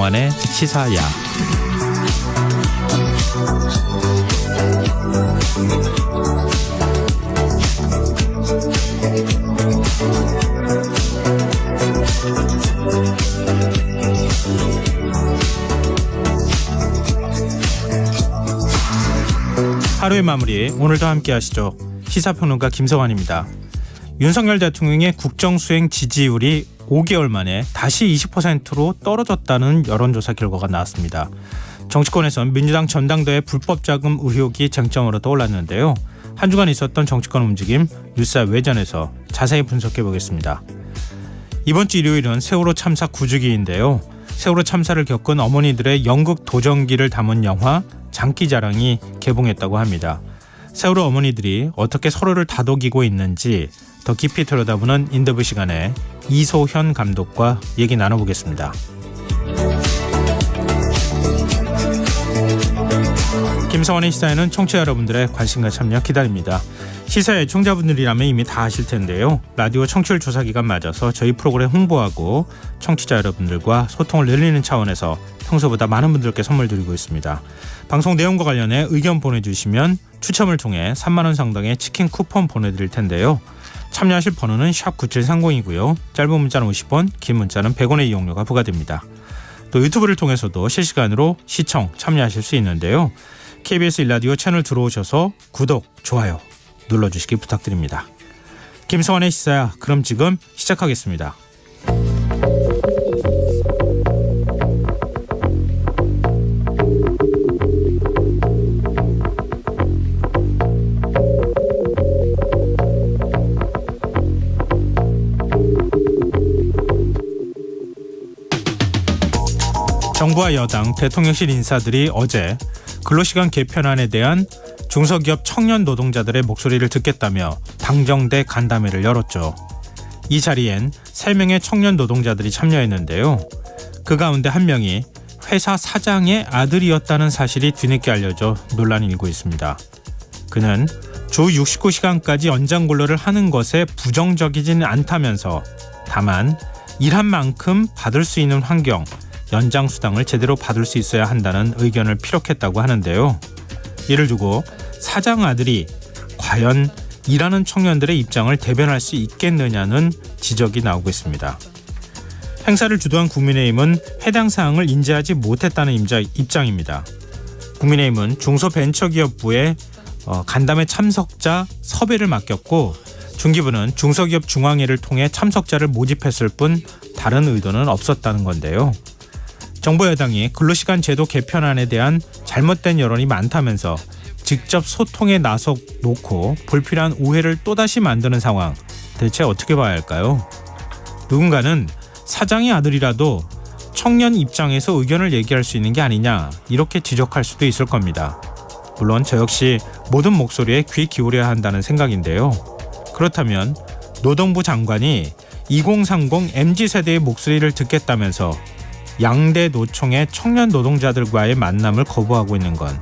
김성환의 시사야. 하루의 마무리, 오늘도 함께 하시죠. 시사평론가 김성환입니다. 윤석열 대통령의 국정수행 지지율이 5개월 만에 다시 20%로 떨어졌다는 여론조사 결과가 나왔습니다. 정치권에선 민주당 전당대회 불법 자금 의혹이 쟁점으로 떠올랐는데요. 한 주간 있었던 정치권 움직임 뉴스와 외전에서 자세히 분석해 보겠습니다. 이번 주 일요일은 세월호 참사 9주기인데요. 세월호 참사를 겪은 어머니들의 연극 도전기를 담은 영화 장기자랑이 개봉했다고 합니다. 세월호 어머니들이 어떻게 서로를 다독이고 있는지 더 깊이 들여다보는 인터뷰 시간에 이소현 감독과 얘기 나눠보겠습니다. 김성환의 시사에는 청취자 여러분들의 관심과 참여 기다립니다. 시사 애청자분들이라면 이미 다 아실 텐데요. 라디오 청취율 조사 기간 맞아서 저희 프로그램 홍보하고 청취자 여러분들과 소통을 늘리는 차원에서 평소보다 많은 분들께 선물 드리고 있습니다. 방송 내용과 관련해 의견 보내주시면 추첨을 통해 3만 원 상당의 치킨 쿠폰 보내드릴 텐데요. 참여하실 번호는 샵9730이고요. 짧은 문자는 50원, 긴 문자는 100원의 이용료가 부과됩니다. 또 유튜브를 통해서도 실시간으로 시청, 참여하실 수 있는데요. KBS 1라디오 채널 들어오셔서 구독, 좋아요 눌러주시기 부탁드립니다. 김성환의 시사야, 그럼 지금 시작하겠습니다. 정부와 여당, 대통령실 인사들이 어제 근로시간 개편안에 대한 중소기업 청년 노동자들의 목소리를 듣겠다며 당정대 간담회를 열었죠. 이 자리엔 3명의 청년 노동자들이 참여했는데요. 그 가운데 한 명이 회사 사장의 아들이었다는 사실이 뒤늦게 알려져 논란이 일고 있습니다. 그는 주 69시간까지 연장 근로를 하는 것에 부정적이지는 않다면서 다만 일한 만큼 받을 수 있는 환경, 연장 수당을 제대로 받을 수 있어야 한다는 의견을 피력했다고 하는데요. 이를 두고 사장 아들이 과연 일하는 청년들의 입장을 대변할 수 있겠느냐는 지적이 나오고 있습니다. 행사를 주도한 국민의힘은 해당 사항을 인지하지 못했다는 입장입니다. 국민의힘은 중소벤처기업부에 간담회 참석자 섭외를 맡겼고 중기부는 중소기업 중앙회를 통해 참석자를 모집했을 뿐 다른 의도는 없었다는 건데요. 정부 여당이 근로시간 제도 개편안에 대한 잘못된 여론이 많다면서 직접 소통에 나서 놓고 불필요한 오해를 또다시 만드는 상황, 대체 어떻게 봐야 할까요? 누군가는 사장의 아들이라도 청년 입장에서 의견을 얘기할 수 있는 게 아니냐, 이렇게 지적할 수도 있을 겁니다. 물론 저 역시 모든 목소리에 귀 기울여야 한다는 생각인데요. 그렇다면 노동부 장관이 2030 MZ세대의 목소리를 듣겠다면서 양대 노총의 청년 노동자들과의 만남을 거부하고 있는 건,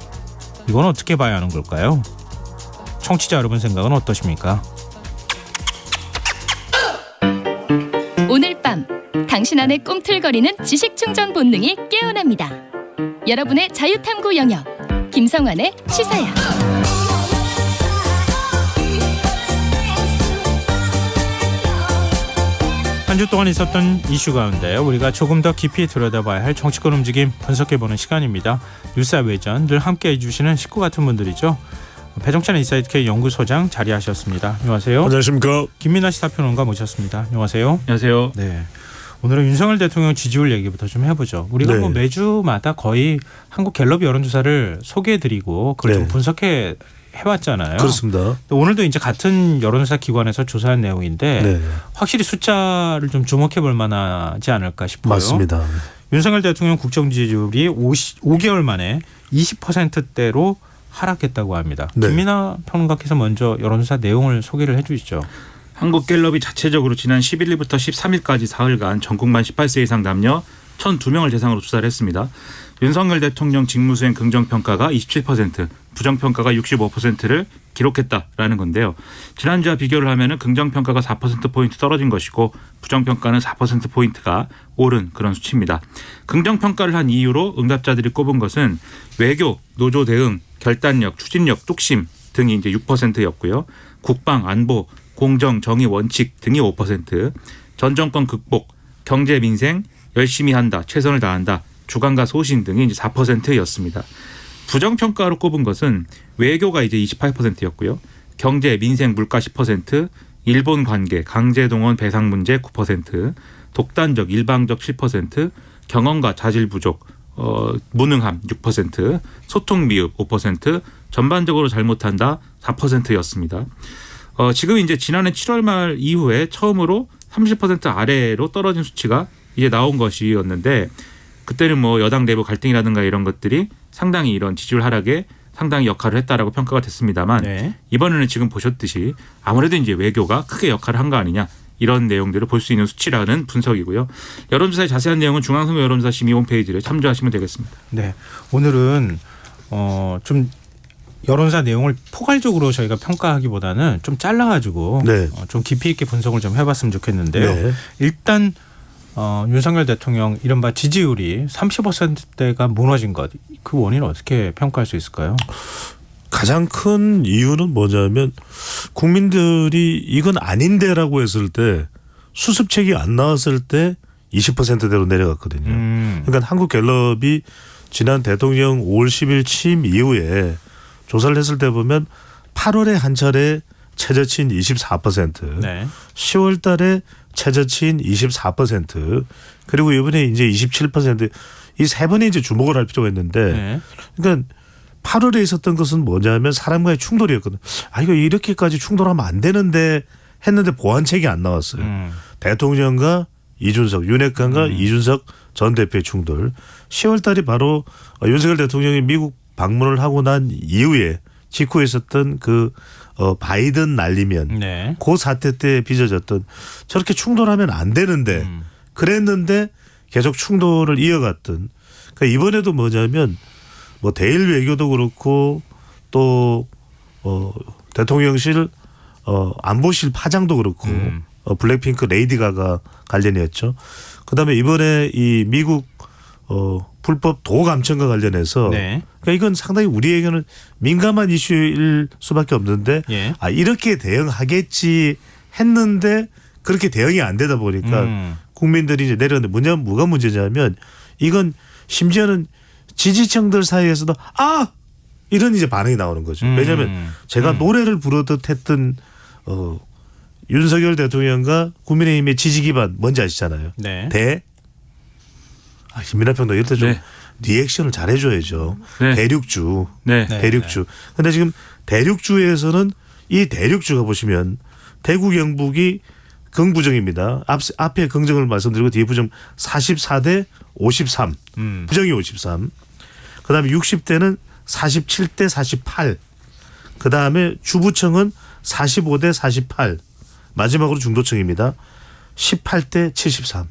이건 어떻게 봐야 하는 걸까요? 청취자 여러분 생각은 어떠십니까? 오늘 밤 당신 안의 꿈틀거리는 지식충전 본능이 깨어납니다. 여러분의 자유탐구 영역 김성환의 시사야. 한 주 동안 있었던 이슈 가운데 우리가 조금 더 깊이 들여다봐야 할 정치권 움직임 분석해보는 시간입니다. 뉴스와 외전 늘 함께해 주시는 식구 같은 분들이죠. 배종찬 인사이트K 연구소장 자리하셨습니다. 안녕하세요. 안녕하십니까. 김민하 시사평론가 모셨습니다. 안녕하세요. 안녕하세요. 네. 오늘은 윤석열 대통령 지지율 얘기부터 좀 해보죠. 우리가 네. 뭐 매주마다 거의 한국 갤럽 여론조사를 소개해드리고 그걸 좀 분석해 해왔잖아요. 그렇습니다. 오늘도 이제 같은 여론조사 기관에서 조사한 내용인데 확실히 숫자를 좀 주목해볼 만하지 않을까 싶어요. 맞습니다. 윤석열 대통령 국정 지지율이 5개월 만에 20%대로 하락했다고 합니다. 김민하 평론가께서 먼저 여론조사 내용을 소개를 해주시죠. 한국갤럽이 자체적으로 지난 11일부터 13일까지 사흘간 전국만 18세 이상 남녀 1,002명을 대상으로 조사를 했습니다. 윤석열 대통령 직무수행 긍정평가가 27%, 부정평가가 65%를 기록했다라는 건데요. 지난주와 비교를 하면 긍정평가가 4%포인트 떨어진 것이고 부정평가는 4%포인트가 오른 그런 수치입니다. 긍정평가를 한 이유로 응답자들이 꼽은 것은 외교, 노조 대응, 결단력, 추진력, 뚝심 등이 이제 6%였고요. 국방, 안보, 공정, 정의, 원칙 등이 5%, 전 정권 극복, 경제, 민생, 열심히 한다, 최선을 다한다, 주관과 소신 등이 이제 4%였습니다. 부정평가로 꼽은 것은 외교가 이제 28%였고요. 경제, 민생, 물가 10%, 일본 관계, 강제동원 배상 문제 9%, 독단적, 일방적 7%, 경험과 자질 부족, 무능함 6%, 소통 미흡 5%, 전반적으로 잘못한다 4%였습니다. 지금 이제 지난해 7월 말 이후에 처음으로 30% 아래로 떨어진 수치가 이제 나온 것이었는데 그때는 뭐 여당 내부 갈등이라든가 이런 것들이 상당히 이런 지지율 하락에 상당히 역할을 했다라고 평가가 됐습니다만 네. 이번에는 지금 보셨듯이 아무래도 이제 외교가 크게 역할을 한 거 아니냐 이런 내용들을 볼 수 있는 수치라는 분석이고요. 여론조사의 자세한 내용은 중앙선거 여론조사 심의 홈페이지를 참조하시면 되겠습니다. 네. 오늘은 좀 여론조사 내용을 포괄적으로 저희가 평가하기보다는 좀 잘라가지고 네. 좀 깊이 있게 분석을 좀 해봤으면 좋겠는데요. 네. 일단 윤석열 대통령 이른바 지지율이 30%대가 무너진 것, 그 원인을 어떻게 평가할 수 있을까요? 가장 큰 이유는 뭐냐면 국민들이 이건 아닌데라고 했을 때 수습책이 안 나왔을 때 20%대로 내려갔거든요. 그러니까 한국갤럽이 지난 대통령 5월 10일 취임 이후에 조사를 했을 때 보면 8월에 한 차례 최저치인 24%, 네. 10월 달에 최저치인 24%, 그리고 이번에 이제 27%, 이 세 번에 이제 주목을 할 필요가 있는데, 네. 그러니까 8월에 있었던 것은 뭐냐면 사람과의 충돌이었거든. 아, 이거 이렇게까지 충돌하면 안 되는데 했는데 보완책이 안 나왔어요. 대통령과 이준석, 윤핵관과 이준석 전 대표의 충돌. 10월 달이 바로 윤석열 대통령이 미국 방문을 하고 난 이후에 직후에 있었던 그 바이든 날리면 네. 그 사태 때 빚어졌던 저렇게 충돌하면 안 되는데 그랬는데 계속 충돌을 이어갔던. 그러니까 이번에도 뭐냐면 뭐 대일 외교도 그렇고 또 대통령실 안보실 파장도 그렇고 블랙핑크 레이디 가가 관련이었죠. 그다음에 이번에 이 미국 불법 도 감청과 관련해서 네. 그러니까 이건 상당히 우리에게는 민감한 이슈일 수밖에 없는데 예. 아 이렇게 대응하겠지 했는데 그렇게 대응이 안 되다 보니까 국민들이 이제 내렸는데 뭐가 문제냐면 이건 심지어는 지지층들 사이에서도 아 이런 이제 반응이 나오는 거죠. 왜냐하면 제가 노래를 부르듯 했던 윤석열 대통령과 국민의힘의 지지 기반 뭔지 아시잖아요. 네. 김민하 평도 이럴 때 좀 네. 리액션을 잘해줘야죠. 네. 대륙주. 네. 네. 대륙주. 근데 지금 대륙주에서는 이 대륙주가 보시면 대구 경북이 긍부정입니다. 앞에 긍정을 말씀드리고 뒤에 부정 44대 53. 부정이 53. 그다음에 60대는 47대 48. 그다음에 주부청은 45대 48. 마지막으로 중도청입니다. 18대 73.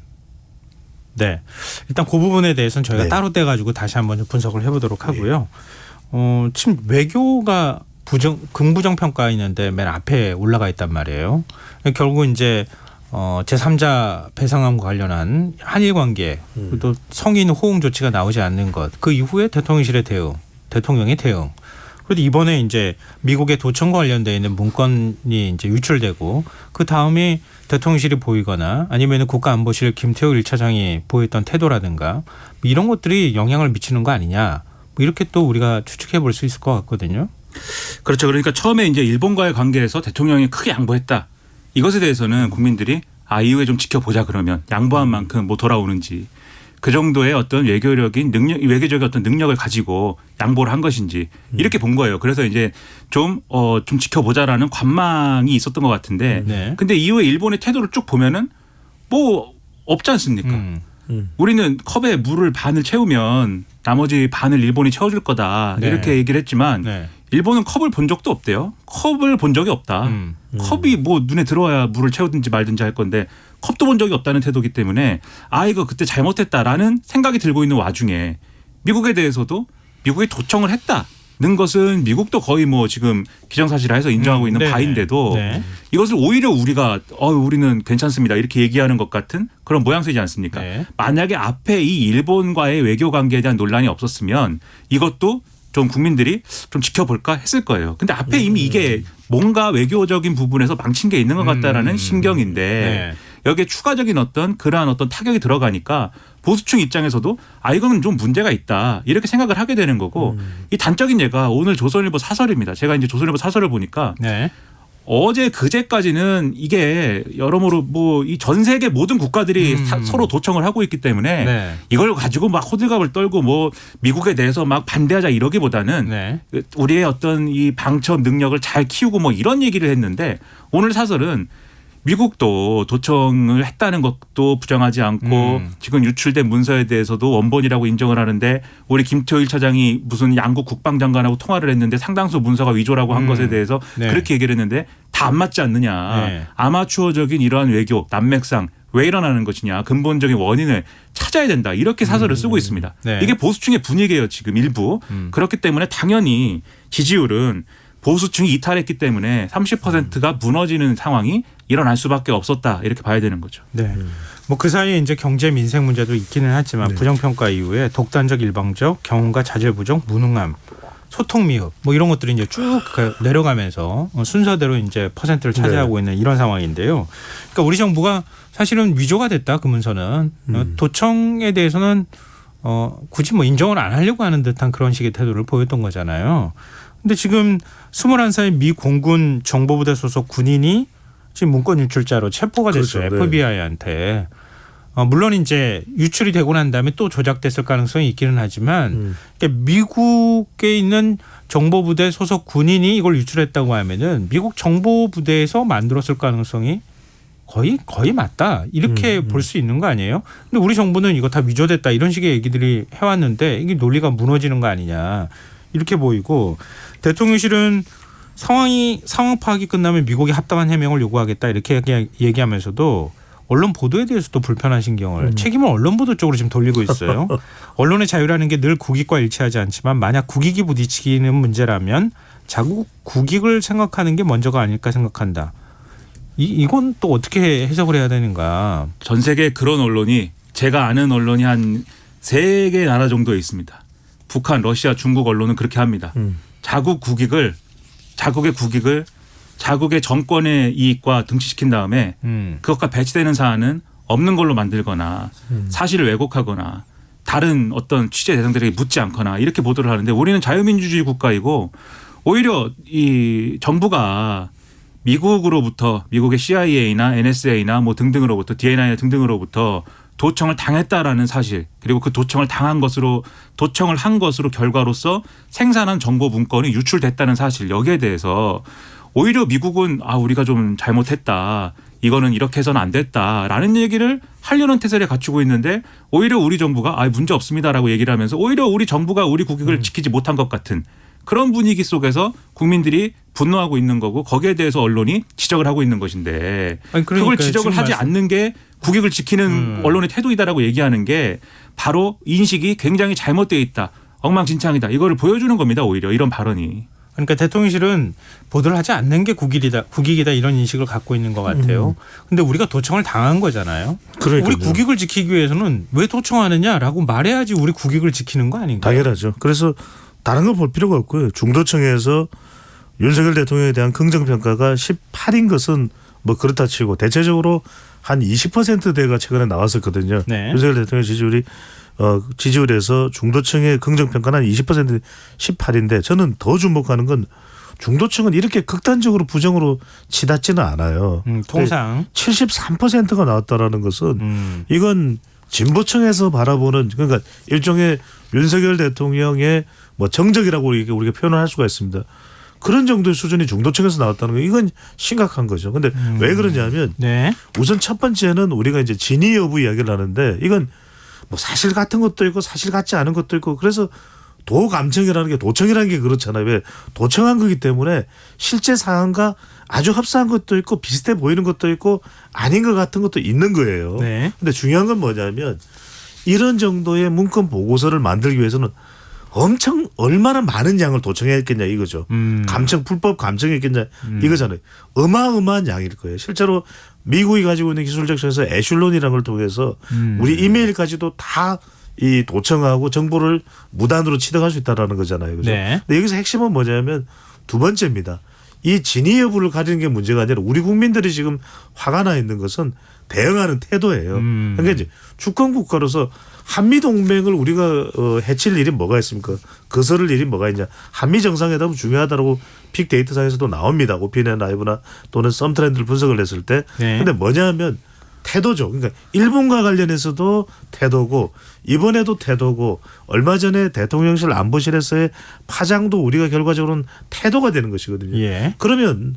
네. 일단 그 부분에 대해서는 저희가 네. 따로 떼가지고 다시 한번 좀 분석을 해보도록 하고요. 지금 외교가 긍부정 평가 있는데 맨 앞에 올라가 있단 말이에요. 결국 이제 제3자 배상함과 관련한 한일 관계 또 성인 호응 조치가 나오지 않는 것, 그 이후에 대통령실의 대응, 대통령의 대응. 그런데 이번에 이제 미국의 도청과 관련되어 있는 문건이 이제 유출되고 그 다음에 대통령실이 보이거나 아니면 국가안보실 김태우 1차장이 보였던 태도라든가 이런 것들이 영향을 미치는 거 아니냐, 뭐 이렇게 또 우리가 추측해 볼 수 있을 것 같거든요. 그렇죠. 그러니까 처음에 이제 일본과의 관계에서 대통령이 크게 양보했다. 이것에 대해서는 국민들이 이후에 좀 지켜보자, 그러면 양보한 만큼 뭐 돌아오는지 그 정도의 어떤 외교적인 어떤 능력을 가지고 양보를 한 것인지 이렇게 본 거예요. 그래서 이제 좀 지켜보자라는 관망이 있었던 것 같은데, 네. 근데 이후에 일본의 태도를 쭉 보면은 뭐 없지 않습니까? 우리는 컵에 물을 반을 채우면 나머지 반을 일본이 채워줄 거다, 네. 이렇게 얘기를 했지만 네. 일본은 컵을 본 적도 없대요. 컵을 본 적이 없다. 컵이 뭐 눈에 들어와야 물을 채우든지 말든지 할 건데 컵도 본 적이 없다는 태도이기 때문에 이거 그때 잘못했다라는 생각이 들고 있는 와중에 미국에 대해서도 미국이 도청을 했다는 것은 미국도 거의 뭐 지금 기정사실화해서 인정하고 있는 네. 바인데도 네. 이것을 오히려 우리가 우리는 괜찮습니다 이렇게 얘기하는 것 같은 그런 모양새지 않습니까? 네. 만약에 앞에 이 일본과의 외교 관계에 대한 논란이 없었으면 이것도 좀 국민들이 좀 지켜볼까 했을 거예요. 근데 앞에 이미 이게 뭔가 외교적인 부분에서 망친 게 있는 것 같다라는 신경인데 네. 여기에 추가적인 그러한 타격이 들어가니까 보수층 입장에서도 이거는 좀 문제가 있다 이렇게 생각을 하게 되는 거고 이 단적인 예가 오늘 조선일보 사설입니다. 제가 이제 조선일보 사설을 보니까 네. 어제 그제까지는 이게 여러모로 뭐 이 전 세계 모든 국가들이 서로 도청을 하고 있기 때문에 네. 이걸 가지고 막 호들갑을 떨고 뭐 미국에 대해서 막 반대하자 이러기보다는 네. 우리의 어떤 이 방첩 능력을 잘 키우고 뭐 이런 얘기를 했는데 오늘 사설은 미국도 도청을 했다는 것도 부정하지 않고 지금 유출된 문서에 대해서도 원본이라고 인정을 하는데 우리 김태호 1차장이 무슨 양국 국방장관하고 통화를 했는데 상당수 문서가 위조라고 한 것에 대해서 네. 그렇게 얘기를 했는데 다 안 맞지 않느냐. 네. 아마추어적인 이러한 외교 난맥상 왜 일어나는 것이냐 근본적인 원인을 찾아야 된다 이렇게 사설을 쓰고 있습니다. 네. 이게 보수층의 분위기예요 지금 일부. 그렇기 때문에 당연히 지지율은 보수층이 이탈했기 때문에 30%가 무너지는 상황이 일어날 수밖에 없었다 이렇게 봐야 되는 거죠. 네. 뭐 그 사이에 이제 경제 민생 문제도 있기는 하지만 부정평가 이후에 독단적 일방적 경험과 자질 부족 무능함 소통 미흡 뭐 이런 것들이 이제 쭉 내려가면서 순서대로 이제 퍼센트를 차지하고 있는 이런 상황인데요. 그러니까 우리 정부가 사실은 위조가 됐다 그 문서는 도청에 대해서는 굳이 뭐 인정을 안 하려고 하는 듯한 그런 식의 태도를 보였던 거잖아요. 근데 지금 21歳미 공군 정보부대 소속 군인이 지금 문건 유출자로 체포가 됐어요. 그렇죠. 네. FBI한테. 물론 이제 유출이 되고 난 다음에 또 조작됐을 가능성이 있기는 하지만 그러니까 미국에 있는 정보부대 소속 군인이 이걸 유출했다고 하면은 미국 정보부대에서 만들었을 가능성이 거의 맞다 이렇게 볼 수 있는 거 아니에요? 근데 우리 정부는 이거 다 위조됐다 이런 식의 얘기들이 해왔는데 이게 논리가 무너지는 거 아니냐 이렇게 보이고 대통령실은 상황 파악이 끝나면 미국이 합당한 해명을 요구하겠다 이렇게 얘기하면서도 언론 보도에 대해서도 불편한 신경을 책임을 언론 보도 쪽으로 지금 돌리고 있어요. 언론의 자유라는 게 늘 국익과 일치하지 않지만 만약 국익이 부딪히는 문제라면 자국 국익을 생각하는 게 먼저가 아닐까 생각한다. 이건 또 어떻게 해석을 해야 되는가. 전 세계 그런 언론이 제가 아는 언론이 한 3개 나라 정도에 있습니다. 북한, 러시아, 중국 언론은 그렇게 합니다. 자국의 국익을 자국의 정권의 이익과 등치시킨 다음에 그것과 배치되는 사안은 없는 걸로 만들거나 사실을 왜곡하거나 다른 어떤 취재 대상들에게 묻지 않거나 이렇게 보도를 하는데 우리는 자유민주주의 국가이고 오히려 이 정부가 미국으로부터 미국의 CIA나 NSA나 뭐 등등으로부터 DNI 등등으로부터 도청을 당했다라는 사실 그리고 그 도청을 한 것으로 결과로서 생산한 정보 문건이 유출됐다는 사실 여기에 대해서 오히려 미국은 우리가 좀 잘못했다. 이거는 이렇게 해서는 안 됐다라는 얘기를 하려는 태세를 갖추고 있는데 오히려 우리 정부가 문제 없습니다라고 얘기를 하면서 오히려 우리 정부가 우리 국익을 지키지 못한 것 같은 그런 분위기 속에서 국민들이 분노하고 있는 거고 거기에 대해서 언론이 지적을 하고 있는 것인데 그걸 지적을 하지 않는 게 국익을 지키는 언론의 태도이다라고 얘기하는 게 바로 인식이 굉장히 잘못되어 있다. 엉망진창이다. 이거를 보여주는 겁니다. 오히려 이런 발언이. 그러니까 대통령실은 보도를 하지 않는 게 국익이다 이런 인식을 갖고 있는 것 같아요. 근데 우리가 도청을 당한 거잖아요. 그러니까요. 우리 국익을 지키기 위해서는 왜 도청하느냐라고 말해야지 우리 국익을 지키는 거 아닌가요? 당연하죠. 그래서 다른 걸 볼 필요가 없고요. 중도층에서 윤석열 대통령에 대한 긍정평가가 18인 것은 뭐 그렇다 치고 대체적으로 한 20%대가 최근에 나왔었거든요. 네. 윤석열 대통령 지지율에서 중도층의 긍정평가는 한 20% 18인데 저는 더 주목하는 건 중도층은 이렇게 극단적으로 부정으로 치닫지는 않아요. 통상 73%가 나왔다라는 것은 이건 진보층에서 바라보는 그러니까 일종의 윤석열 대통령의 뭐 정적이라고 우리가 표현을 할 수가 있습니다. 그런 정도의 수준이 중도층에서 나왔다는 거 이건 심각한 거죠. 근데 왜 그러냐면 네. 우선 첫 번째는 우리가 이제 진위 여부 이야기를 하는데 이건 뭐 사실 같은 것도 있고 사실 같지 않은 것도 있고 그래서 도감청이라는 게 도청이라는 게 그렇잖아요. 왜 도청한 거기 때문에 실제 상황과 아주 흡사한 것도 있고 비슷해 보이는 것도 있고 아닌 것 같은 것도 있는 거예요. 네. 근데 중요한 건 뭐냐면 이런 정도의 문건 보고서를 만들기 위해서는 엄청 얼마나 많은 양을 도청했겠냐 이거죠. 감청 불법 감청했겠냐 이거잖아요. 어마어마한 양일 거예요. 실제로 미국이 가지고 있는 기술적 전에서 애슐론이라는 걸 통해서 우리 이메일까지도 다 이 도청하고 정보를 무단으로 취득할 수 있다라는 거잖아요. 그죠? 네. 근데 여기서 핵심은 뭐냐면 두 번째입니다. 이 진위 여부를 가리는 게 문제가 아니라 우리 국민들이 지금 화가 나 있는 것은 대응하는 태도예요. 그러니까 이제 주권 국가로서 한미 동맹을 우리가 해칠 일이 뭐가 있습니까? 거스를 일이 뭐가 있냐? 한미 정상회담은 중요하다고 빅데이터상에서도 나옵니다. 오피니언 라이브나 또는 썸트렌드를 분석을 했을 때. 그런데 네. 뭐냐면 태도죠. 그러니까 일본과 관련해서도 태도고 이번에도 태도고 얼마 전에 대통령실 안보실에서의 파장도 우리가 결과적으로는 태도가 되는 것이거든요. 예. 그러면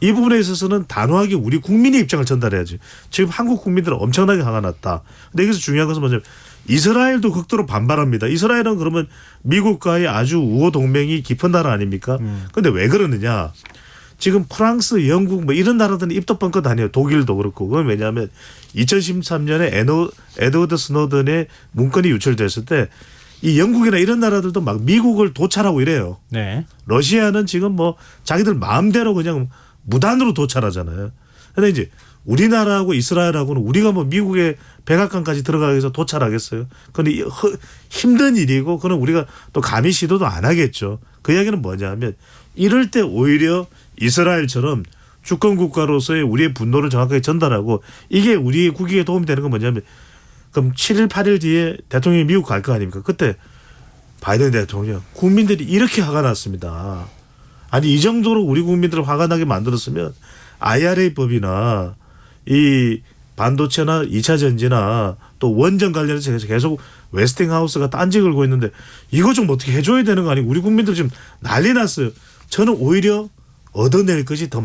이 부분에 있어서는 단호하게 우리 국민의 입장을 전달해야지. 지금 한국 국민들은 엄청나게 화가 났다. 근데 여기서 중요한 것은 뭐냐면 이스라엘도 극도로 반발합니다. 이스라엘은 그러면 미국과의 아주 우호 동맹이 깊은 나라 아닙니까? 그런데 왜 그러느냐. 지금 프랑스, 영국 뭐 이런 나라들은 입도 뻥끗 아니에요. 독일도 그렇고. 그건 왜냐하면 2013년에 에드워드 스노든의 문건이 유출됐을 때 이 영국이나 이런 나라들도 막 미국을 도찰하고 이래요. 네. 러시아는 지금 뭐 자기들 마음대로 그냥 무단으로 도찰하잖아요. 그런데 이제 우리나라하고 이스라엘하고는 우리가 뭐 미국의 백악관까지 들어가기 위해서 도찰하겠어요. 그런데 힘든 일이고 그건 우리가 또 감히 시도도 안 하겠죠. 그 이야기는 뭐냐면 이럴 때 오히려 이스라엘처럼 주권 국가로서의 우리의 분노를 정확하게 전달하고 이게 우리의 국익에 도움이 되는 건 뭐냐면 그럼 7일 8일 뒤에 대통령이 미국 갈 거 아닙니까? 그때 바이든 대통령 국민들이 이렇게 화가 났습니다. 아니 이 정도로 우리 국민들을 화가 나게 만들었으면 IRA법이나 이 반도체나 2차 전지나 또 원전 관련해서 계속 웨스팅하우스가 딴지 걸고 있는데 이거 좀 어떻게 해줘야 되는 거 아니고 우리 국민들 지금 난리 났어요. 저는 오히려 얻어낼 것이 더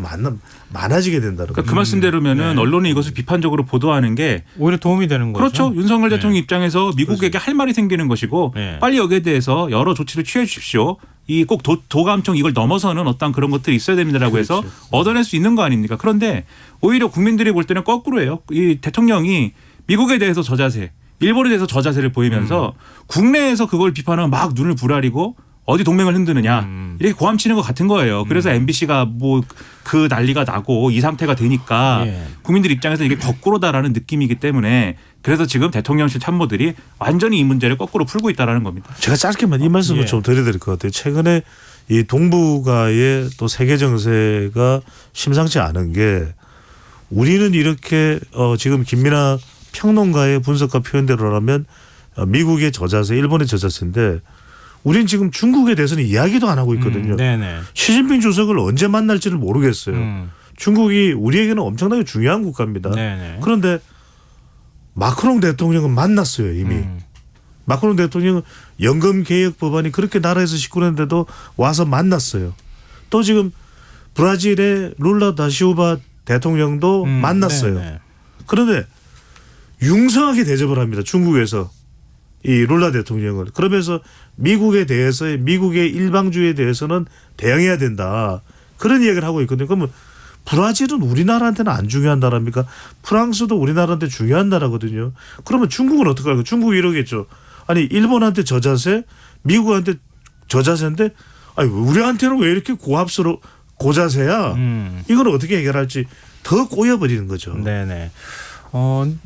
많아지게 된다는 거죠. 그러니까 그 말씀대로면은 언론이 이것을 비판적으로 보도하는 게 오히려 도움이 되는 거죠. 그렇죠. 윤석열 네. 대통령 입장에서 미국에게 할 말이 생기는 것이고 네. 빨리 여기에 대해서 여러 조치를 취해 주십시오. 이 꼭 도감청 이걸 넘어서는 어떤 그런 것들이 있어야 됩니다라고 해서 얻어낼 수 있는 거 아닙니까? 그런데 오히려 국민들이 볼 때는 거꾸로예요. 이 대통령이 미국에 대해서 저자세, 일본에 대해서 저자세를 보이면서 국내에서 그걸 비판하면 막 눈을 부라리고 어디 동맹을 흔드느냐 이렇게 고함치는 것 같은 거예요. 그래서 MBC가 뭐 그 난리가 나고 이 상태가 되니까 예. 국민들 입장에서 이게 거꾸로다라는 느낌이기 때문에 그래서 지금 대통령실 참모들이 완전히 이 문제를 거꾸로 풀고 있다라는 겁니다. 제가 짧게만 이 말씀을 예. 좀 드려야 될 것 같아요. 최근에 이 동북아의 또 세계 정세가 심상치 않은 게 우리는 이렇게 지금 김민하 평론가의 분석과 표현대로라면 미국의 저자세, 일본의 저자세인데 우린 지금 중국에 대해서는 이야기도 안 하고 있거든요. 네네. 시진핑 주석을 언제 만날지를 모르겠어요. 중국이 우리에게는 엄청나게 중요한 국가입니다. 네네. 그런데 마크롱 대통령은 만났어요 이미. 마크롱 대통령은 연금 개혁 법안이 그렇게 나라에서 시끄러운데도 와서 만났어요. 또 지금 브라질의 룰라 다시오바 대통령도 만났어요. 네네. 그런데 융성하게 대접을 합니다. 중국에서 이 룰라 대통령을. 그러면서 미국에 대해서의 미국의 일방주의에 대해서는 대응해야 된다. 그런 이야기를 하고 있거든요. 그러면 브라질은 우리나라한테는 안 중요한 나라입니까? 프랑스도 우리나라한테 중요한 나라거든요. 그러면 중국은 어떻게 할까요? 중국이 이러겠죠. 아니 일본한테 저자세, 미국한테 저자세인데 아니 우리한테는 왜 이렇게 고자세야? 이걸 어떻게 해결할지 더 꼬여버리는 거죠. 네네.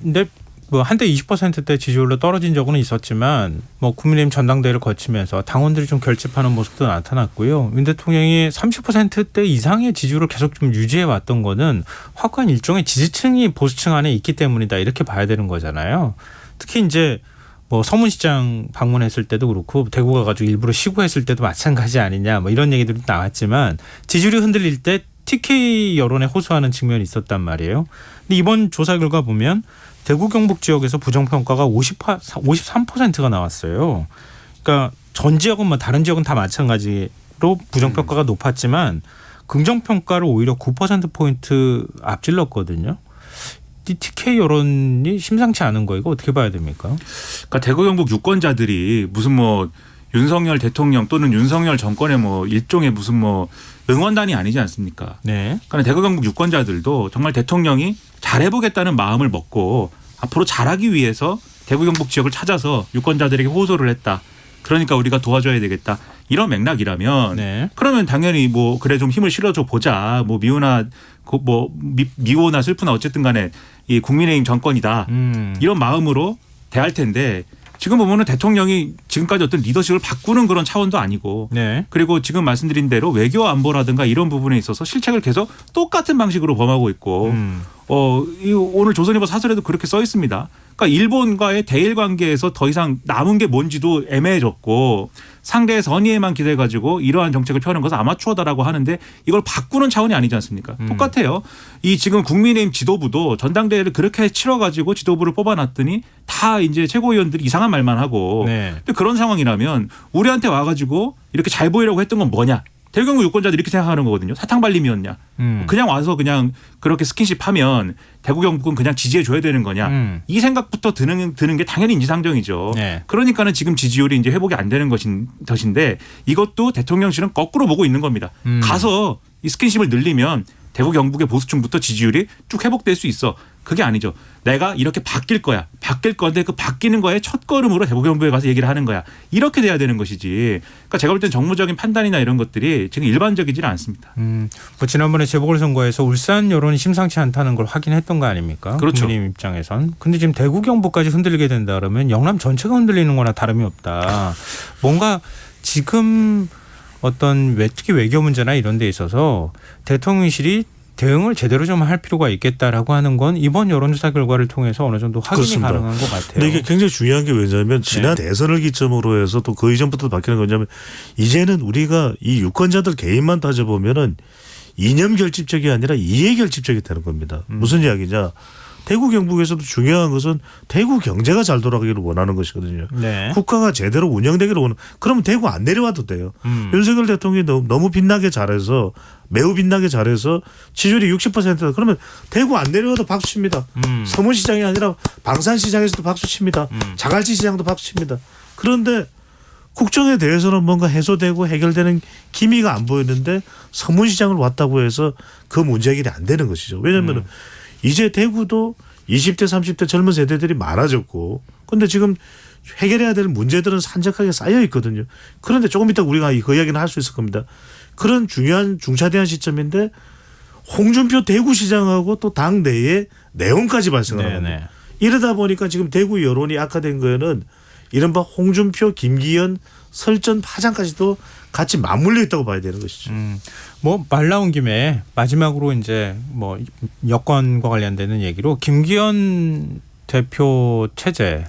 근데 뭐 한때 20%대 지지율로 떨어진 적은 있었지만 뭐 국민의힘 전당대회를 거치면서 당원들이 좀 결집하는 모습도 나타났고요. 윤 대통령이 30%대 이상의 지지율을 계속 좀 유지해 왔던 거는 확고한 일종의 지지층이 보수층 안에 있기 때문이다 이렇게 봐야 되는 거잖아요. 특히 이제 뭐 서문시장 방문했을 때도 그렇고 대구 가가지고 일부러 시구했을 때도 마찬가지 아니냐 뭐 이런 얘기들이 나왔지만 지지율이 흔들릴 때 TK 여론에 호소하는 측면이 있었단 말이에요. 근데 이번 조사 결과 보면 대구 경북 지역에서 부정평가가 53%가 나왔어요. 그러니까 전 지역은 뭐 다른 지역은 다 마찬가지로 부정평가가 높았지만 긍정평가를 오히려 9%포인트 앞질렀거든요. 이 TK 여론이 심상치 않은 거 이거 어떻게 봐야 됩니까? 그러니까 대구 경북 유권자들이 무슨 뭐 윤석열 대통령 또는 윤석열 정권의 뭐 일종의 무슨 뭐 응원단이 아니지 않습니까? 네. 그러니까 대구 경북 유권자들도 정말 대통령이 잘해보겠다는 마음을 먹고 앞으로 잘하기 위해서 대구 경북 지역을 찾아서 유권자들에게 호소를 했다. 그러니까 우리가 도와줘야 되겠다. 이런 맥락이라면 네. 그러면 당연히 뭐 그래 좀 힘을 실어줘 보자. 뭐 미워나 슬프나 어쨌든 간에 이 국민의힘 정권이다. 이런 마음으로 대할 텐데 지금 보면은 대통령이 지금까지 어떤 리더십을 바꾸는 그런 차원도 아니고 네. 그리고 지금 말씀드린 대로 외교 안보라든가 이런 부분에 있어서 실책을 계속 똑같은 방식으로 범하고 있고 오늘 조선일보 사설에도 그렇게 써 있습니다. 그러니까 일본과의 대일 관계에서 더 이상 남은 게 뭔지도 애매해졌고 상대의 선의에만 기대가지고 이러한 정책을 펴는 것은 아마추어다라고 하는데 이걸 바꾸는 차원이 아니지 않습니까? 똑같아요. 이 지금 국민의힘 지도부도 전당대회를 그렇게 치러가지고 지도부를 뽑아놨더니 다 이제 최고위원들이 이상한 말만 하고 네. 근데 그런 상황이라면 우리한테 와가지고 이렇게 잘 보이려고 했던 건 뭐냐? 대구 경북 유권자들이 이렇게 생각하는 거거든요. 사탕발림이었냐. 그냥 와서 그냥 그렇게 스킨십 하면 대구 경북은 그냥 지지해 줘야 되는 거냐. 이 생각부터 드는 게 당연히 인지상정이죠. 네. 그러니까는 지금 지지율이 이제 회복이 안 되는 것인데 이것도 대통령실은 거꾸로 보고 있는 겁니다. 가서 이 스킨십을 늘리면 대구 경북의 보수층부터 지지율이 쭉 회복될 수 있어. 그게 아니죠. 내가 이렇게 바뀔 거야. 바뀔 건데 그 바뀌는 거에 첫 걸음으로 대구 경북에 가서 얘기를 하는 거야. 이렇게 돼야 되는 것이지. 그러니까 제가 볼 땐 정무적인 판단이나 이런 것들이 지금 일반적이지는 않습니다. 뭐 지난번에 재보궐선거에서 울산 여론이 심상치 않다는 걸 확인했던 거 아닙니까? 그렇죠. 국민의힘 입장에선. 근데 지금 대구 경북까지 흔들리게 된다 그러면 영남 전체가 흔들리는 거나 다름이 없다. 뭔가 지금 어떤 특히 외교 문제나 이런 데 있어서 대통령실이 대응을 제대로 좀 할 필요가 있겠다라고 하는 건 이번 여론조사 결과를 통해서 어느 정도 확인이 그렇습니다. 가능한 것 같아요. 근데 이게 굉장히 중요한 게 왜냐하면 지난 대선을 기점으로 해서 또 그 이전부터 바뀌는 거냐면 이제는 우리가 이 유권자들 개인만 따져보면은 이념 결집적이 아니라 이해 결집적이 되는 겁니다. 무슨 이야기냐. 대구 경북에서도 중요한 것은 대구 경제가 잘 돌아가기를 원하는 것이거든요. 네. 국가가 제대로 운영되기를 원하는. 그러면 대구 안 내려와도 돼요. 윤석열 대통령이 너무 빛나게 잘해서 매우 빛나게 잘해서 지지율이 60%다. 그러면 대구 안 내려와도 박수 칩니다. 서문시장이 아니라 방산시장에서도 박수 칩니다. 자갈치 시장도 박수 칩니다. 그런데 국정에 대해서는 뭔가 해소되고 해결되는 기미가 안 보였는데 서문시장을 왔다고 해서 그 문제 해결이 안 되는 것이죠. 왜냐하면 이제 대구도 20대 30대 젊은 세대들이 많아졌고 근데 지금 해결해야 될 문제들은 산적하게 쌓여 있거든요. 그런데 조금 이따 우리가 그 이야기는 할 수 있을 겁니다. 그런 중요한 중차대한 시점인데 홍준표 대구시장하고 또 당 내에 내용까지 발생을 합니다. 이러다 보니까 지금 대구 여론이 악화된 거에는 이른바 홍준표, 김기현, 설전 파장까지도 같이 맞물려 있다고 봐야 되는 것이죠. 뭐 말 나온 김에 마지막으로 이제 뭐 여권과 관련되는 얘기로 김기현 대표 체제,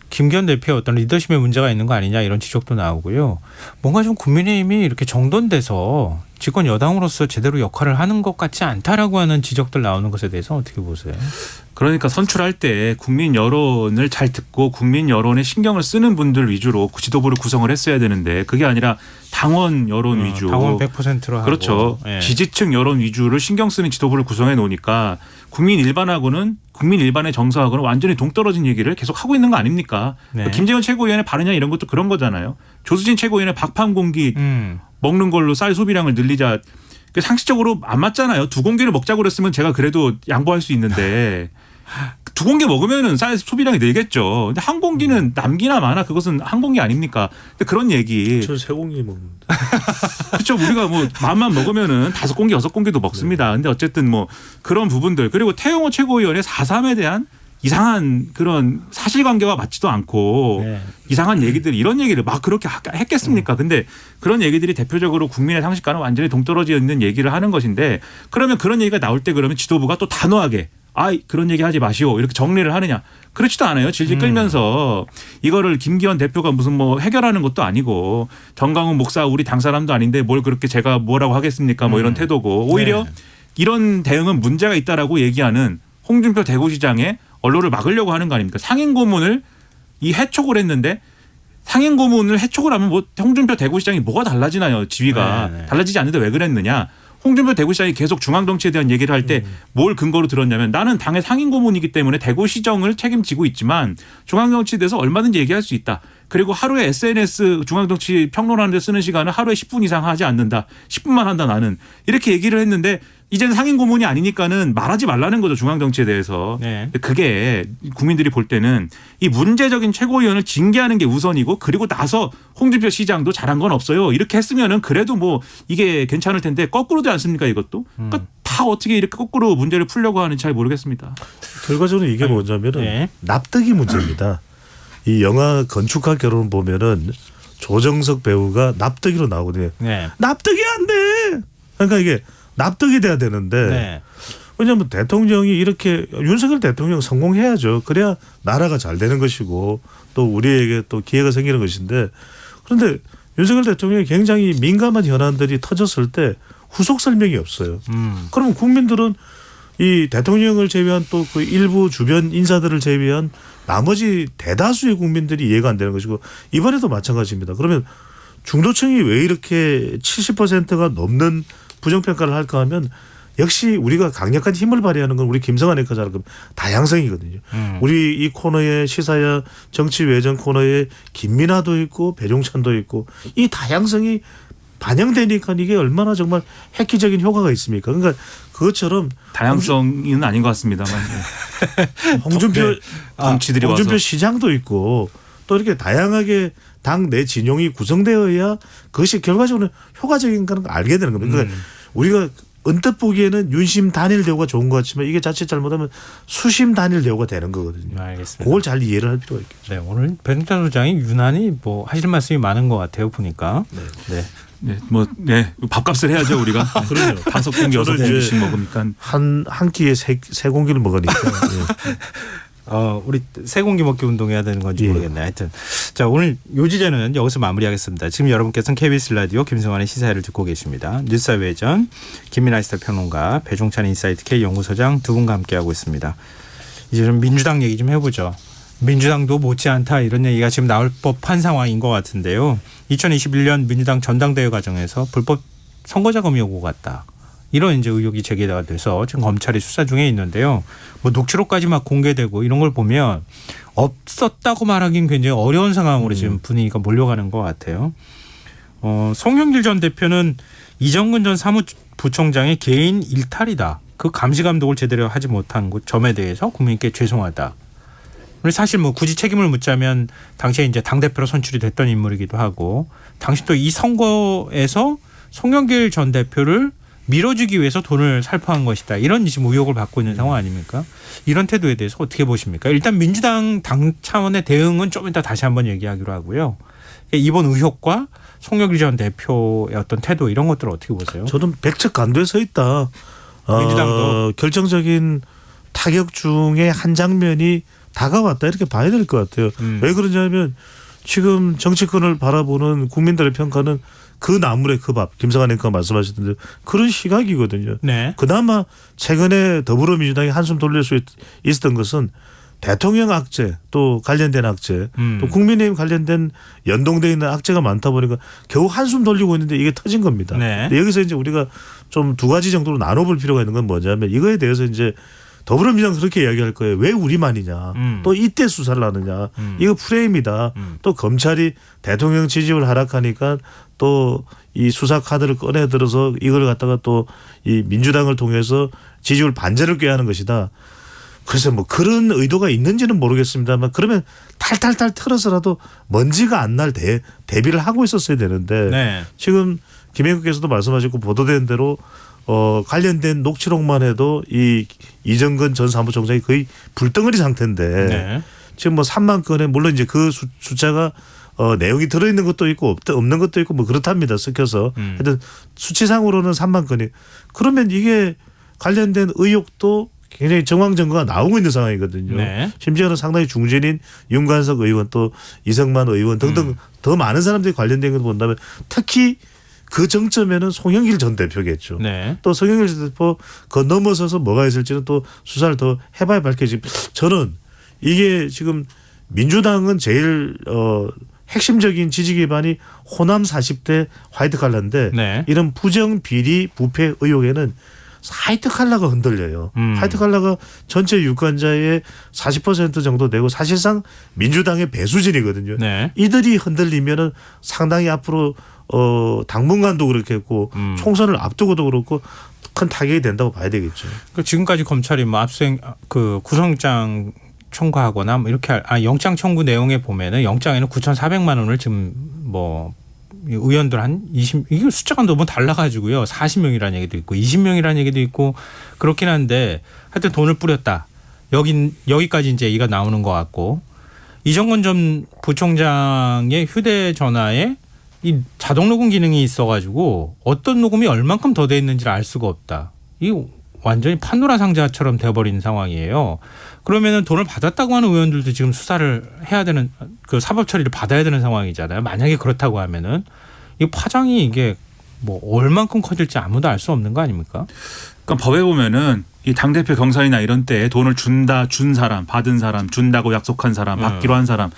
김기현 대표의 어떤 리더십에 문제가 있는 거 아니냐 이런 지적도 나오고요. 뭔가 좀 국민의힘이 이렇게 정돈돼서 집권 여당으로서 제대로 역할을 하는 것 같지 않다라고 하는 지적들 나오는 것에 대해서 어떻게 보세요? 그러니까 선출할 때 국민 여론을 잘 듣고 국민 여론에 신경을 쓰는 분들 위주로 지도부를 구성을 했어야 되는데 그게 아니라 당원 여론 위주. 당원 100%로 하고. 그렇죠. 예. 지지층 여론 위주를 신경 쓰는 지도부를 구성해 놓으니까 국민 일반의 정서하고는 완전히 동떨어진 얘기를 계속 하고 있는 거 아닙니까? 네. 김재원 최고위원의 발언이나 이런 것도 그런 거잖아요. 조수진 최고위원의 박판 공기 먹는 걸로 쌀 소비량을 늘리자. 상식적으로 안 맞잖아요. 2공기를 먹자고 그랬으면 제가 그래도 양보할 수 있는데 2공기 먹으면은 쌀 소비량이 늘겠죠. 근데 한 공기는 남기나 마나 그것은 한 공기 아닙니까? 근데 그런 얘기. 저는 3공기 먹는데. 그렇죠. 우리가 뭐 마음만 먹으면은 5공기, 6공기도 먹습니다. 근데 어쨌든 뭐 그런 부분들 그리고 태영호 최고위원의 4.3에 대한 이상한 그런 사실관계와 맞지도 않고 이상한 얘기들 이런 얘기를 막 그렇게 했겠습니까? 근데 그런 얘기들이 대표적으로 국민의 상식과는 완전히 동떨어져 있는 얘기를 하는 것인데 그러면 그런 얘기가 나올 때 그러면 지도부가 또 단호하게 그런 얘기 하지 마시오 이렇게 정리를 하느냐. 그렇지도 않아요. 질질 끌면서 이거를 김기현 대표가 무슨 뭐 해결하는 것도 아니고 정강훈 목사 우리 당 사람도 아닌데 뭘 그렇게 제가 뭐라고 하겠습니까? 뭐 이런 태도고 오히려 이런 대응은 문제가 있다라고 얘기하는 홍준표 대구시장의 언론을 막으려고 하는 거 아닙니까? 상임고문을 해촉을 했는데 상임고문을 해촉을 하면 뭐 홍준표 대구시장이 뭐가 달라지나요? 지위가 달라지지 않는데 왜 그랬느냐? 홍준표 대구시장이 계속 중앙정치에 대한 얘기를 할 때 뭘 근거로 들었냐면 나는 당의 상임고문이기 때문에 대구시정을 책임지고 있지만 중앙정치에 대해서 얼마든지 얘기할 수 있다. 그리고 하루에 SNS 중앙정치 평론하는 데 쓰는 시간을 하루에 10분 이상 하지 않는다. 10분만 한다 나는. 이렇게 얘기를 했는데 이제는 상임 고문이 아니니까는 말하지 말라는 거죠. 중앙 정치에 대해서. 네. 그게 국민들이 볼 때는 이 문제적인 최고위원을 징계하는 게 우선이고 그리고 나서 홍준표 시장도 잘한 건 없어요. 이렇게 했으면은 그래도 뭐 이게 괜찮을 텐데 거꾸로지 않습니까 이것도? 그러니까 다 어떻게 이렇게 거꾸로 문제를 풀려고 하는지 잘 모르겠습니다. 결과적으로 이게 뭐냐면은 네. 납득이 문제입니다. 이 영화 건축학 결혼 보면은 조정석 배우가 납득이로 나오거든요. 네. 납득이 안 돼. 그러니까 이게 납득이 돼야 되는데 네. 왜냐하면 대통령이 이렇게 윤석열 대통령 성공해야죠. 그래야 나라가 잘 되는 것이고 또 우리에게 또 기회가 생기는 것인데 그런데 윤석열 대통령이 굉장히 민감한 현안들이 터졌을 때 후속 설명이 없어요. 그러면 국민들은 이 대통령을 제외한 또 그 일부 주변 인사들을 제외한 나머지 대다수의 국민들이 이해가 안 되는 것이고 이번에도 마찬가지입니다. 그러면 중도층이 왜 이렇게 70%가 넘는 부정평가를 할까 하면 역시 우리가 강력한 힘을 발휘하는 건 우리 김성환 앵커처럼 다양성이거든요. 우리 이 코너에 시사야 정치 외전 코너에 김민아도 있고 배종찬도 있고 이 다양성이 반영되니까 이게 얼마나 정말 획기적인 효과가 있습니까? 그러니까 그것처럼 다양성은 아닌 것 같습니다만. 홍준표 정치들이 홍준표 와서. 시장도 있고 또 이렇게 다양하게 당 내 진영이 구성되어야 그것이 결과적으로 효과적인 걸 알게 되는 겁니다. 그러니까 우리가 언뜻 보기에는 윤심 단일 대우가 좋은 것 같지만 이게 자칫 잘못하면 수심 단일 대우가 되는 거거든요. 알겠습니다. 그걸 잘 이해를 할 필요가 있겠죠. 네, 오늘 배종찬 소장이 유난히 뭐 하실 말씀이 많은 것 같아요 보니까. 네. 밥값을 해야죠 우리가. 그럼요. 5공기 6공기씩 먹으니까. 한 끼에 세 공기를 먹으니까. 예. 우리 세 공기 먹기 운동해야 되는 건지 예. 모르겠네. 하여튼 자 오늘 요 주제는 여기서 마무리하겠습니다. 지금 여러분께서는 KBS 라디오 김성환의 시사회를 듣고 계십니다. 뉴스 외전 김민아 시사평론가 배종찬 인사이트 K 연구소장 두 분과 함께하고 있습니다. 이제 좀 민주당 얘기 좀 해보죠. 민주당도 못지않다 이런 얘기가 지금 나올 법한 상황인 것 같은데요. 2021년 민주당 전당대회 과정에서 불법 선거자금 요구 같다. 이런 이제 의혹이 제기가 돼서 지금 검찰이 수사 중에 있는데요. 뭐 녹취록까지 막 공개되고 이런 걸 보면 없었다고 말하기는 굉장히 어려운 상황으로 지금 분위기가 몰려가는 것 같아요. 송영길 전 대표는 이정근 전 사무부총장의 개인 일탈이다. 그 감시 감독을 제대로 하지 못한 점에 대해서 국민께 죄송하다. 사실 뭐 굳이 책임을 묻자면 당시에 이제 당대표로 선출이 됐던 인물이기도 하고 당시 또 이 선거에서 송영길 전 대표를 밀어주기 위해서 돈을 살포한 것이다. 이런 지금 의혹을 받고 있는 상황 아닙니까? 이런 태도에 대해서 어떻게 보십니까? 일단 민주당 당 차원의 대응은 좀 이따 다시 한번 얘기하기로 하고요. 이번 의혹과 송영길 전 대표의 어떤 태도 이런 것들을 어떻게 보세요? 저는 백척간도에 서 있다. 민주당도. 결정적인 타격 중에 한 장면이 다가왔다 이렇게 봐야 될 것 같아요. 왜 그러냐면 지금 정치권을 바라보는 국민들의 평가는 그 나물의 그 밥, 김성환 앵커가 말씀하셨던데 그런 시각이거든요. 네. 그나마 최근에 더불어민주당이 한숨 돌릴 수 있었던 것은 대통령 악재 또 관련된 악재 또 국민의힘 관련된 연동되어 있는 악재가 많다 보니까 겨우 한숨 돌리고 있는데 이게 터진 겁니다. 네. 근데 여기서 이제 우리가 좀 두 가지 정도로 나눠볼 필요가 있는 건 뭐냐면 이거에 대해서 이제 더불어민주당 그렇게 이야기할 거예요. 왜 우리만이냐. 또 이때 수사를 하느냐. 이거 프레임이다. 또 검찰이 대통령 지지율 하락하니까 또 이 수사 카드를 꺼내 들어서 이걸 갖다가 또 이 민주당을 통해서 지지율 반제를 꾀하는 것이다. 그래서 뭐 그런 의도가 있는지는 모르겠습니다만 그러면 탈탈탈 털어서라도 먼지가 안 날 대비를 하고 있었어야 되는데 네. 지금 김행국께서도 말씀하셨고 보도된 대로 관련된 녹취록만 해도 이 이정근 전 사무총장이 거의 불덩어리 상태인데 네. 지금 뭐 3만 건에 물론 이제 그 숫자가 내용이 들어있는 것도 있고 없는 것도 있고 뭐 그렇답니다. 섞여서. 하여튼 수치상으로는 3만 건이. 그러면 이게 관련된 의혹도 굉장히 정황증거가 나오고 있는 상황이거든요. 네. 심지어는 상당히 중진인 윤관석 의원 또 이성만 의원 등등 더 많은 사람들이 관련된 걸 본다면 특히 그 정점에는 송영길 전 대표겠죠. 네. 또 송영길 전 대표 그 넘어서서 뭐가 있을지는 또 수사를 더 해봐야 밝혀지고 저는 이게 지금 민주당은 제일 핵심적인 지지 기반이 호남 40대 화이트 칼라인데 네. 이런 부정 비리 부패 의혹에는 화이트 칼라가 흔들려요. 화이트 칼라가 전체 유권자의 40% 정도 되고 사실상 민주당의 배수진이거든요. 네. 이들이 흔들리면은 상당히 앞으로 당분간도 그렇게 했고 총선을 앞두고도 그렇고 큰 타격이 된다고 봐야 되겠죠. 그러니까 지금까지 검찰이 뭐 압수행 그 구속영장 청구하거나 뭐 이렇게 영장 청구 내용에 보면은 영장에는 9,400만 원을 지금 뭐 의원들 한 20, 이게 숫자가 너무 달라가지고요. 40명이라는 얘기도 있고 20명이라는 얘기도 있고 그렇긴 한데 하여튼 돈을 뿌렸다. 여기까지 이제 얘기가 나오는 것 같고 이정건 전 부총장의 휴대전화에 이 자동 녹음 기능이 있어가지고 어떤 녹음이 얼만큼 더 돼 있는지를 알 수가 없다. 이 완전히 판도라 상자처럼 돼버린 상황이에요. 그러면은 돈을 받았다고 하는 의원들도 지금 수사를 해야 되는 그 사법 처리를 받아야 되는 상황이잖아요. 만약에 그렇다고 하면은 이 파장이 이게 뭐 얼만큼 커질지 아무도 알 수 없는 거 아닙니까? 그러니까 법에 보면은 이 당대표 경선이나 이런 때 돈을 준 사람, 받은 사람, 준다고 약속한 사람, 받기로 한 사람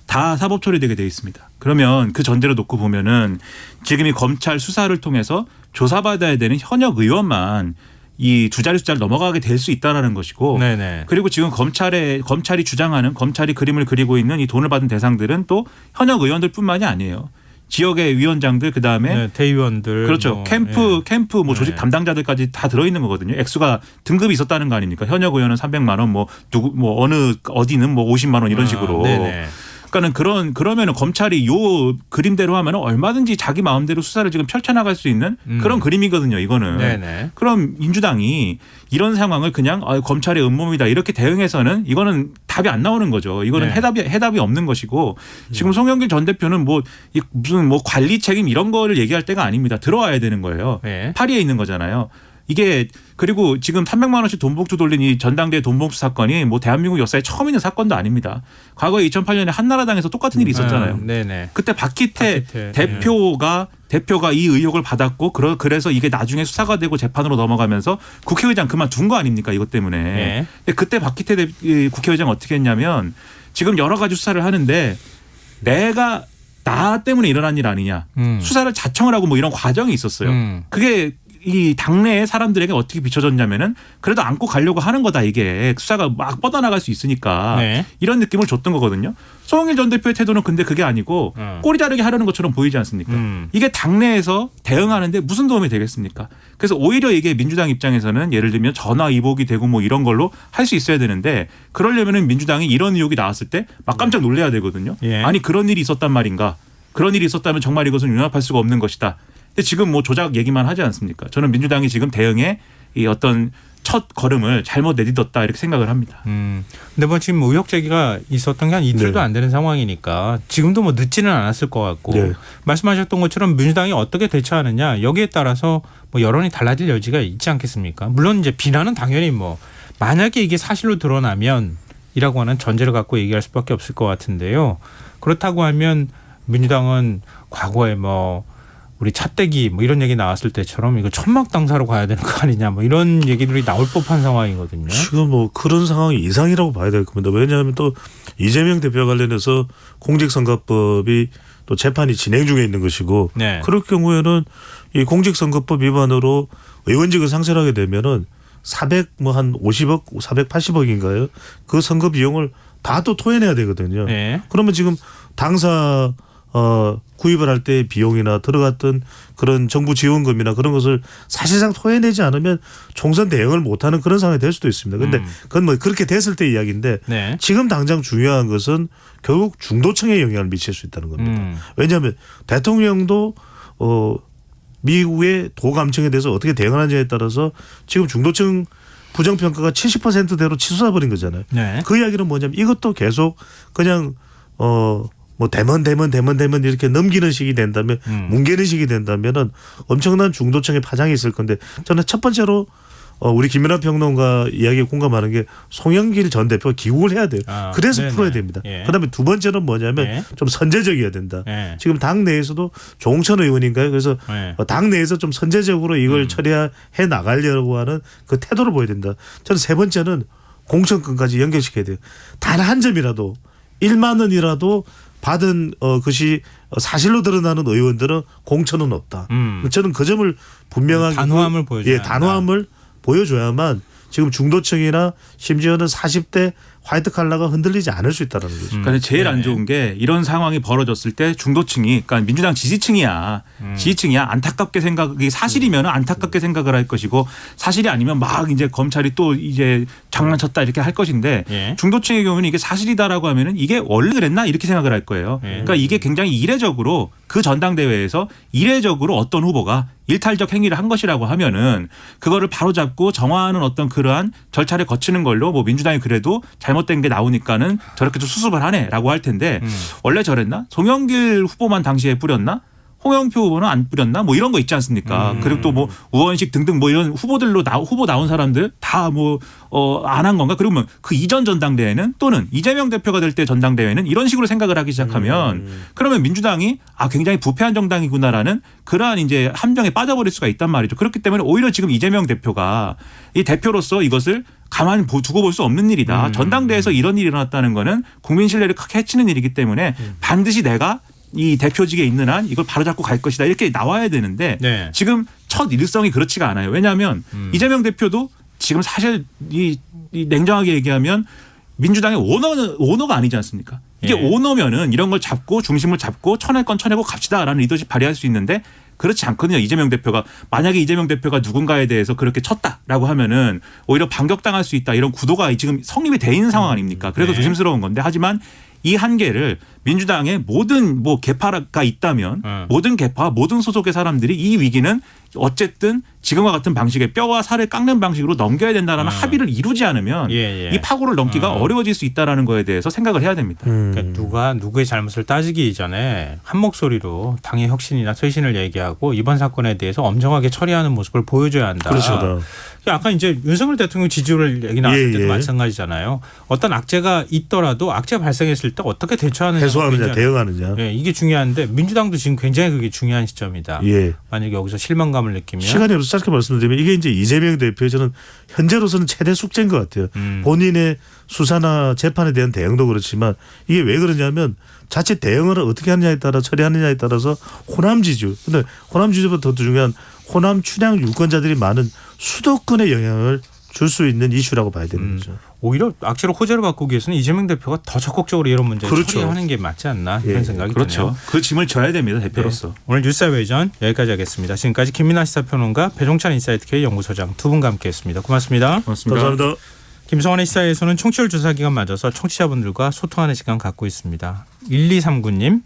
다 사법 처리되게 돼 있습니다. 그러면 그 전제로 놓고 보면은 지금 이 검찰 수사를 통해서 조사받아야 되는 현역 의원만 이 두 자리 숫자를 넘어가게 될 수 있다라는 것이고 네네. 그리고 지금 검찰이 주장하는 검찰이 그림을 그리고 있는 이 돈을 받은 대상들은 또 현역 의원들뿐만이 아니에요. 지역의 위원장들 그다음에 네, 대의원들 그렇죠. 뭐, 캠프 뭐 조직 네. 담당자들까지 다 들어 있는 거거든요. 액수가 등급이 있었다는 거 아닙니까? 현역 의원은 300만 원, 뭐 누구 뭐 어디는 뭐 50만 원 이런 식으로. 네네. 그러니까는 그러면은 검찰이 요 그림대로 하면은 얼마든지 자기 마음대로 수사를 지금 펼쳐나갈 수 있는 그런 그림이거든요. 이거는. 네네. 그럼 민주당이 이런 상황을 그냥 검찰의 음모입니다 이렇게 대응해서는 이거는 답이 안 나오는 거죠. 이거는 네. 해답이 없는 것이고 지금 송영길 전 대표는 뭐 무슨 뭐 관리 책임 이런 거를 얘기할 때가 아닙니다. 들어와야 되는 거예요. 네. 파리에 있는 거잖아요. 이게 그리고 지금 300만 원씩 돈봉투 돌린 이 전당대회 돈봉투 사건이 뭐 대한민국 역사에 처음 있는 사건도 아닙니다. 과거에 2008년에 한나라당에서 똑같은 일이 있었잖아요. 네네. 그때 박기태 대표가 이 의혹을 받았고 그래서 이게 나중에 수사가 되고 재판으로 넘어가면서 국회의장 그만둔 거 아닙니까 이것 때문에. 네. 근데 그때 박기태 국회의장 어떻게 했냐면 지금 여러 가지 수사를 하는데 나 때문에 일어난 일 아니냐. 수사를 자청을 하고 뭐 이런 과정이 있었어요. 그게 이 당내의 사람들에게 어떻게 비춰졌냐면은 그래도 안고 가려고 하는 거다 이게 수사가 막 뻗어나갈 수 있으니까 네. 이런 느낌을 줬던 거거든요. 송영길 전 대표의 태도는 근데 그게 아니고 꼬리 자르게 하려는 것처럼 보이지 않습니까? 이게 당내에서 대응하는데 무슨 도움이 되겠습니까? 그래서 오히려 이게 민주당 입장에서는 예를 들면 전화 이복이 되고 뭐 이런 걸로 할 수 있어야 되는데 그러려면은 민주당이 이런 의혹이 나왔을 때 막 깜짝 놀래야 되거든요. 예. 아니 그런 일이 있었단 말인가? 그런 일이 있었다면 정말 이것은 용납할 수가 없는 것이다. 근데 지금 뭐 조작 얘기만 하지 않습니까? 저는 민주당이 지금 대응에 이 어떤 첫 걸음을 잘못 내딛었다 이렇게 생각을 합니다. 근데 뭐 지금 의혹 제기가 있었던 게 한 이틀도 네. 안 되는 상황이니까 지금도 뭐 늦지는 않았을 것 같고 네. 말씀하셨던 것처럼 민주당이 어떻게 대처하느냐 여기에 따라서 뭐 여론이 달라질 여지가 있지 않겠습니까? 물론 이제 비난은 당연히 뭐 만약에 이게 사실로 드러나면 이라고 하는 전제를 갖고 얘기할 수밖에 없을 것 같은데요. 그렇다고 하면 민주당은 과거에 뭐 우리 차떼기 뭐 이런 얘기 나왔을 때처럼 이거 천막 당사로 가야 되는 거 아니냐 뭐 이런 얘기들이 나올 법한 상황이거든요. 지금 뭐 그런 상황이 이상이라고 봐야 될 겁니다. 왜냐하면 또 이재명 대표와 관련해서 공직선거법이 또 재판이 진행 중에 있는 것이고 네. 그럴 경우에는 이 공직선거법 위반으로 의원직을 상실하게 되면은 450억, 480억인가요? 그 선거 비용을 다 또 토해내야 되거든요. 네. 그러면 지금 당사 구입을 할 때 비용이나 들어갔던 그런 정부 지원금이나 그런 것을 사실상 토해내지 않으면 총선 대응을 못하는 그런 상황이 될 수도 있습니다. 그런데 그건 뭐 그렇게 됐을 때 이야기인데 네. 지금 당장 중요한 것은 결국 중도층에 영향을 미칠 수 있다는 겁니다. 왜냐하면 대통령도 미국의 도감청에 대해서 어떻게 대응하느냐에 따라서 지금 중도층 부정평가가 70%대로 치솟아버린 거잖아요. 네. 그 이야기는 뭐냐면 이것도 계속 그냥 뭐 대면 이렇게 넘기는 식이 된다면 뭉개는 식이 된다면은 엄청난 중도층의 파장이 있을 건데 저는 첫 번째로 우리 김연아 평론가 이야기에 공감하는 게 송영길 전 대표가 기국을 해야 돼요. 그래서 네네. 풀어야 됩니다. 예. 그다음에 두 번째는 뭐냐면 예. 좀 선제적이어야 된다. 예. 지금 당 내에서도 조홍천 의원인가요? 그래서 예. 당 내에서 좀 선제적으로 이걸 처리해 나가려고 하는 그 태도를 보여야 된다. 저는 세 번째는 공천권까지 연결시켜야 돼요. 단 한 점이라도 1만 원이라도 받은 것이 사실로 드러나는 의원들은 공천은 없다. 저는 그 점을 분명하게 단호함을 보여줘야 단호함을 보여줘야만 지금 중도층이나 심지어는 40대 화이트 칼라가 흔들리지 않을 수 있다는 거죠. 그러니까 제일 네. 안 좋은 게 이런 상황이 벌어졌을 때 중도층이 그러니까 민주당 지지층이야. 지지층이야. 안타깝게 생각이 사실이면 안타깝게 생각을 할 것이고 사실이 아니면 막 이제 검찰이 또 이제 장난쳤다 이렇게 할 것인데 예. 중도층의 경우는 이게 사실이다라고 하면은 이게 원래 그랬나 이렇게 생각을 할 거예요. 그러니까 이게 굉장히 이례적으로 그 전당대회에서 이례적으로 어떤 후보가 일탈적 행위를 한 것이라고 하면은 그거를 바로잡고 정화하는 어떤 그러한 절차를 거치는 걸로 뭐 민주당이 그래도 잘못된 게 나오니까는 저렇게 좀 수습을 하네라고 할 텐데 원래 저랬나? 송영길 후보만 당시에 뿌렸나? 홍영표 후보는 안 뿌렸나? 뭐 이런 거 있지 않습니까? 그리고 또 뭐 우원식 등등 뭐 이런 후보들로 후보 나온 사람들 다 뭐 안 한 건가? 그러면 그 이전 전당대회는 또는 이재명 대표가 될 때 전당대회는 이런 식으로 생각을 하기 시작하면 그러면 민주당이 굉장히 부패한 정당이구나라는 그러한 이제 함정에 빠져버릴 수가 있단 말이죠. 그렇기 때문에 오히려 지금 이재명 대표가 이 대표로서 이것을 가만히 두고 볼 수 없는 일이다. 전당대회에서 이런 일이 일어났다는 거는 국민 신뢰를 크게 해치는 일이기 때문에 반드시 내가 이 대표직에 있는 한 이걸 바로잡고 갈 것이다 이렇게 나와야 되는데 네. 지금 첫 일성이 그렇지가 않아요. 왜냐하면 이재명 대표도 지금 사실 이 냉정하게 얘기하면 민주당의 오너가 아니지 않습니까? 이게 예. 오너면은 이런 걸 잡고 중심을 잡고 쳐낼 건 쳐내고 갑시다라는 리더십 발휘할 수 있는데 그렇지 않거든요. 이재명 대표가 만약에 이재명 대표가 누군가에 대해서 그렇게 쳤다라고 하면은 오히려 반격당할 수 있다 이런 구도가 지금 성립이 돼 있는 상황 아닙니까? 그래서 네. 조심스러운 건데 하지만 이 한계를 민주당의 모든 뭐 계파가 있다면 모든 계파 모든 소속의 사람들이 이 위기는 어쨌든 지금과 같은 방식의 뼈와 살을 깎는 방식으로 넘겨야 된다라는 합의를 이루지 않으면 예. 이 파고를 넘기가 어려워질 수 있다라는 거에 대해서 생각을 해야 됩니다. 그러니까 누가 누구의 잘못을 따지기 이전에 한 목소리로 당의 혁신이나 쇄신을 얘기하고 이번 사건에 대해서 엄정하게 처리하는 모습을 보여줘야 한다. 그렇습니다. 아까 이제 윤석열 대통령 지지율 얘기 나왔을 때도 예. 마찬가지잖아요. 어떤 악재가 있더라도 악재가 발생했을 때 어떻게 대처하느냐, 해소하느냐, 대응하느냐. 예, 이게 중요한데 민주당도 지금 굉장히 그게 중요한 시점이다. 예. 만약에 여기서 실망감을 느끼면 시간이 없어서 짧게 말씀드리면 이게 이제 이재명 대표의 저는 현재로서는 최대 숙제인 것 같아요. 본인의 수사나 재판에 대한 대응도 그렇지만 이게 왜 그러냐면 자칫 대응을 어떻게 하느냐에 따라 처리하느냐에 따라서 호남 지지율. 근데 호남 지지율보다 더 중요한 호남 춘향 유권자들이 많은 수도권에 영향을 줄 수 있는 이슈라고 봐야 되는 거죠. 오히려 악재로 호재를 바꾸기 위해서는 이재명 대표가 더 적극적으로 이런 문제를 그렇죠. 처리하는 게 맞지 않나 이런 예. 생각이 그렇죠. 드네요. 그 짐을 져야 됩니다. 대표로서. 네. 오늘 뉴스외전 여기까지 하겠습니다. 지금까지 김민아 시사평론가 배종찬 인사이트K 연구소장 두 분과 함께했습니다. 고맙습니다. 고맙습니다. 감사합니다. 김성환의 시사에서는 청취율 조사 기간 맞아서 청취자분들과 소통하는 시간 갖고 있습니다. 1239님.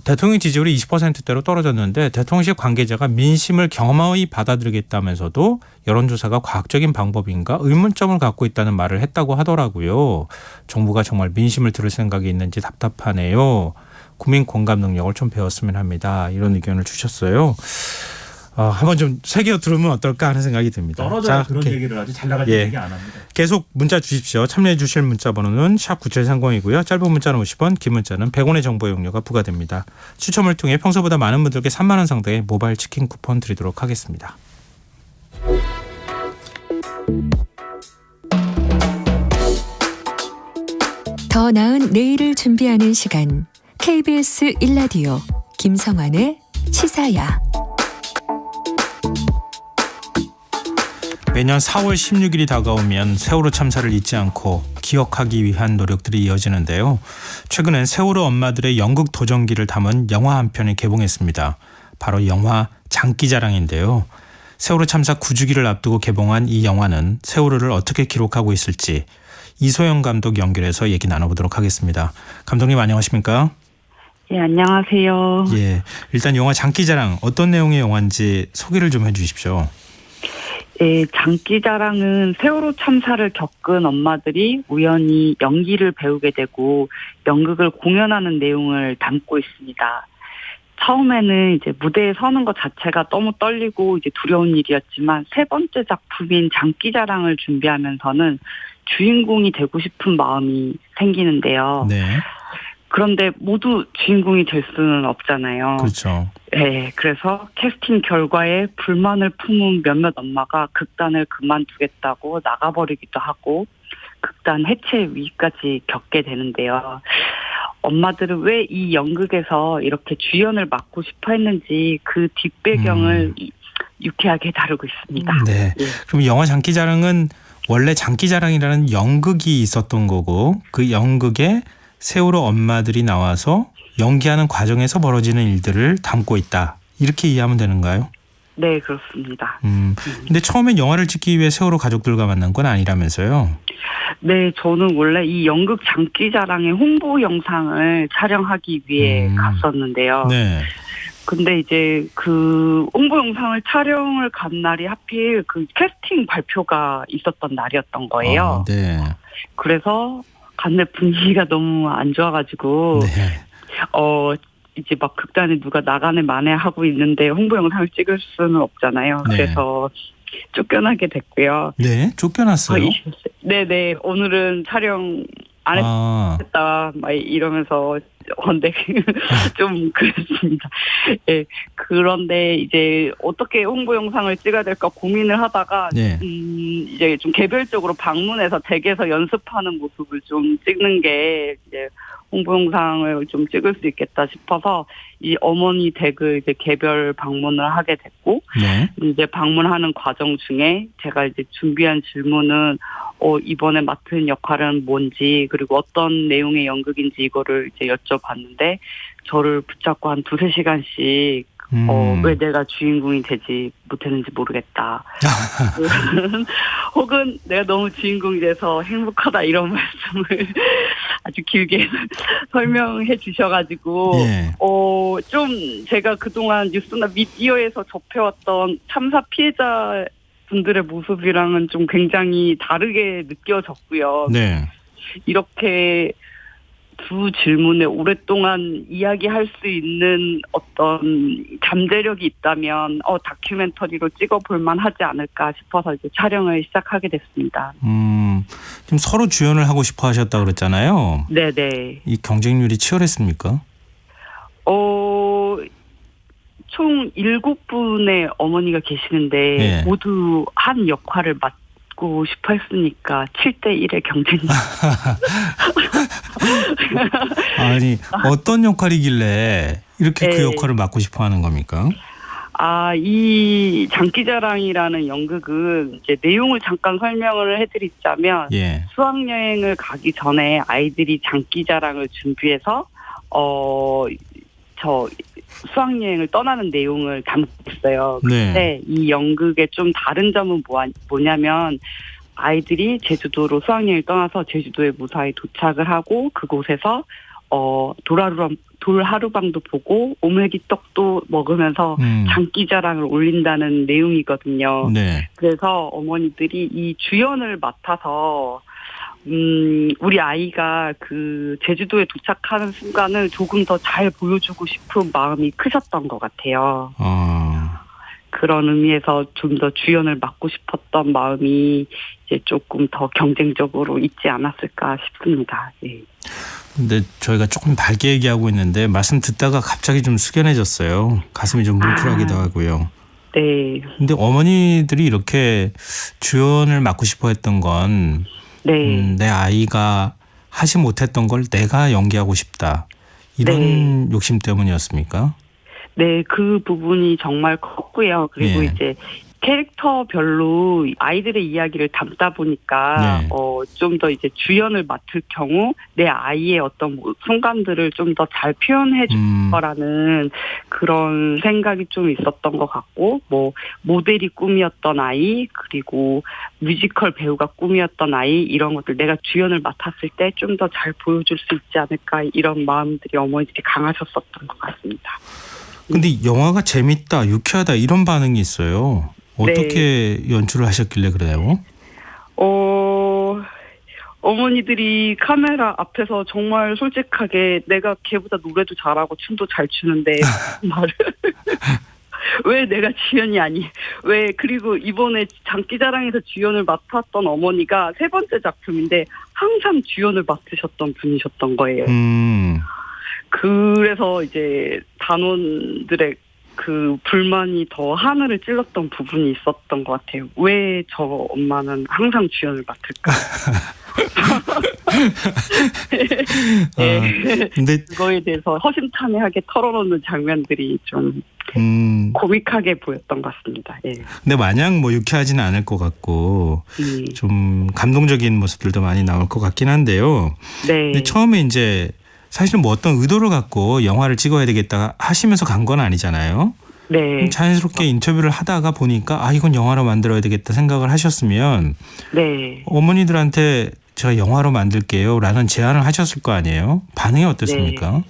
대통령 지지율이 20%대로 떨어졌는데 대통령실 관계자가 민심을 겸허히 받아들이겠다면서도 여론조사가 과학적인 방법인가 의문점을 갖고 있다는 말을 했다고 하더라고요. 정부가 정말 민심을 들을 생각이 있는지 답답하네요. 국민 공감 능력을 좀 배웠으면 합니다. 이런 의견을 주셨어요. 한번 좀 새겨 들으면 어떨까 하는 생각이 듭니다. 떨어져야 그런 얘기를 하지 잘 나갈 얘기 안 합니다. 계속 문자 주십시오. 참여해 주실 문자 번호는 샵 9730이고요. 짧은 문자는 50원, 긴 문자는 100원의 정보 이용료가 부과됩니다. 추첨을 통해 평소보다 많은 분들께 3만 원 상당의 모바일 치킨 쿠폰 드리도록 하겠습니다. 더 나은 내일을 준비하는 시간 KBS 1라디오 김성환의 시사야. 매년 4월 16일이 다가오면 세월호 참사를 잊지 않고 기억하기 위한 노력들이 이어지는데요. 최근엔 세월호 엄마들의 연극 도전기를 담은 영화 한 편이 개봉했습니다. 바로 영화 장기자랑인데요. 세월호 참사 9주기를 앞두고 개봉한 이 영화는 세월호를 어떻게 기록하고 있을지 이소영 감독 연결해서 얘기 나눠보도록 하겠습니다. 감독님 안녕하십니까? 예, 안녕하세요. 예, 일단 영화 장기자랑 어떤 내용의 영화인지 소개를 좀 해주십시오. 예, 장기자랑은 세월호 참사를 겪은 엄마들이 우연히 연기를 배우게 되고 연극을 공연하는 내용을 담고 있습니다. 처음에는 이제 무대에 서는 것 자체가 너무 떨리고 이제 두려운 일이었지만 세 번째 작품인 장기자랑을 준비하면서는 주인공이 되고 싶은 마음이 생기는데요. 네, 그런데 모두 주인공이 될 수는 없잖아요. 그렇죠. 네, 그래서 캐스팅 결과에 불만을 품은 몇몇 엄마가 극단을 그만두겠다고 나가버리기도 하고 극단 해체 위기까지 겪게 되는데요. 엄마들은 왜 이 연극에서 이렇게 주연을 맡고 싶어 했는지 그 뒷배경을 유쾌하게 다루고 있습니다. 네, 예. 그럼 영화 장기자랑은 원래 장기자랑이라는 연극이 있었던 거고 그 연극에 세월호 엄마들이 나와서 연기하는 과정에서 벌어지는 일들을 담고 있다. 이렇게 이해하면 되는가요? 네, 그렇습니다. 근데 처음엔 영화를 찍기 위해 세월호 가족들과 만난 건 아니라면서요? 네, 저는 원래 이 연극 장기자랑의 홍보 영상을 촬영하기 위해 갔었는데요. 네. 근데 이제 그 홍보 영상을 촬영을 간 날이 하필 그 캐스팅 발표가 있었던 날이었던 거예요. 네. 그래서 간날 분위기가 너무 안 좋아가지고 네. 이제 막 극단에 누가 나가네 마네 하고 있는데 홍보 영상을 찍을 수는 없잖아요. 네. 그래서 쫓겨나게 됐고요. 네, 쫓겨났어요. 네네, 오늘은 촬영 안 했다 막 이러면서 근데 좀 그랬습니다. 예. 그런데 이제 어떻게 홍보 영상을 찍어야 될까 고민을 하다가 네. 이제 좀 개별적으로 방문해서 댁에서 연습하는 모습을 좀 찍는 게 이제 홍보 영상을 좀 찍을 수 있겠다 싶어서 이 어머니 댁을 이제 개별 방문을 하게 됐고 네. 이제 방문하는 과정 중에 제가 이제 준비한 질문은 이번에 맡은 역할은 뭔지 그리고 어떤 내용의 연극인지 이거를 이제 여쭤봤는데 저를 붙잡고 한 2-3시간씩 왜 내가 주인공이 되지 못했는지 모르겠다. 혹은 내가 너무 주인공이 돼서 행복하다 이런 말씀을 아주 길게 설명해 주셔가지고 예. 좀 제가 그동안 뉴스나 미디어에서 접해왔던 참사 피해자 분들의 모습이랑은 좀 굉장히 다르게 느껴졌고요. 네. 이렇게 두 질문에 오랫동안 이야기할 수 있는 어떤 잠재력이 있다면 다큐멘터리로 찍어볼 만하지 않을까 싶어서 이제 촬영을 시작하게 됐습니다. 지금 서로 주연을 하고 싶어 하셨다 그랬잖아요. 네네. 이 경쟁률이 치열했습니까? 총 7분의 어머니가 계시는데 네. 모두 한 역할을 맡고 싶어 했으니까 7대1의 경쟁이. 아니 어떤 역할이길래 이렇게 그 네. 역할을 맡고 싶어 하는 겁니까? 이 장기자랑이라는 연극은 이제 내용을 잠깐 설명을 해드리자면 예. 수학여행을 가기 전에 아이들이 장기자랑을 준비해서 수학여행을 떠나는 내용을 담고 있어요. 네. 근데 이 연극의 좀 다른 점은 뭐냐면 아이들이 제주도로 수학여행을 떠나서 제주도에 무사히 도착을 하고 그곳에서 돌하루방도 보고 오메기 떡도 먹으면서 장기자랑을 올린다는 내용이거든요. 네. 그래서 어머니들이 이 주연을 맡아서 우리 아이가 그 제주도에 도착하는 순간을 조금 더 잘 보여주고 싶은 마음이 크셨던 것 같아요. 그런 의미에서 좀 더 주연을 맡고 싶었던 마음이 이제 조금 더 경쟁적으로 있지 않았을까 싶습니다. 네. 근데 저희가 조금 밝게 얘기하고 있는데 말씀 듣다가 갑자기 좀 숙연해졌어요. 가슴이 좀 뭉클하기도 하고요. 네. 근데 어머니들이 이렇게 주연을 맡고 싶어 했던 건 네. 내 아이가 하지 못했던 걸 내가 연기하고 싶다. 이런 욕심 때문이었습니까? 네, 그 부분이 정말 컸고요. 그리고 예. 이제 캐릭터별로 아이들의 이야기를 담다 보니까 네. 좀 더 이제 주연을 맡을 경우 내 아이의 어떤 순간들을 좀 더 잘 표현해 줄 거라는 그런 생각이 좀 있었던 것 같고 모델이 꿈이었던 아이 그리고 뮤지컬 배우가 꿈이었던 아이 이런 것들 내가 주연을 맡았을 때 좀 더 잘 보여줄 수 있지 않을까 이런 마음들이 어머니들이 강하셨었던 것 같습니다. 근데 영화가 재밌다, 유쾌하다 이런 반응이 있어요. 어떻게 연출을 하셨길래 그래요? 어머니들이 카메라 앞에서 정말 솔직하게 내가 걔보다 노래도 잘하고 춤도 잘 추는데 말을 왜 내가 주연이 아니? 왜 그리고 이번에 장기자랑에서 주연을 맡았던 어머니가 3번째 작품인데 항상 주연을 맡으셨던 분이셨던 거예요. 그래서 이제 단원들의 그 불만이 더 하늘을 찔렀던 부분이 있었던 것 같아요. 왜 저 엄마는 항상 주연을 맡을까? 근데 그거에 대해서 허심탄회하게 털어놓는 장면들이 좀 코믹하게 보였던 것 같습니다. 예. 근데 마냥 뭐 유쾌하지는 않을 것 같고 좀 감동적인 모습들도 많이 나올 것 같긴 한데요. 네. 근데 처음에 이제 사실은 뭐 어떤 의도를 갖고 영화를 찍어야 되겠다 하시면서 간 건 아니잖아요. 네. 자연스럽게 인터뷰를 하다가 보니까 이건 영화로 만들어야 되겠다 생각을 하셨으면 네. 어머니들한테 제가 영화로 만들게요 라는 제안을 하셨을 거 아니에요. 반응이 어땠습니까?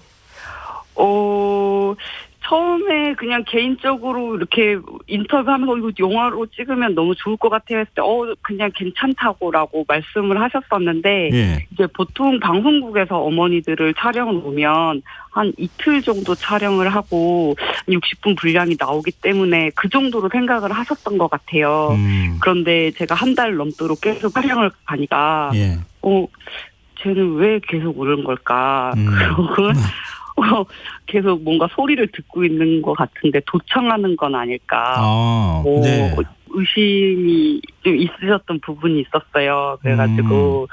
처음에 그냥 개인적으로 이렇게 인터뷰하면서 이거 영화로 찍으면 너무 좋을 것 같아요 했을 때 그냥 괜찮다고라고 말씀을 하셨었는데 예. 이제 보통 방송국에서 어머니들을 촬영을 오면 한 이틀 정도 촬영을 하고 60분 분량이 나오기 때문에 그 정도로 생각을 하셨던 것 같아요. 그런데 제가 한 달 넘도록 계속 촬영을 가니까 예. 쟤는 왜 계속 오는 걸까? 그러고 계속 뭔가 소리를 듣고 있는 것 같은데 도청하는 건 아닐까. 네. 의심이 좀 있으셨던 부분이 있었어요. 그래가지고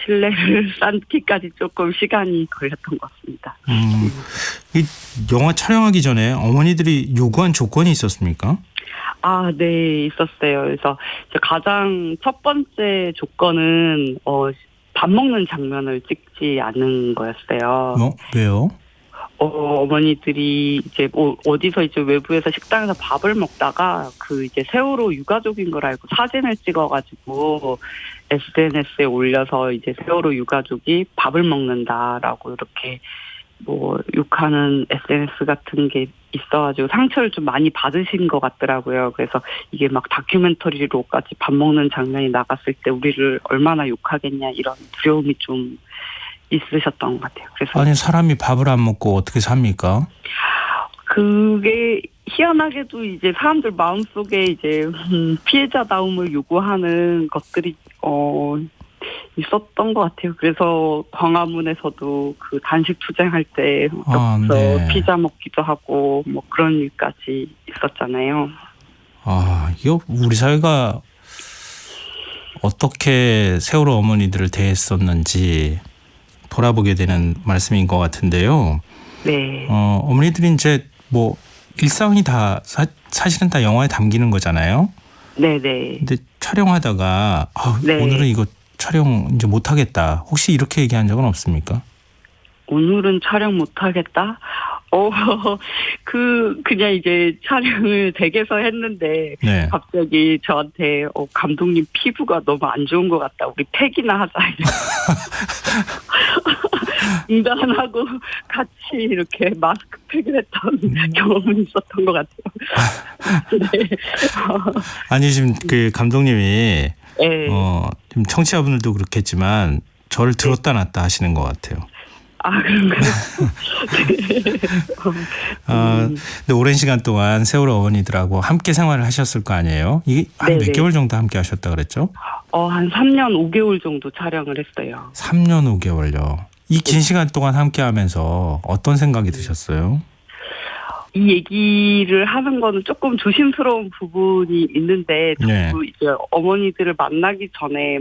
신뢰를 쌓기까지 조금 시간이 걸렸던 것 같습니다. 이 영화 촬영하기 전에 어머니들이 요구한 조건이 있었습니까? 네, 있었어요. 그래서 가장 첫 번째 조건은 밥 먹는 장면을 찍지 않는 거였어요. 왜요? 어머니들이 이제 어디서 이제 외부에서 식당에서 밥을 먹다가 이제 세월호 유가족인 걸 알고 사진을 찍어가지고 SNS에 올려서 이제 세월호 유가족이 밥을 먹는다라고 이렇게 욕하는 SNS 같은 게 있어가지고 상처를 좀 많이 받으신 것 같더라고요. 그래서 이게 막 다큐멘터리로까지 밥 먹는 장면이 나갔을 때 우리를 얼마나 욕하겠냐 이런 두려움이 좀 있으셨던 것 같아요. 그래서 아니 사람이 밥을 안 먹고 어떻게 삽니까? 그게 희한하게도 이제 사람들 마음속에 이제 피해자다움을 요구하는 것들이 있었던 것 같아요. 그래서 광화문에서도 단식 투쟁할 때 네. 피자 먹기도 하고 그런 일까지 있었잖아요. 이거 우리 사회가 어떻게 세월호 어머니들을 대했었는지 돌아보게 되는 말씀인 것 같은데요. 네. 어머니들이 이제 일상이 다 사실은 다 영화에 담기는 거잖아요. 네네. 근데 촬영하다가 네. 오늘은 이거 촬영 이제 못하겠다. 혹시 이렇게 얘기한 적은 없습니까? 오늘은 촬영 못하겠다? 그냥 이제 촬영을 댁에서 했는데, 네. 갑자기 저한테, 감독님 피부가 너무 안 좋은 것 같다. 우리 팩이나 하자. 인간하고 같이 이렇게 마스크팩을 했던 경험은 있었던 것 같아요. 네. 아니, 지금 감독님이, 네. 지금 청취자분들도 그렇겠지만, 저를 들었다 놨다 하시는 것 같아요. 그런가요? 근데 오랜 시간 동안 세월호 어머니들하고 함께 생활을 하셨을 거 아니에요? 이게 한 몇 개월 정도 함께 하셨다 그랬죠? 한 3년 5개월 정도 촬영을 했어요. 3년 5개월요. 이 긴 시간 동안 함께 하면서 어떤 생각이 드셨어요? 이 얘기를 하는 거는 조금 조심스러운 부분이 있는데, 네. 이제 어머니들을 만나기 전에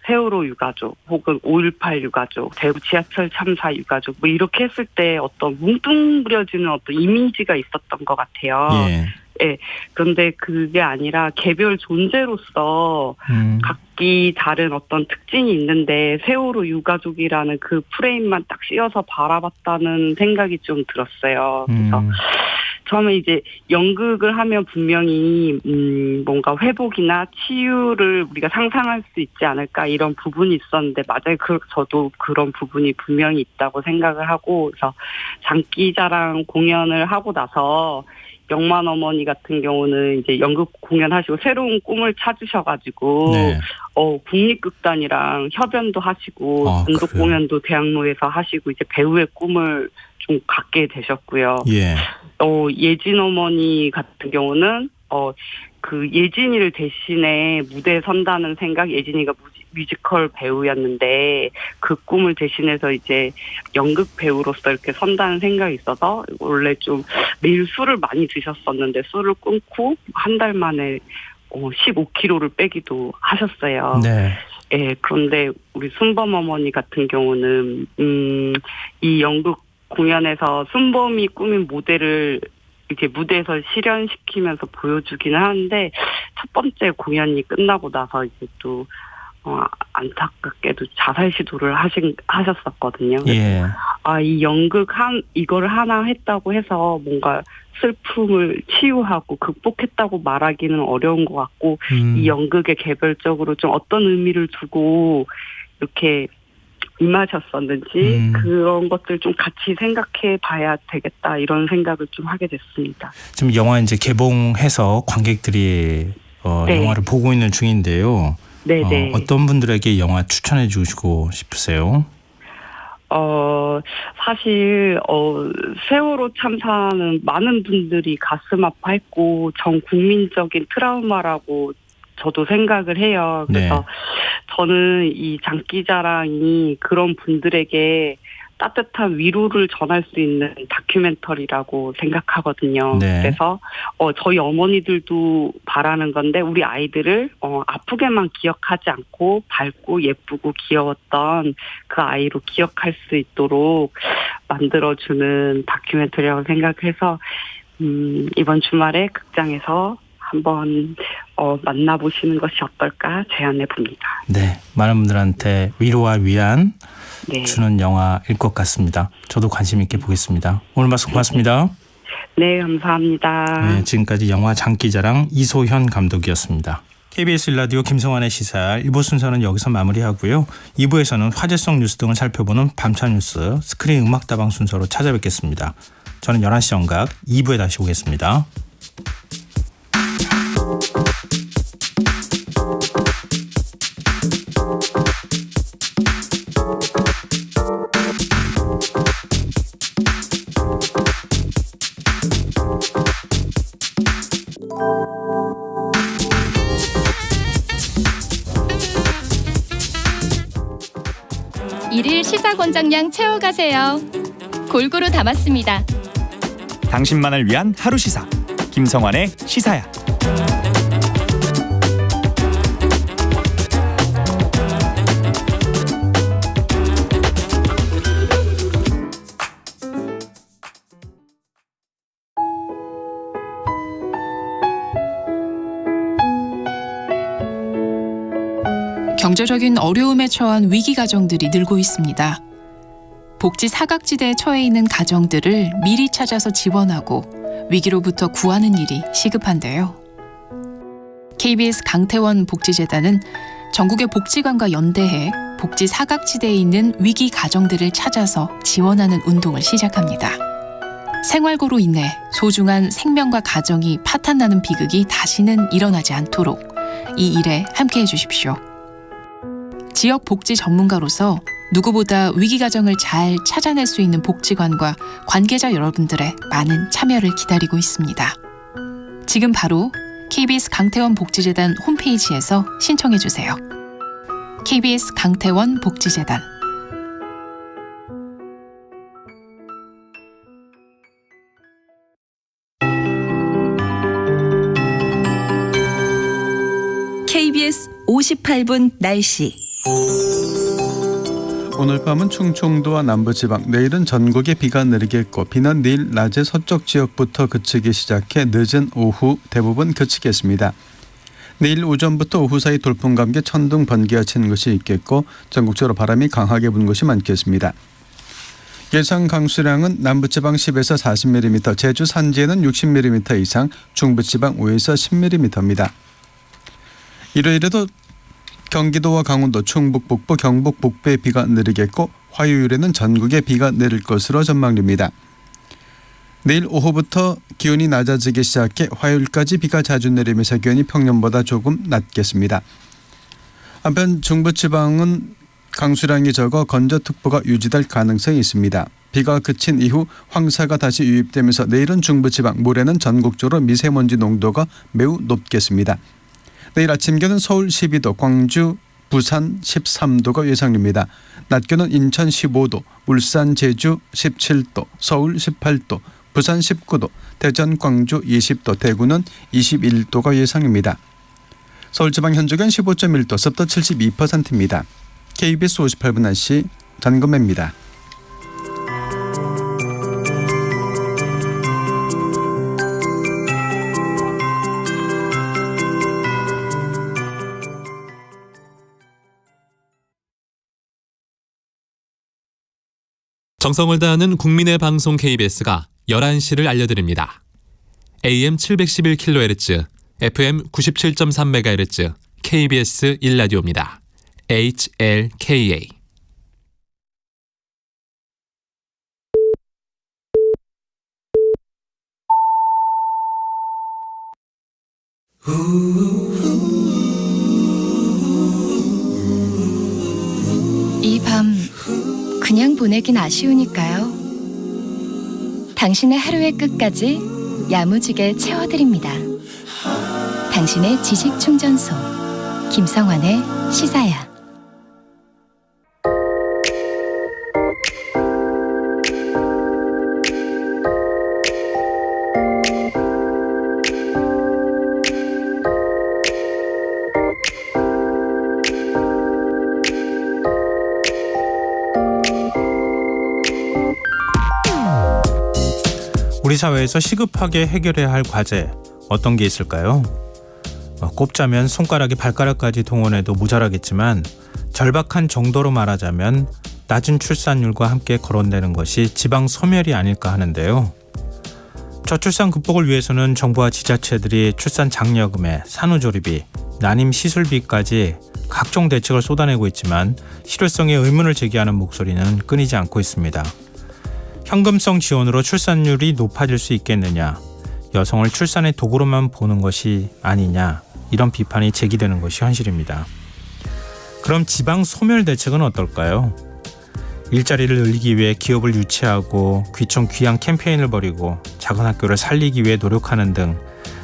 세월호 유가족 혹은 5.18 유가족, 대구 지하철 참사 유가족 이렇게 했을 때 어떤 뭉뚱그려지는 어떤 이미지가 있었던 것 같아요. 예. 예. 그런데 그게 아니라 개별 존재로서 각기 다른 어떤 특징이 있는데 세월호 유가족이라는 그 프레임만 딱 씌워서 바라봤다는 생각이 좀 들었어요. 그래서 처음에 이제 연극을 하면 분명히 뭔가 회복이나 치유를 우리가 상상할 수 있지 않을까 이런 부분이 있었는데 맞아요. 저도 그런 부분이 분명히 있다고 생각을 하고 그래서 장기자랑 공연을 하고 나서 영만 어머니 같은 경우는 이제 연극 공연하시고 새로운 꿈을 찾으셔가지고 네. 국립극단이랑 협연도 하시고 단독 공연도 대학로에서 하시고 이제 배우의 꿈을 좀 갖게 되셨고요. 예. 예진 어머니 같은 경우는 예진이를 대신에 무대에 선다는 생각, 예진이가 뮤지컬 배우였는데 그 꿈을 대신해서 이제 연극 배우로서 이렇게 선다는 생각이 있어서 원래 좀 매일 술을 많이 드셨었는데 술을 끊고 한 달 만에 15kg를 빼기도 하셨어요. 네. 예, 그런데 우리 순범 어머니 같은 경우는 이 연극 공연에서 순범이 꾸민 모델을 이렇게 무대에서 실현시키면서 보여주기는 하는데 첫 번째 공연이 끝나고 나서 이제 또 안타깝게도 자살 시도를 하셨었거든요. 예. 이 이거를 하나 했다고 해서 뭔가 슬픔을 치유하고 극복했다고 말하기는 어려운 것 같고, 이 연극에 개별적으로 좀 어떤 의미를 두고 이렇게 임하셨었는지 그런 것들 좀 같이 생각해 봐야 되겠다, 이런 생각을 좀 하게 됐습니다. 지금 영화 이제 개봉해서 관객들이 네. 영화를 보고 있는 중인데요. 네네. 어떤 분들에게 영화 추천해 주시고 싶으세요? 사실 세월호 참사는 많은 분들이 가슴 아파했고 전 국민적인 트라우마라고 저도 생각을 해요. 그래서 네. 저는 이 장기자랑이 그런 분들에게 따뜻한 위로를 전할 수 있는 다큐멘터리라고 생각하거든요. 네. 그래서 저희 어머니들도 바라는 건데, 우리 아이들을 아프게만 기억하지 않고 밝고 예쁘고 귀여웠던 그 아이로 기억할 수 있도록 만들어주는 다큐멘터리라고 생각해서 이번 주말에 극장에서 한번 만나보시는 것이 어떨까 제안해 봅니다. 네, 많은 분들한테 위로와 위안 네. 주는 영화일 것 같습니다. 저도 관심 있게 보겠습니다. 오늘 말씀 고맙습니다. 네, 감사합니다. 네, 지금까지 영화 장기자랑 이소현 감독이었습니다. KBS 1라디오 김성환의 시사 1부 순서는 여기서 마무리하고요. 2부에서는 화제성 뉴스 등을 살펴보는 밤차 뉴스 스크린 음악다방 순서로 찾아뵙겠습니다. 저는 11시 정각 2부에 다시 오겠습니다. 일일 시사 권장량 채워가세요. 골고루 담았습니다. 당신만을 위한 하루 시사 김성환의 시사야. 경제적인 어려움에 처한 위기 가정들이 늘고 있습니다. 복지 사각지대에 처해 있는 가정들을 미리 찾아서 지원하고 위기로부터 구하는 일이 시급한데요. KBS 강태원 복지재단은 전국의 복지관과 연대해 복지 사각지대에 있는 위기 가정들을 찾아서 지원하는 운동을 시작합니다. 생활고로 인해 소중한 생명과 가정이 파탄나는 비극이 다시는 일어나지 않도록 이 일에 함께해 주십시오. 지역 복지 전문가로서 누구보다 위기 가정을 잘 찾아낼 수 있는 복지관과 관계자 여러분들의 많은 참여를 기다리고 있습니다. 지금 바로 KBS 강태원 복지재단 홈페이지에서 신청해 주세요. KBS 강태원 복지재단. KBS 58분 날씨. 오늘 밤은 충청도와 남부지방, 내일은 전국에 비가 내리겠고 비는 내일 낮에 서쪽 지역부터 그치기 시작해 늦은 오후 대부분 그치겠습니다. 내일 오전부터 오후 사이 돌풍과 함께 천둥 번개가 치는 것이 있겠고 전국적으로 바람이 강하게 부는 것이 많겠습니다. 예상 강수량은 남부지방 10에서 40mm, 제주 산지에는 60mm 이상, 중부지방 5에서 10mm입니다. 일요일에도 경기도와 강원도, 충북 북부, 경북 북부에 비가 내리겠고 화요일에는 전국에 비가 내릴 것으로 전망됩니다. 내일 오후부터 기온이 낮아지기 시작해 화요일까지 비가 자주 내리면서 기온이 평년보다 조금 낮겠습니다. 한편 중부지방은 강수량이 적어 건조특보가 유지될 가능성이 있습니다. 비가 그친 이후 황사가 다시 유입되면서 내일은 중부지방, 모레는 전국적으로 미세먼지 농도가 매우 높겠습니다. 내일 아침 기온은 서울 12도, 광주, 부산 13도가 예상됩니다. 낮 기온은 인천 15도, 울산, 제주 17도, 서울 18도, 부산 19도, 대전, 광주 20도, 대구는 21도가 예상입니다. 서울지방 현저견 15.1도, 습도 72%입니다. KBS 58분 날씨 전금매입니다. 정성을 다하는 국민의 방송 KBS가 11시를 알려드립니다. AM 711kHz, FM 97.3MHz, KBS 1라디오입니다. HLKA. 이 밤 그냥 보내긴 아쉬우니까요. 당신의 하루의 끝까지 야무지게 채워드립니다. 당신의 지식 충전소 김성환의 시사야. 우리 사회에서 시급하게 해결해야 할 과제 어떤 게 있을까요? 꼽자면 손가락이 발가락까지 동원해도 모자라겠지만 절박한 정도로 말하자면 낮은 출산율과 함께 거론되는 것이 지방 소멸이 아닐까 하는데요. 저출산 극복을 위해서는 정부와 지자체들이 출산 장려금에 산후조리비, 난임 시술비까지 각종 대책을 쏟아내고 있지만 실효성에 의문을 제기하는 목소리는 끊이지 않고 있습니다. 현금성 지원으로 출산율이 높아질 수 있겠느냐, 여성을 출산의 도구로만 보는 것이 아니냐, 이런 비판이 제기되는 것이 현실입니다. 그럼 지방 소멸 대책은 어떨까요? 일자리를 늘리기 위해 기업을 유치하고 귀촌 귀향 캠페인을 벌이고 작은 학교를 살리기 위해 노력하는 등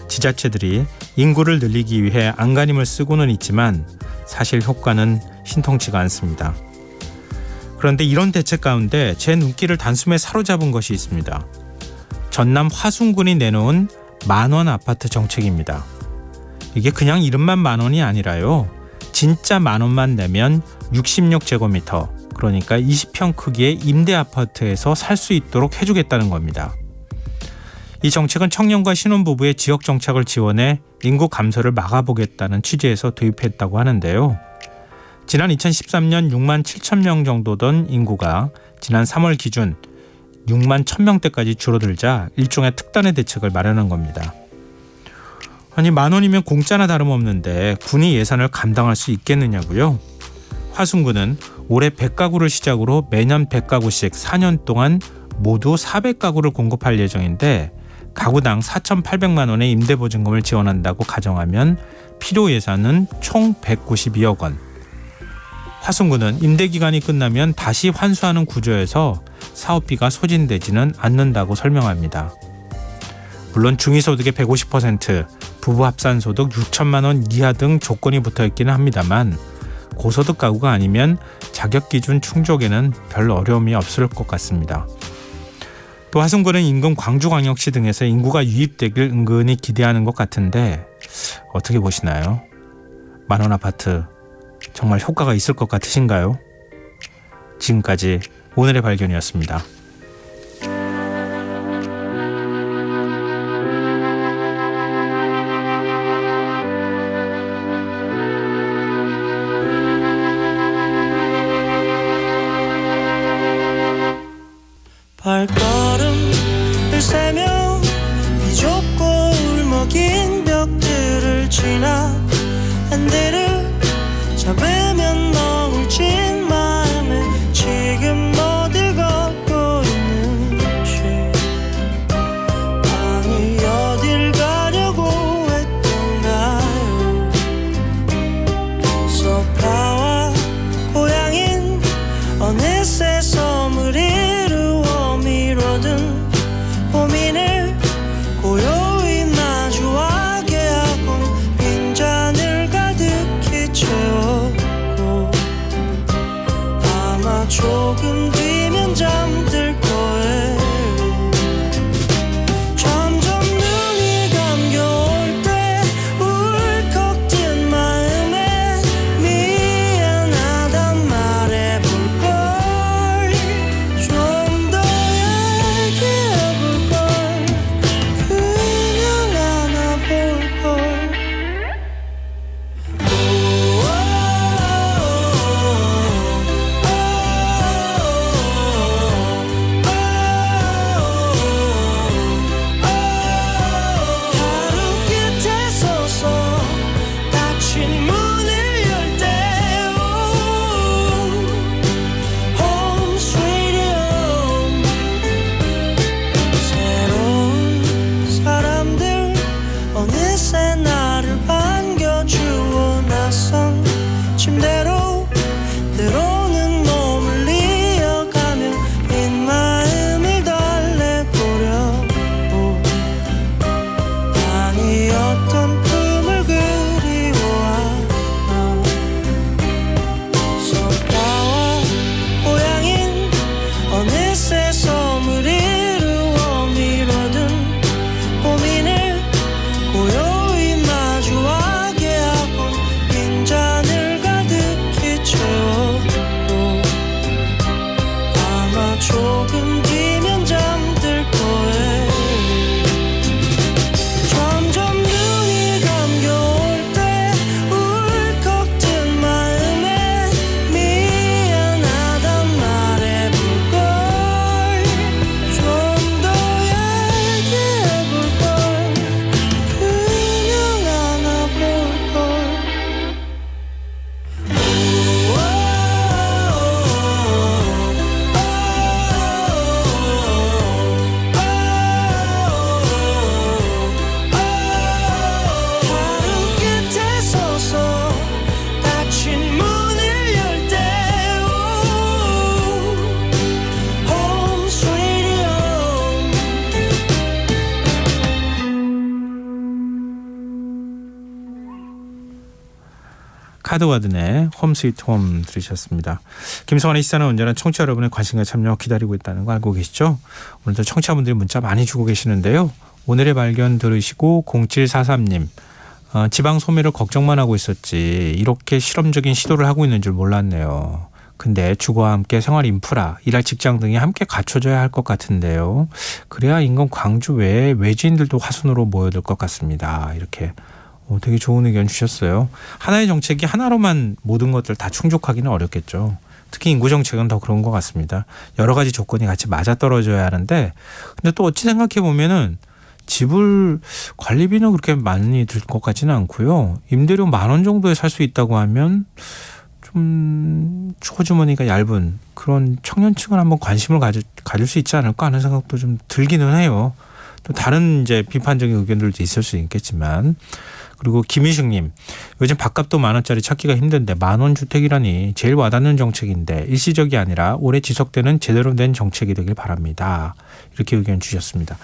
지자체들이 인구를 늘리기 위해 안간힘을 쓰고는 있지만 사실 효과는 신통치가 않습니다. 그런데 이런 대책 가운데 제 눈길을 단숨에 사로잡은 것이 있습니다. 전남 화순군이 내놓은 만원 아파트 정책입니다. 이게 그냥 이름만 만원이 아니라요. 진짜 만원만 내면 66제곱미터, 그러니까 20평 크기의 임대 아파트에서 살 수 있도록 해주겠다는 겁니다. 이 정책은 청년과 신혼부부의 지역 정착을 지원해 인구 감소를 막아보겠다는 취지에서 도입했다고 하는데요. 지난 2013년 6만 7천 명 정도던 인구가 지난 3월 기준 6만 1,000명대까지 줄어들자 일종의 특단의 대책을 마련한 겁니다. 아니, 만원이면 공짜나 다름없는데 군이 예산을 감당할 수 있겠느냐고요? 화순군은 올해 100가구를 시작으로 매년 100가구씩 4년 동안 모두 400가구를 공급할 예정인데 가구당 4,800만 원의 임대보증금을 지원한다고 가정하면 필요 예산은 총 192억 원. 화순군은 임대기간이 끝나면 다시 환수하는 구조여서 사업비가 소진되지는 않는다고 설명합니다. 물론 중위소득의 150%, 부부 합산소득 6천만 원 이하 등 조건이 붙어있기는 합니다만 고소득 가구가 아니면 자격기준 충족에는 별 어려움이 없을 것 같습니다. 또 화순군은 인근 광주광역시 등에서 인구가 유입되길 은근히 기대하는 것 같은데 어떻게 보시나요? 만원 아파트 정말 효과가 있을 것 같으신가요? 지금까지 오늘의 발견이었습니다. 발걸음을 세며 비좁고 울먹인 벽들을 지나 안대를 잡으면 너울진 마음에 지금 어딜 걷고 있는지, 아니 어딜 가려고 했던가요. 소파와 고향인 어느새 섬을 이루어 미뤄둔 고민을 고요히 마주하게 하고 빈잔을 가득히 채워 내 나를 반겨주어 낯선 침대로 때로는 몸을 이어가며 빈마음을 달래보려고 아니었던 꿈을 그리워하나 성가와 고향인 어느새 섬을 이루어 미뤄둔 고민을 고요히 마주하게 하곤 빈잔을 가득히 채웠고 아마 조금 뒤면 잠들 거예요. 점점 눈이 감겨올 때 울컥 든 마음에 미안하단 말해볼걸 좀 더 얘기해볼걸 그냥 안아볼걸 하루 끝에 서서 닫힌 문을 열 때 Home Sweet Home 카드와든의 홈 스위트 홈 들으셨습니다. 김성환의 시사는 언제나 청취자 여러분의 관심과 참여 기다리고 있다는 거 알고 계시죠? 오늘도 청취자분들이 문자 많이 주고 계시는데요. 오늘의 발견 들으시고 0743님 지방 소멸을 걱정만 하고 있었지 이렇게 실험적인 시도를 하고 있는 줄 몰랐네요. 근데 주거와 함께 생활 인프라, 일할 직장 등이 함께 갖춰져야 할 것 같은데요. 그래야 인근 광주 외에 외지인들도 화순으로 모여들 것 같습니다. 이렇게 되게 좋은 의견 주셨어요. 하나의 정책이 하나로만 모든 것들 다 충족하기는 어렵겠죠. 특히 인구 정책은 더 그런 것 같습니다. 여러 가지 조건이 같이 맞아떨어져야 하는데 근데 또 어찌 생각해 보면은 집을 관리비는 그렇게 많이 들 것 같지는 않고요. 임대료 10,000원 정도에 살 수 있다고 하면 좀 초주머니가 얇은 그런 청년층은 한번 관심을 가질 수 있지 않을까 하는 생각도 좀 들기는 해요. 또 다른 이제 비판적인 의견들도 있을 수 있겠지만 그리고 김희식님 요즘 밥값도 10,000원짜리 찾기가 힘든데 10,000원 주택이라니 제일 와닿는 정책인데 일시적이 아니라 오래 지속되는 제대로 된 정책이 되길 바랍니다. 이렇게 의견 주셨습니다.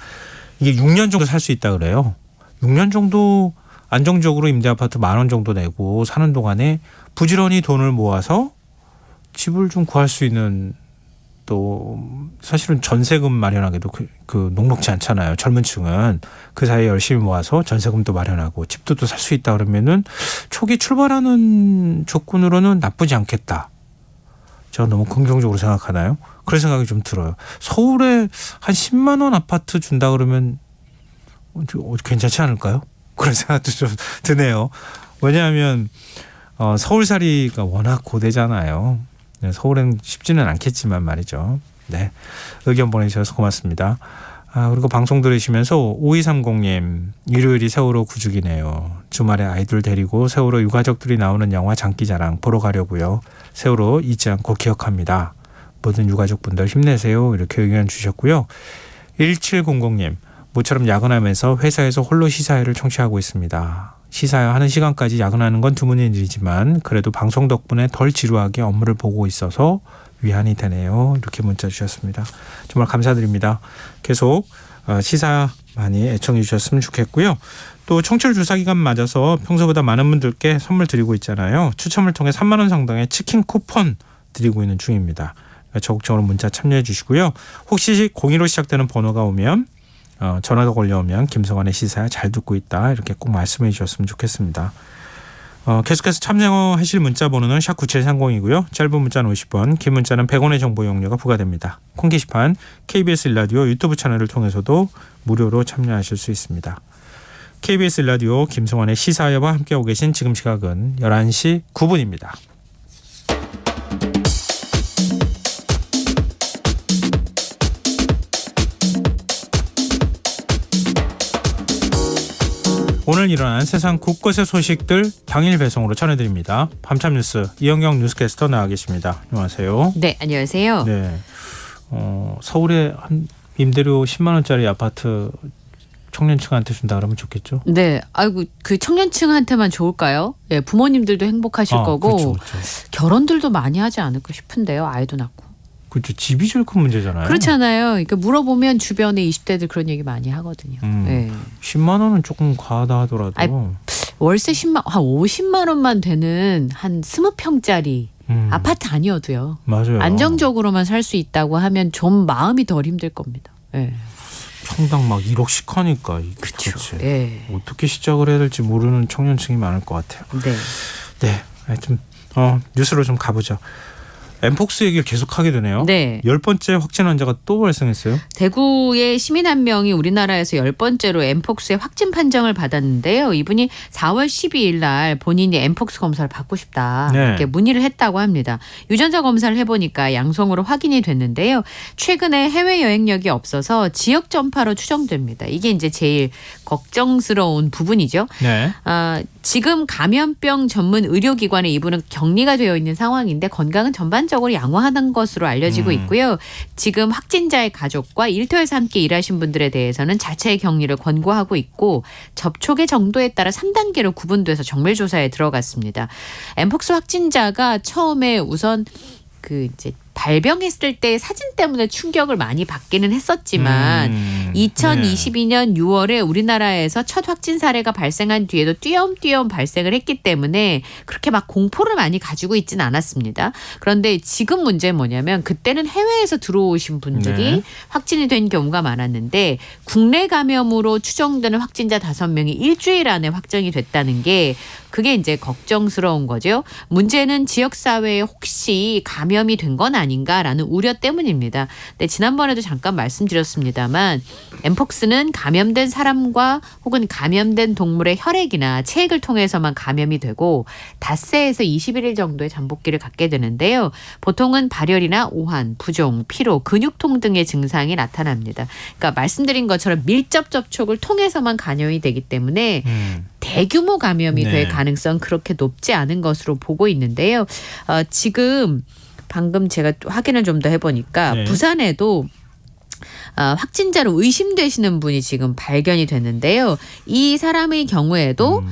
이게 6년 정도 살 수 있다 그래요. 6년 정도 안정적으로 임대 아파트 10,000원 정도 내고 사는 동안에 부지런히 돈을 모아서 집을 좀 구할 수 있는 또 사실은 전세금 마련하기도 그 녹록지 않잖아요. 젊은 층은 그 사이에 열심히 모아서 전세금도 마련하고 집도 또 살 수 있다 그러면은 초기 출발하는 조건으로는 나쁘지 않겠다. 제가 너무 긍정적으로 생각하나요? 그런 생각이 좀 들어요. 서울에 한 10만 원 아파트 준다 그러면 괜찮지 않을까요? 그런 생각도 좀 드네요. 왜냐하면 서울살이가 워낙 고되잖아요. 서울은 쉽지는 않겠지만 말이죠. 네, 의견 보내주셔서 고맙습니다. 그리고 방송 들으시면서 5230님 일요일이 세월호 9주기네요. 주말에 아이들 데리고 세월호 유가족들이 나오는 영화 장기자랑 보러 가려고요. 세월호 잊지 않고 기억합니다. 모든 유가족분들 힘내세요. 이렇게 의견 주셨고요. 1700님 모처럼 야근하면서 회사에서 홀로 시사회를 청취하고 있습니다. 시사회 하는 시간까지 야근하는 건 드문 일이지만 그래도 방송 덕분에 덜 지루하게 업무를 보고 있어서 위안이 되네요. 이렇게 문자 주셨습니다. 정말 감사드립니다. 계속 시사 많이 애청해 주셨으면 좋겠고요. 또 청취율 조사 기간 맞아서 평소보다 많은 분들께 선물 드리고 있잖아요. 추첨을 통해 3만 원 상당의 치킨 쿠폰 드리고 있는 중입니다. 적극적으로 문자 참여해 주시고요. 혹시 02로 시작되는 번호가 오면 전화가 걸려오면 김성환의 시사야 잘 듣고 있다 이렇게 꼭 말씀해 주셨으면 좋겠습니다. 계속해서 참여하실 문자 번호는 샵 9730이고요. 짧은 문자는 50원, 긴 문자는 100원의 정보 이용료가 부과됩니다. 콩 게시판 KBS 일라디오 유튜브 채널을 통해서도 무료로 참여하실 수 있습니다. KBS 일라디오 김성환의 시사야와 함께하고 계신 지금 시각은 11시 9분입니다. 오늘 일어난 세상 곳곳의 소식들 당일 배송으로 전해드립니다. 밤참 뉴스 이영경 뉴스캐스터 나와 계십니다. 안녕하세요. 네, 안녕하세요. 네, 서울에 한 임대료 10만 원짜리 아파트 청년층한테 준다 그러면 좋겠죠. 네, 아이고 그 청년층한테만 좋을까요? 예, 부모님들도 행복하실 거고 그렇죠, 그렇죠. 결혼들도 많이 하지 않을까 싶은데요. 아이도 낳고. 그렇죠. 집이 제일 큰 문제잖아요. 그렇잖아요. 그러니까 물어보면 주변에 20대들 그런 얘기 많이 하거든요. 예. 10만 원은 조금 과하다 하더라도. 아이, 월세 10만, 한 50만 원만 되는 한 20평짜리 아파트 아니어도요. 맞아요. 안정적으로만 살 수 있다고 하면 좀 마음이 덜 힘들 겁니다. 예. 평당 막 1억씩 하니까. 그렇죠. 예. 어떻게 시작을 해야 될지 모르는 청년층이 많을 것 같아요. 네. 네. 하여튼 뉴스로 좀 가보죠. 엠폭스 얘기를 계속하게 되네요. 네. 10번째 확진 환자가 또 발생했어요. 대구의 시민 한 명이 우리나라에서 10번째로 엠폭스의 확진 판정을 받았는데요. 이분이 4월 12일 날 본인이 엠폭스 검사를 받고 싶다 이렇게 문의를 했다고 합니다. 유전자 검사를 해보니까 양성으로 확인이 됐는데요. 최근에 해외 여행력이 없어서 지역 전파로 추정됩니다. 이게 이제 제일 걱정스러운 부분이죠. 네. 지금 감염병 전문 의료기관에 이분은 격리가 되어 있는 상황인데 건강은 전반적으로 양호하는 것으로 알려지고 있고요. 지금 확진자의 가족과 일터에서 함께 일하신 분들에 대해서는 자체 격리를 권고하고 있고 접촉의 정도에 따라 3단계로 구분돼서 정밀조사에 들어갔습니다. 엠폭스 확진자가 처음에 우선 그 이제 발병했을 때 사진 때문에 충격을 많이 받기는 했었지만 2022년 6월에 우리나라에서 첫 확진 사례가 발생한 뒤에도 띄엄띄엄 발생을 했기 때문에 그렇게 막 공포를 많이 가지고 있지는 않았습니다. 그런데 지금 문제는 뭐냐면 그때는 해외에서 들어오신 분들이 확진이 된 경우가 많았는데 국내 감염으로 추정되는 확진자 5명이 일주일 안에 확정이 됐다는 게 그게 이제 걱정스러운 거죠. 문제는 지역사회에 혹시 감염이 된 건 아닌가라는 우려 때문입니다. 네, 지난번에도 잠깐 말씀드렸습니다만 엠폭스는 감염된 사람과 혹은 감염된 동물의 혈액이나 체액을 통해서만 감염이 되고 닷새에서 21일 정도의 잠복기를 갖게 되는데요. 보통은 발열이나 오한, 부종, 피로, 근육통 등의 증상이 나타납니다. 그러니까 말씀드린 것처럼 밀접 접촉을 통해서만 감염이 되기 때문에 대규모 감염이 될 가능성 그렇게 높지 않은 것으로 보고 있는데요. 지금 방금 제가 또 확인을 좀 더 해보니까 부산에도 확진자로 의심되시는 분이 지금 발견이 됐는데요. 이 사람의 경우에도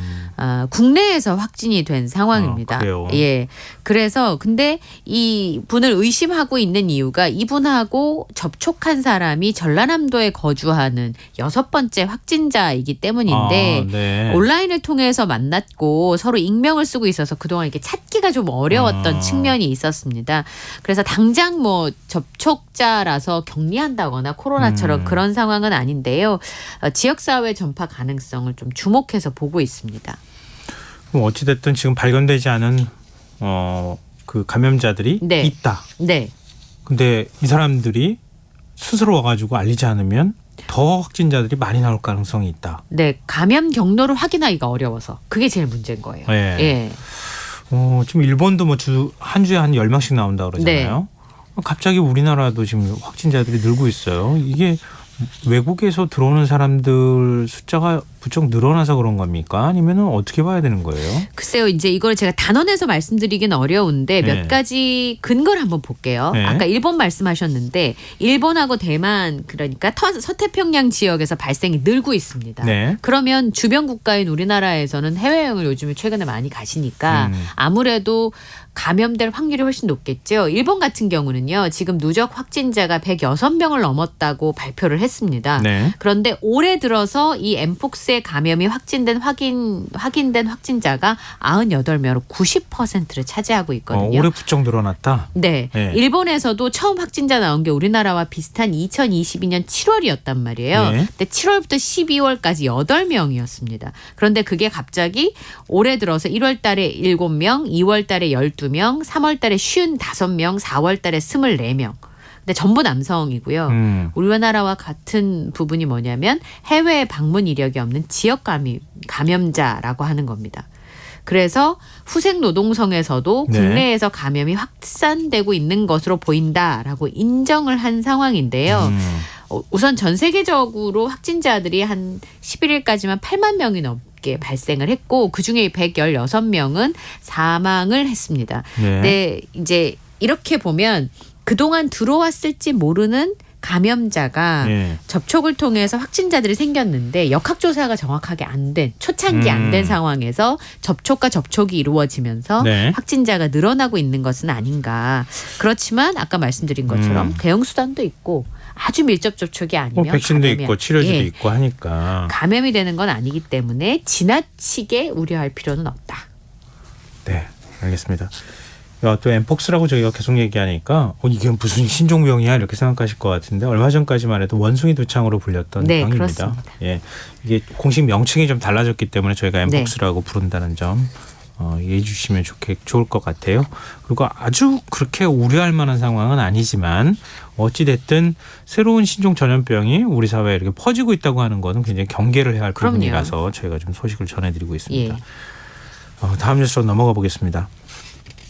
국내에서 확진이 된 상황입니다. 그래요? 예. 그래서 근데 이 분을 의심하고 있는 이유가 이분하고 접촉한 사람이 전라남도에 거주하는 6번째 확진자이기 때문인데 온라인을 통해서 만났고 서로 익명을 쓰고 있어서 그동안 이렇게 찾기가 좀 어려웠던 측면이 있었습니다. 그래서 당장 뭐 접촉자라서 격리한다거나 코로나처럼 그런 상황은 아닌데요. 지역사회 전파 가능성을 좀 주목해서 보고 있습니다. 그럼 어찌됐든 지금 발견되지 않은 그 감염자들이 있다. 네. 근데 이 사람들이 스스로 와가지고 알리지 않으면 더 확진자들이 많이 나올 가능성이 있다. 네. 감염 경로를 확인하기가 어려워서 그게 제일 문제인 거예요. 네. 예. 지금 일본도 뭐 한 주에 한 10명씩 나온다 그러잖아요. 갑자기 우리나라도 지금 확진자들이 늘고 있어요. 이게 외국에서 들어오는 사람들 숫자가 부쩍 늘어나서 그런 겁니까? 아니면은 어떻게 봐야 되는 거예요? 글쎄요. 이제 이걸 제가 단언해서 말씀드리긴 어려운데 몇 가지 근거를 한번 볼게요. 아까 일본 말씀하셨는데 일본하고 대만 그러니까 서태평양 지역에서 발생이 늘고 있습니다. 그러면 주변 국가인 우리나라에서는 해외여행을 요즘에 최근에 많이 가시니까 아무래도 감염될 확률이 훨씬 높겠죠. 일본 같은 경우는요. 지금 누적 확진자가 106명을 넘었다고 발표를 했습니다. 그런데 올해 들어서 이 엠폭스의 감염이 확진된 확진자가 98명으로 90%를 차지하고 있거든요. 올해 부쩍 늘어났다? 네. 일본에서도 처음 확진자 나온 게 우리나라와 비슷한 2022년 7월이었단 말이에요. 근데 7월부터 12월까지 8명이었습니다. 그런데 그게 갑자기 올해 들어서 1월 달에 7명, 2월 달에 12명, 3월 달에 55명, 4월 달에 24명. 근데 전부 남성이고요. 우리나라와 같은 부분이 뭐냐면 해외 방문 이력이 없는 지역 감염자라고 하는 겁니다. 그래서 후생 노동성에서도 국내에서 감염이 확산되고 있는 것으로 보인다라고 인정을 한 상황인데요. 우선 전 세계적으로 확진자들이 한 11일까지만 8만 명이 넘게 발생을 했고 그중에 116명은 사망을 했습니다. 네, 이제 이렇게 보면 그동안 들어왔을지 모르는 감염자가 예. 접촉을 통해서 확진자들이 생겼는데 역학조사가 정확하게 안 된, 초창기 안 된 상황에서 접촉과 접촉이 이루어지면서 네. 확진자가 늘어나고 있는 것은 아닌가. 그렇지만 아까 말씀드린 것처럼 대형 수단도 있고 아주 밀접 접촉이 아니면 백신도 감염이- 있고 치료제도 예, 있고 하니까. 감염이 되는 건 아니기 때문에 지나치게 우려할 필요는 없다. 네, 알겠습니다. 또 엠폭스라고 저희가 계속 얘기하니까 이게 무슨 신종병이야 이렇게 생각하실 것 같은데 얼마 전까지만 해도 원숭이 두창으로 불렸던 네, 병입니다. 그렇습니다. 예, 이게 공식 명칭이 좀 달라졌기 때문에 저희가 엠폭스라고 부른다는 점 이해해 주시면 좋을 것 같아요. 그리고 아주 그렇게 우려할 만한 상황은 아니지만 어찌 됐든 새로운 신종 전염병이 우리 사회에 이렇게 퍼지고 있다고 하는 것은 굉장히 경계를 해야 할 그럼요. 부분이라서 저희가 좀 소식을 전해드리고 있습니다. 예. 다음 뉴스로 넘어가 보겠습니다.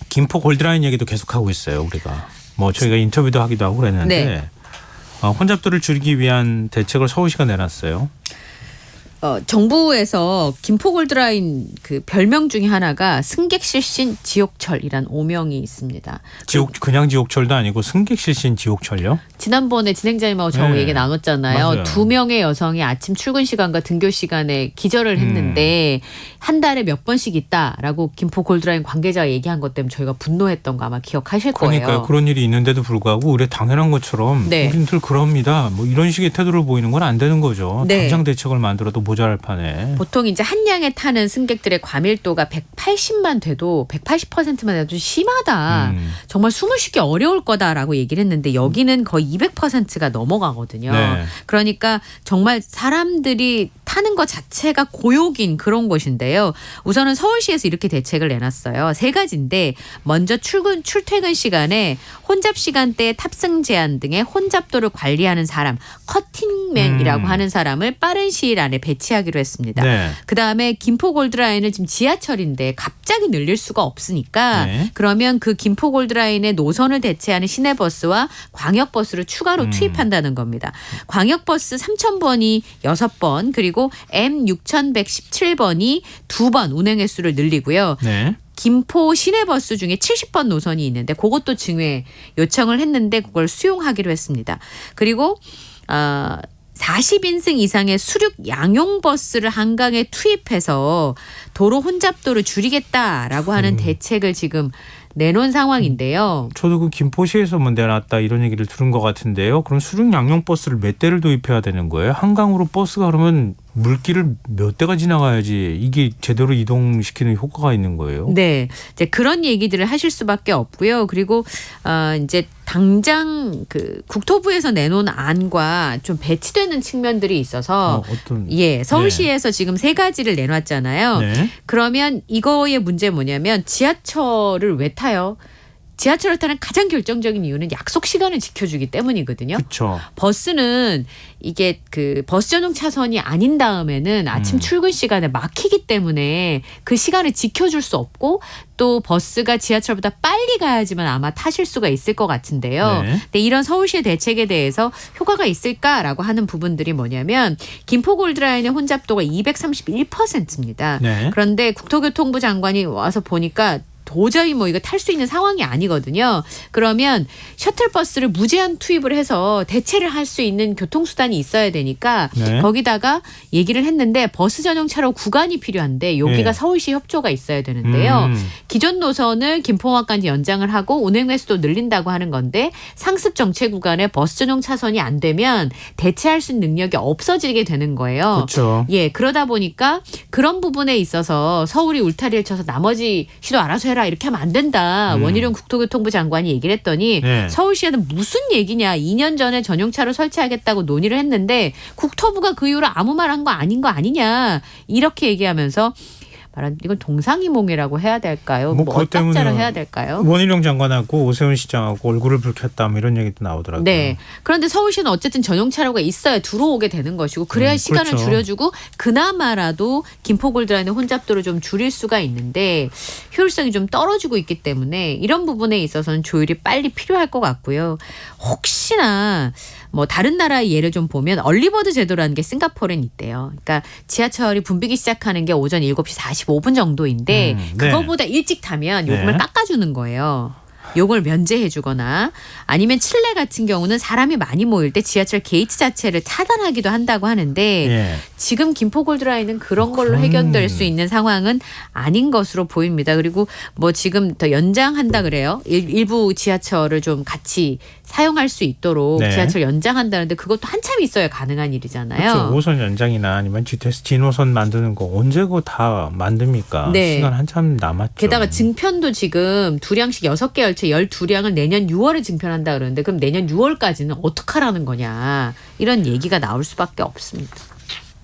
김포 골드라인 얘기도 계속하고 있어요. 우리가 저희가 인터뷰도 하기도 하고 그랬는데 네. 혼잡도를 줄이기 위한 대책을 서울시가 내놨어요. 정부에서 김포 골드라인 그 별명 중에 하나가 승객 실신 지옥철이란 오명이 있습니다. 그냥 지옥철도 아니고 승객 실신 지옥철요? 지난번에 진행자님하고 저하고 네. 얘기 나눴잖아요. 맞아요. 2명의 여성이 아침 출근 시간과 등교 시간에 기절을 했는데 한 달에 몇 번씩 있다라고 김포 골드라인 관계자가 얘기한 것 때문에 저희가 분노했던 거 아마 기억하실 그러니까요. 거예요. 그런 일이 있는데도 불구하고 우리 당연한 것처럼 네. 우리들 그럽니다. 이런 식의 태도를 보이는 건 안 되는 거죠. 네. 당장 대책을 만들어도 모자랄 판에. 보통 이제 한 양에 타는 승객들의 과밀도가 180만 돼도 180%만 돼도 심하다. 정말 숨을 쉬기 어려울 거다라고 얘기를 했는데 여기는 거의 200%가 넘어가거든요. 네. 그러니까 정말 사람들이 타는 것 자체가 고욕인 그런 곳인데요. 우선은 서울시에서 이렇게 대책을 내놨어요. 3가지인데 먼저 출퇴근 시간에 혼잡 시간대 탑승 제한 등의 혼잡도를 관리하는 사람, 커팅맨이라고 하는 사람을 빠른 시일 안에 배치하기로 했습니다. 네. 그다음에 김포 골드라인은 지금 지하철인데 갑자기 늘릴 수가 없으니까 네. 그러면 그 김포 골드라인의 노선을 대체하는 시내버스와 광역버스를 추가로 투입한다는 겁니다. 광역버스 3,000번이 6번 그리고 M6117번이 2번 운행 횟수를 늘리고요. 네. 김포 시내버스 중에 70번 노선이 있는데 그것도 증회 요청을 했는데 그걸 수용하기로 했습니다. 그리고 40인승 이상의 수륙 양용버스를 한강에 투입해서 도로 혼잡도를 줄이겠다라고 하는 대책을 지금 내놓은 상황인데요. 저도 그 김포시에서 내놨다 이런 얘기를 들은 것 같은데요. 그럼 수륙 양용 버스를 몇 대를 도입해야 되는 거예요? 한강으로 버스가 그러면 물길을 몇 대가 지나가야지 이게 제대로 이동시키는 효과가 있는 거예요? 네, 이제 그런 얘기들을 하실 수밖에 없고요. 그리고 이제 당장 그 국토부에서 내놓은 안과 좀 배치되는 측면들이 있어서 서울시에서 지금 3가지를 내놨잖아요. 네. 그러면 이거의 문제 뭐냐면 지하철을 왜 타요? 지하철을 타는 가장 결정적인 이유는 약속 시간을 지켜주기 때문이거든요. 그렇죠. 버스는 이게 그 버스 전용 차선이 아닌 다음에는 아침 출근 시간에 막히기 때문에 그 시간을 지켜줄 수 없고 또 버스가 지하철보다 빨리 가야지만 아마 타실 수가 있을 것 같은데요. 네. 근데 이런 서울시의 대책에 대해서 효과가 있을까라고 하는 부분들이 뭐냐면 김포 골드라인의 혼잡도가 231%입니다. 네. 그런데 국토교통부 장관이 와서 보니까 도저히 이거 탈 수 있는 상황이 아니거든요. 그러면 셔틀버스를 무제한 투입을 해서 대체를 할 수 있는 교통수단이 있어야 되니까 네. 거기다가 얘기를 했는데 버스 전용 차로 구간이 필요한데 여기가 네. 서울시 협조가 있어야 되는데요. 기존 노선을 김포공항까지 연장을 하고 운행 횟수도 늘린다고 하는 건데 상습 정체 구간에 버스 전용 차선이 안 되면 대체할 수 있는 능력이 없어지게 되는 거예요. 그렇죠. 예, 그러다 보니까 그런 부분에 있어서 서울이 울타리를 쳐서 나머지 시도 알아서 해라 이렇게 하면 안 된다. 원희룡 국토교통부 장관이 얘기를 했더니 네. 서울시에는 무슨 얘기냐. 2년 전에 전용차로 설치하겠다고 논의를 했는데 국토부가 그 이후로 아무 말 한 거 아닌 거 아니냐. 이렇게 얘기하면서 이건 동상이몽이라고 해야 될까요? 그것 때문에 어떡자로 해야 될까요? 원희룡 장관하고 오세훈 시장하고 얼굴을 붉혔다 이런 얘기도 나오더라고요. 네. 그런데 서울시는 어쨌든 전용 차로가 있어야 들어오게 되는 것이고 그래야 시간을 그렇죠. 줄여주고 그나마라도 김포 골드라인의 혼잡도를 좀 줄일 수가 있는데 효율성이 좀 떨어지고 있기 때문에 이런 부분에 있어서는 조율이 빨리 필요할 것 같고요. 혹시나 다른 나라의 예를 좀 보면 얼리버드 제도라는 게 싱가포르엔 있대요. 그러니까 지하철이 붐비기 시작하는 게 오전 7시 45분 정도인데 네. 그거보다 일찍 타면 요금을 네. 깎아주는 거예요. 요걸 면제해주거나 아니면 칠레 같은 경우는 사람이 많이 모일 때 지하철 게이트 자체를 차단하기도 한다고 하는데 예. 지금 김포골드라인은 그런 걸로 해결될 수 있는 상황은 아닌 것으로 보입니다. 그리고 뭐 지금 더 연장한다 그래요. 일부 지하철을 좀 같이 사용할 수 있도록 네. 지하철 연장한다는데 그것도 한참 있어야 가능한 일이잖아요. 그렇죠. 5호선 연장이나 아니면 GTX 진호선 만드는 거 언제 그거 다 만듭니까? 네. 시간 한참 남았죠. 게다가 증편도 지금 2량씩 6개 열차 12량을 내년 6월에 증편한다 그러는데 그럼 내년 6월까지는 어떡하라는 거냐. 이런 얘기가 나올 수밖에 없습니다.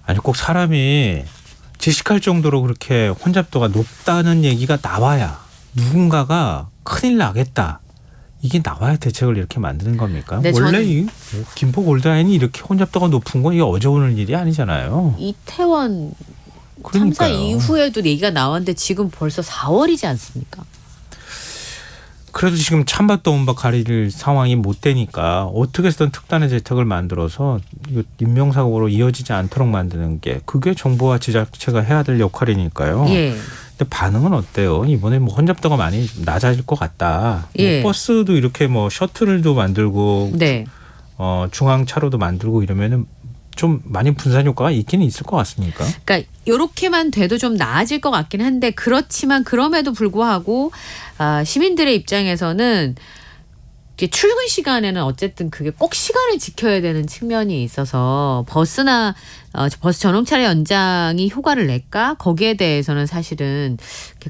아니 꼭 사람이 질식할 정도로 그렇게 혼잡도가 높다는 얘기가 나와야 누군가가 큰일 나겠다. 이게 나와야 대책을 이렇게 만드는 겁니까? 네, 원래 저는 이 김포 골드라인이 이렇게 혼잡도가 높은 건 이게 어제 오늘 일이 아니잖아요. 이태원 그러니까요. 참사 이후에도 얘기가 나왔는데 지금 벌써 4월이지 않습니까? 그래도 지금 찬밥도 온밥 가릴 상황이 못 되니까 어떻게 해서든 특단의 대책을 만들어서 이거 인명사고로 이어지지 않도록 만드는 게 그게 정부와 지자체가 해야 될 역할이니까요. 예. 근데 반응은 어때요? 이번에 뭐 혼잡도가 많이 낮아질 것 같다. 예. 뭐 버스도 이렇게 뭐 셔틀도 만들고 네. 중앙 차로도 만들고 이러면은 좀 많이 분산 효과가 있기는 있을 것 같습니까? 그러니까 이렇게만 돼도 좀 나아질 것 같긴 한데 그렇지만 그럼에도 불구하고 시민들의 입장에서는 출근 시간에는 어쨌든 그게 꼭 시간을 지켜야 되는 측면이 있어서 버스나 버스 전용차례 연장이 효과를 낼까? 거기에 대해서는 사실은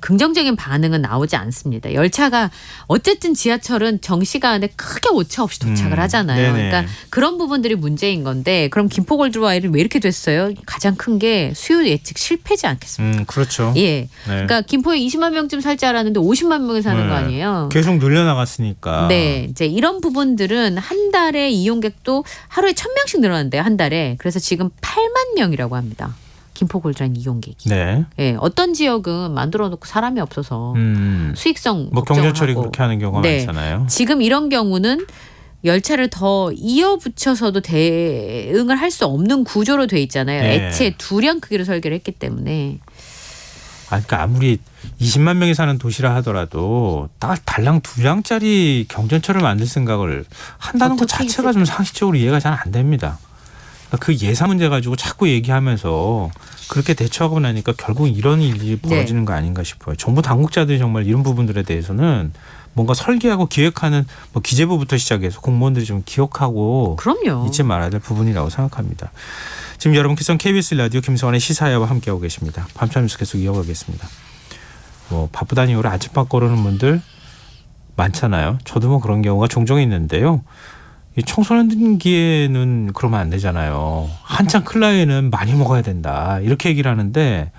긍정적인 반응은 나오지 않습니다. 열차가 어쨌든 지하철은 정시간에 크게 오차 없이 도착을 하잖아요. 네네. 그러니까 그런 부분들이 문제인 건데 그럼 김포골드라인은 왜 이렇게 됐어요? 가장 큰 게 수요 예측 실패지 않겠습니까? 그렇죠. 예. 네. 그러니까 김포에 20만 명쯤 살 줄 알았는데 50만 명이 사는 네. 거 아니에요? 계속 늘려나갔으니까. 네, 이제 이런 부분들은 한 달에 이용객도 하루에 1,000명씩 늘어난대요, 한 달에. 그래서 지금 8만 명이라고 합니다. 김포골드라인 이용객이. 네. 예, 어떤 지역은 만들어 놓고 사람이 없어서 수익성 뭐 걱정을 경전철이 하고. 그렇게 하는 경우가 네. 많잖아요. 지금 이런 경우는 열차를 더 이어붙여서도 대응을 할 수 없는 구조로 돼 있잖아요. 네. 애초에 2량 크기로 설계를 했기 때문에. 그러니까 아무리 20만 명이 사는 도시라 하더라도 딱 달랑 2량짜리 경전철을 만들 생각을 한다는 것 자체가 좀 상식적으로 이해가 잘 안 됩니다. 그러니까 그 예산 문제 가지고 자꾸 얘기하면서 그렇게 대처하고 나니까 결국 이런 일이 벌어지는 거 아닌가 싶어요. 정부 당국자들이 정말 이런 부분들에 대해서는 뭔가 설계하고 기획하는 뭐 기재부부터 시작해서 공무원들이 좀 기억하고 그럼요. 잊지 말아야 될 부분이라고 생각합니다. 지금 여러분께서는 KBS 라디오 김성환의 시사야와 함께하고 계십니다. 밤차 뉴스 계속 이어가겠습니다. 뭐 바쁘다는 이유로 아침밥 거르는 분들 많잖아요. 저도 뭐 그런 경우가 종종 있는데요. 이 청소년기에는 그러면 안 되잖아요. 한창 클 나이에는 많이 먹어야 된다. 이렇게 얘기를 하는데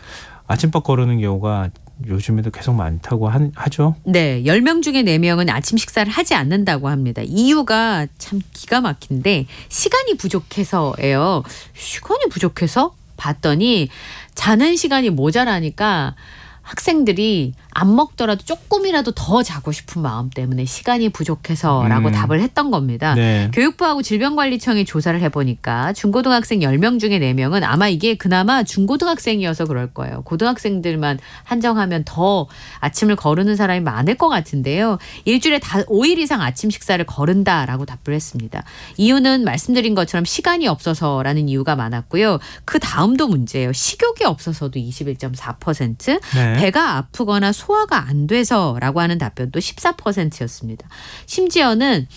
아침밥 거르는 경우가 요즘에도 계속 많다고 하죠. 네, 10명 중에 4명은 아침 식사를 하지 않는다고 합니다. 이유가 참 기가 막힌데 시간이 부족해서예요. 시간이 부족해서 봤더니 자는 시간이 모자라니까 학생들이 안 먹더라도 조금이라도 더 자고 싶은 마음 때문에 시간이 부족해서라고 답을 했던 겁니다. 네. 교육부하고 질병관리청이 조사를 해보니까 중고등학생 10명 중에 4명은 아마 이게 그나마 중고등학생이어서 그럴 거예요. 고등학생들만 한정하면 더 아침을 거르는 사람이 많을 것 같은데요. 일주일에 5일 이상 아침 식사를 거른다라고 답을 했습니다. 이유는 말씀드린 것처럼 시간이 없어서라는 이유가 많았고요. 그 다음도 문제예요. 식욕이 없어서도 21.4%, 네. 배가 아프거나 소화가 안 돼서라고 하는 답변도 14%였습니다. 심지어는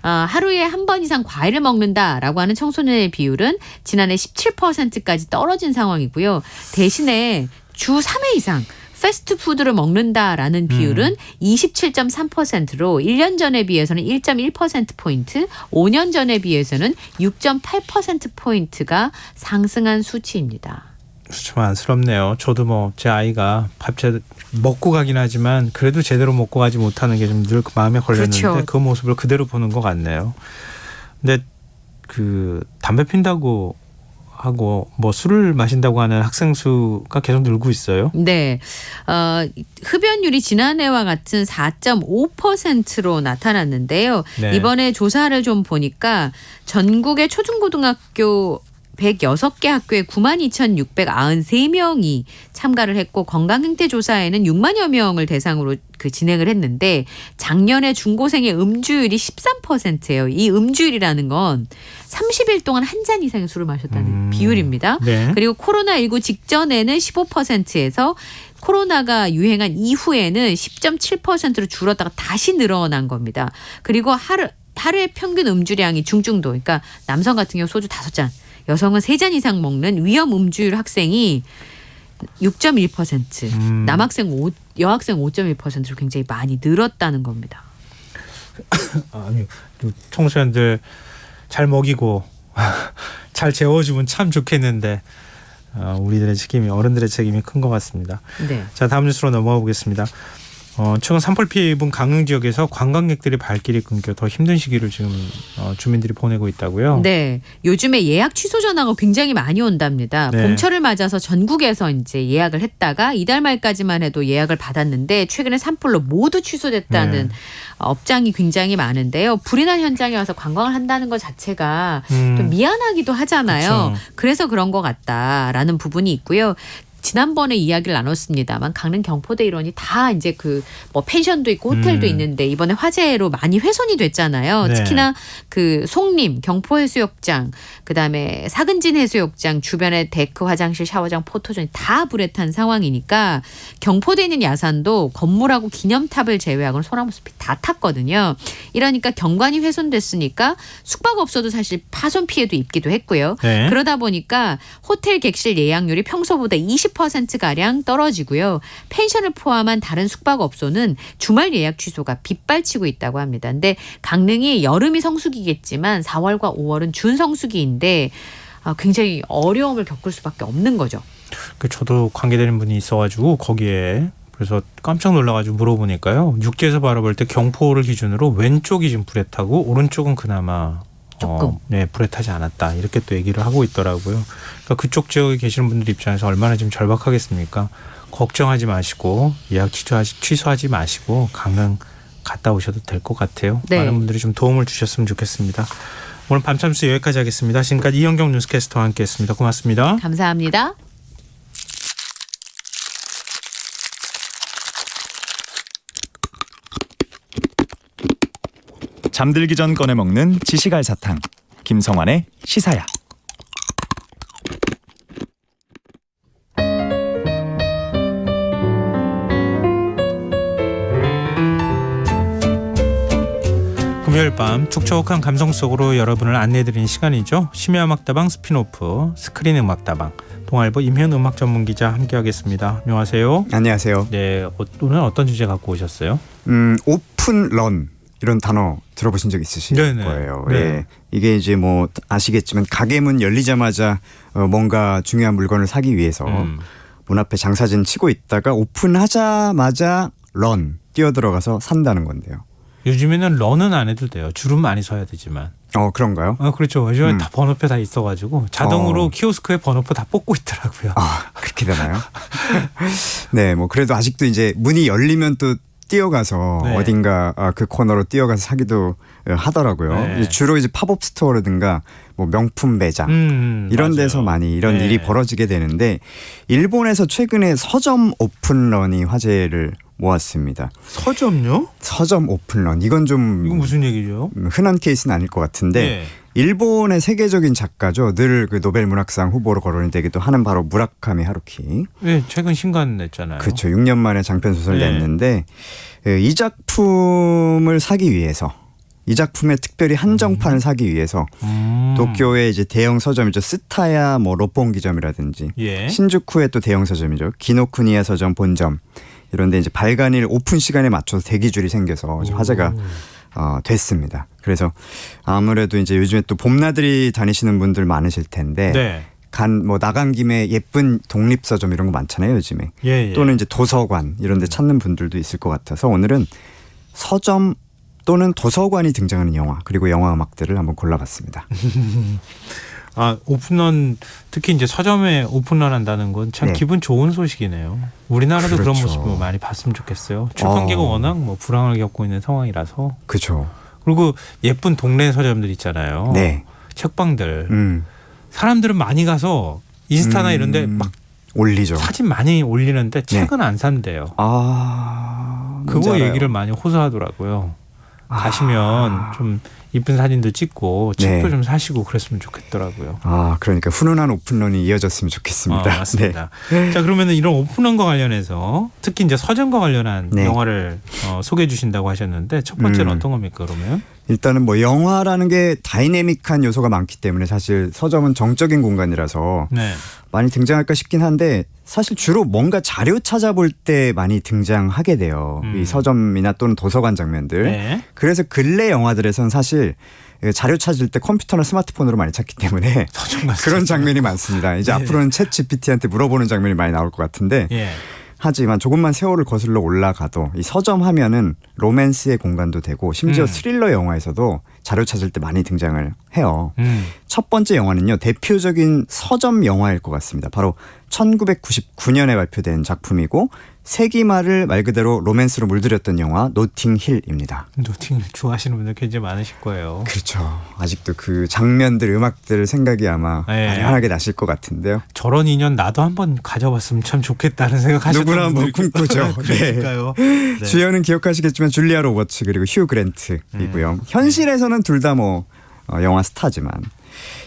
하루에 한 번 이상 과일을 먹는다라고 하는 청소년의 비율은 지난해 17%까지 떨어진 상황이고요. 대신에 주 3회 이상 패스트푸드를 먹는다라는 비율은 27.3%로 1년 전에 비해서는 1.1%포인트, 5년 전에 비해서는 6.8%포인트가 상승한 수치입니다. 좀 안쓰럽네요. 저도 뭐 제 아이가 밥 먹고 가긴 하지만 그래도 제대로 먹고 가지 못하는 게 좀 늘 마음에 걸렸는데 그렇죠. 그 모습을 그대로 보는 것 같네요. 근데 그 담배 핀다고 하고 뭐 술을 마신다고 하는 학생 수가 계속 늘고 있어요. 네. 흡연율이 지난해와 같은 4.5%로 나타났는데요. 네. 이번에 조사를 좀 보니까 전국의 초중고등학교 106개 학교에 92,693명이 참가를 했고 건강행태조사에는 6만여 명을 대상으로 진행을 했는데 작년에 중고생의 음주율이 13%예요. 이 음주율이라는 건 30일 동안 한 잔 이상의 술을 마셨다는 비율입니다. 네. 그리고 코로나19 직전에는 15%에서 코로나가 유행한 이후에는 10.7%로 줄었다가 다시 늘어난 겁니다. 그리고 하루에 평균 음주량이 중증도, 그러니까 남성 같은 경우 소주 5잔, 여성은 3잔 이상 먹는 위험 음주율 학생이 6.1%, 여학생 5.1%로 굉장히 많이 늘었다는 겁니다. 아니, 청소년들 잘 먹이고 잘 재워주면 참 좋겠는데 우리들의 책임이, 어른들의 책임이 큰 것 같습니다. 네. 자, 다음 뉴스로 넘어가 보겠습니다. 최근 산불 피해 입은 강릉 지역에서 관광객들이 발길이 끊겨 더 힘든 시기를 지금 주민들이 보내고 있다고요. 네, 요즘에 예약 취소 전화가 굉장히 많이 온답니다. 네. 봄철을 맞아서 전국에서 이제 예약을 했다가 이달 말까지만 해도 예약을 받았는데 최근에 산불로 모두 취소됐다는 업장이 굉장히 많은데요. 불이 난 현장에 와서 관광을 한다는 것 자체가 좀 미안하기도 하잖아요. 그쵸. 그래서 그런 것 같다라는 부분이 있고요. 지난번에 이야기를 나눴습니다만 강릉 경포대 일원이 다 이제 뭐 펜션도 있고 호텔도 있는데 이번에 화재로 많이 훼손이 됐잖아요. 네. 특히나 송림 경포해수욕장, 그다음에 사근진 해수욕장 주변에 데크, 화장실, 샤워장, 포토존이 다 불에 탄 상황이니까 경포대에 있는 야산도 건물하고 기념탑을 제외하고는 소나무 숲이 다 탔거든요. 이러니까 경관이 훼손됐으니까 숙박업소도 사실 파손 피해도 입기도 했고요. 네. 그러다 보니까 호텔 객실 예약률이 평소보다 20%가량 떨어지고요. 펜션을 포함한 다른 숙박업소는 주말 예약 취소가 빗발치고 있다고 합니다. 근데 강릉이 여름이 성수기겠지만 4월과 5월은 준성수기인데 굉장히 어려움을 겪을 수밖에 없는 거죠. 저도 관계되는 분이 있어가지고 거기에 그래서 깜짝 놀라가지고 물어보니까요. 육지에서 바라볼 때 경포를 기준으로 왼쪽이 지금 불에 타고 오른쪽은 그나마 조금 불에 타지 않았다, 이렇게 또 얘기를 하고 있더라고요. 그러니까 그쪽 지역에 계시는 분들 입장에서 얼마나 지금 절박하겠습니까? 걱정하지 마시고 예약 취소하지 마시고 강릉 갔다 오셔도 될 것 같아요. 네. 많은 분들이 좀 도움을 주셨으면 좋겠습니다. 오늘 밤참수 여기까지 하겠습니다. 지금까지 이현경 뉴스캐스터와 함께했습니다. 고맙습니다. 감사합니다. 잠들기 전 꺼내 먹는 지시갈 사탕. 김성환의 시사야. 금요일 밤 촉촉한 감성 속으로 여러분을 안내해드리는 시간이죠. 심야 음악다방 스피노프 스크린 음악다방, 동아일보 임현 음악 전문 기자 함께하겠습니다. 안녕하세요. 안녕하세요. 네, 오늘 어떤 주제 갖고 오셨어요? 오픈런 이런 단어 들어보신 적 있으실 네네. 거예요. 네. 예. 이게 이제 뭐 아시겠지만 가게 문 열리자마자 뭔가 중요한 물건을 사기 위해서 문 앞에 장사진 치고 있다가 오픈하자마자 뛰어들어가서 산다는 건데요. 요즘에는 런은 안 해도 돼요. 줄은 많이 서야 되지만. 그런가요? 그렇죠. 요즘에 다 번호표 다 있어가지고 자동으로 키오스크에 번호표 다 뽑고 있더라고요. 그렇게 되나요? 네, 뭐 그래도 아직도 이제 문이 열리면 또 뛰어가서 네. 어딘가 그 코너로 뛰어가서 사기도 하더라고요. 네. 주로 이제 팝업 스토어라든가 뭐 명품 매장 이런 맞아요. 데서 많이 이런 네. 일이 벌어지게 되는데 일본에서 최근에 서점 오픈런이 화제를 모았습니다. 서점요? 서점 오픈런, 이건 좀 이건 무슨 얘기죠? 흔한 케이스는 아닐 것 같은데 네. 일본의 세계적인 작가죠. 늘 그 노벨 문학상 후보로 거론이 되기도 하는 바로 무라카미 하루키. 네, 최근 신간 냈잖아요. 그렇죠. 6년 만에 장편 소설 네. 냈는데 이 작품을 사기 위해서, 이 작품의 특별히 한정판을 사기 위해서 도쿄의 이제 대형 서점이죠. 스타야 뭐 롯본기점이라든지 예. 신주쿠의 또 대형 서점이죠. 기노쿠니야 서점 본점, 이런데 이제 발간일 오픈 시간에 맞춰서 대기줄이 생겨서 화제가 됐습니다. 그래서 아무래도 이제 요즘에 또 봄나들이 다니시는 분들 많으실 텐데 네. 뭐 나간 김에 예쁜 독립서점 이런 거 많잖아요 요즘에. 예. 또는 이제 도서관 이런 데 찾는 분들도 있을 것 같아서 오늘은 서점 또는 도서관이 등장하는 영화, 그리고 영화 음악들을 한번 골라봤습니다. 오픈런, 특히 이제 서점에 오픈런 한다는 건 참 네. 기분 좋은 소식이네요. 우리나라도 그런 그렇죠. 모습을 많이 봤으면 좋겠어요. 출판계가 워낙 뭐 불황을 겪고 있는 상황이라서. 그렇죠. 그리고 예쁜 동네 서점들 있잖아요. 네. 책방들. 사람들은 많이 가서 인스타나 이런데 막 올리죠. 사진 많이 올리는데 책은 안 산대요. 그거 알아요. 얘기를 많이 호소하더라고요. 가시면 좀 이쁜 사진도 찍고 책도 네. 좀 사시고 그랬으면 좋겠더라고요. 그러니까 훈훈한 오픈런이 이어졌으면 좋겠습니다. 맞습니다. 자, 그러면 이런 오픈런과 관련해서 특히 이제 서점과 관련한 네. 영화를 소개해 주신다고 하셨는데 첫 번째는 어떤 겁니까, 그러면? 일단은 뭐 영화라는 게 다이내믹한 요소가 많기 때문에 사실 서점은 정적인 공간이라서 네. 많이 등장할까 싶긴 한데 사실 주로 뭔가 자료 찾아볼 때 많이 등장하게 돼요. 이 서점이나 또는 도서관 장면들. 네. 그래서 근래 영화들에선 사실 자료 찾을 때 컴퓨터나 스마트폰으로 많이 찾기 때문에 그런 장면이 많습니다. 이제 네. 앞으로는 챗 GPT한테 물어보는 장면이 많이 나올 것 같은데 예. 하지만 조금만 세월을 거슬러 올라가도 이 서점 하면은 로맨스의 공간도 되고 심지어 스릴러 영화에서도 자료 찾을 때 많이 등장을 해요. 첫 번째 영화는요, 대표적인 서점 영화일 것 같습니다. 바로 1999년에 발표된 작품이고 세기말을 말 그대로 로맨스로 물들였던 영화 노팅힐입니다. 노팅힐 좋아하시는 분들 굉장히 많으실 거예요. 그렇죠. 아직도 그 장면들, 음악들 생각이 아마 아련하게 나실 것 같은데요. 저런 인연 나도 한번 가져봤으면 참 좋겠다는 생각하셨던 누구나 한번 분들이 꿈꾸죠. 그러니까요. 네. 주연은 기억하시겠지만 줄리아 로버츠 그리고 휴 그랜트이고요. 현실에서는 둘 다 뭐 영화 스타지만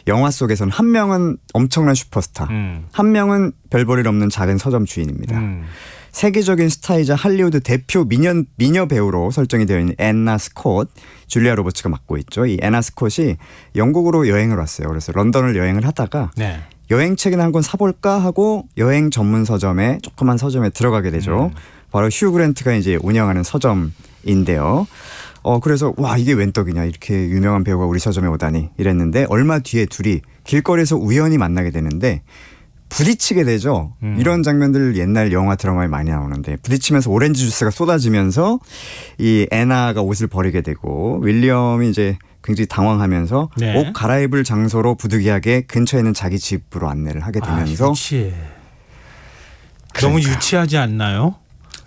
영화 속에서는 한 명은 엄청난 슈퍼스타, 한 명은 별 볼 일 없는 작은 서점 주인입니다. 세계적인 스타이자 할리우드 대표 미녀 배우로 설정이 되어 있는 앤나 스콧, 줄리아 로버츠가 맡고 있죠. 이 앤나 스콧이 영국으로 여행을 왔어요. 그래서 런던을 여행을 하다가 여행책이나 한 권 사볼까 하고 여행 전문 서점에, 조그만 서점에 들어가게 되죠. 바로 휴 그랜트가 이제 운영하는 서점인데요. 그래서 와, 이게 웬 떡이냐, 이렇게 유명한 배우가 우리 서점에 오다니 이랬는데 얼마 뒤에 둘이 길거리에서 우연히 만나게 되는데 부딪히게 되죠. 이런 장면들 옛날 영화 드라마에 많이 나오는데 부딪히면서 오렌지 주스가 쏟아지면서 이 애나가 옷을 버리게 되고 윌리엄이 이제 굉장히 당황하면서 옷 갈아입을 장소로 부득이하게 근처에 있는 자기 집으로 안내를 하게 되면서 유치해. 너무 유치하지 않나요?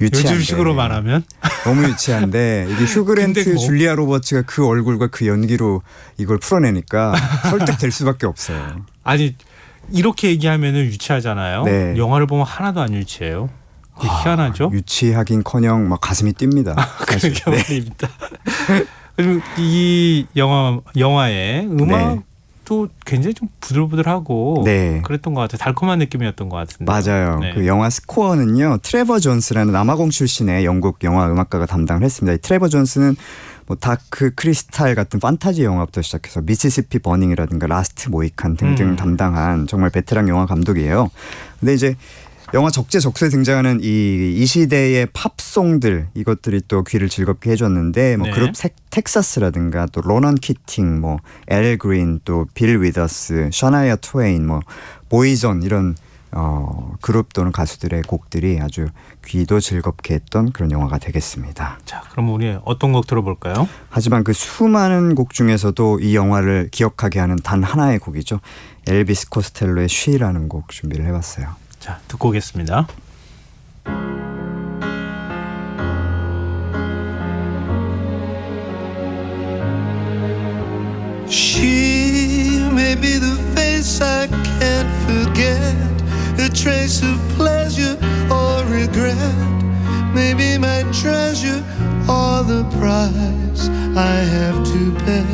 요즘식으로 말하면 너무 유치한데 이게 휴 그랜트, 줄리아 로버츠가 그 얼굴과 그 연기로 이걸 풀어내니까 설득될 수밖에 없어요. 아니, 이렇게 얘기하면은 유치하잖아요. 네. 영화를 보면 하나도 안 유치해요. 희한하죠? 유치하긴커녕 막 가슴이 뜁니다. 그러게 말입니다. 그리고 이 영화의 음악도 굉장히 좀 부들부들하고 그랬던 것 같아요. 달콤한 느낌이었던 것 같은데. 맞아요. 그 영화 스코어는요, 트레버 존스라는 남아공 출신의 영국 영화 음악가가 담당을 했습니다. 이 트레버 존스는 뭐 다크 크리스탈 같은 판타지 영화부터 시작해서 미시시피 버닝이라든가 라스트 모이칸 등등 담당한 정말 베테랑 영화 감독이에요. 근데 이제 영화 적재적소에 등장하는 이 시대의 팝송들, 이것들이 또 귀를 즐겁게 해줬는데 뭐 그룹 텍사스라든가 또 로넌 키팅, 뭐 엘 그린, 또 빌 위더스, 샤나이아 트웨인, 뭐 보이존, 이런 그룹 또는 가수들의 곡들이 아주 귀도 즐겁게 했던 그런 영화가 되겠습니다. 자, 그럼 우리 어떤 곡 들어볼까요? 하지만 그 수많은 곡 중에서도 이 영화를 기억하게 하는 단 하나의 곡이죠. 엘비스 코스텔로의 쉬라는 곡 준비를 해봤어요. 자, 듣고 오겠습니다. She may be the face I can't forget, a trace of pleasure or regret, maybe my treasure or the price I have to pay.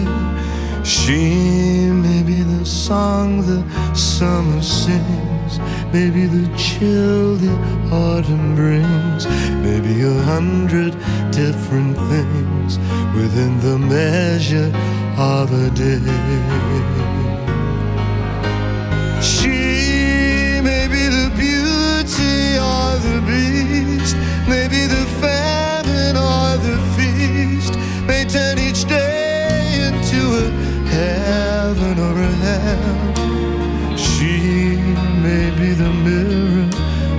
She may be the song the summer sings, maybe the chill the autumn brings, maybe 100 different things within the measure of a day. She may be the beauty or the beast, maybe the famine or the feast, may turn each day into a heaven or a hell. She may be the mirror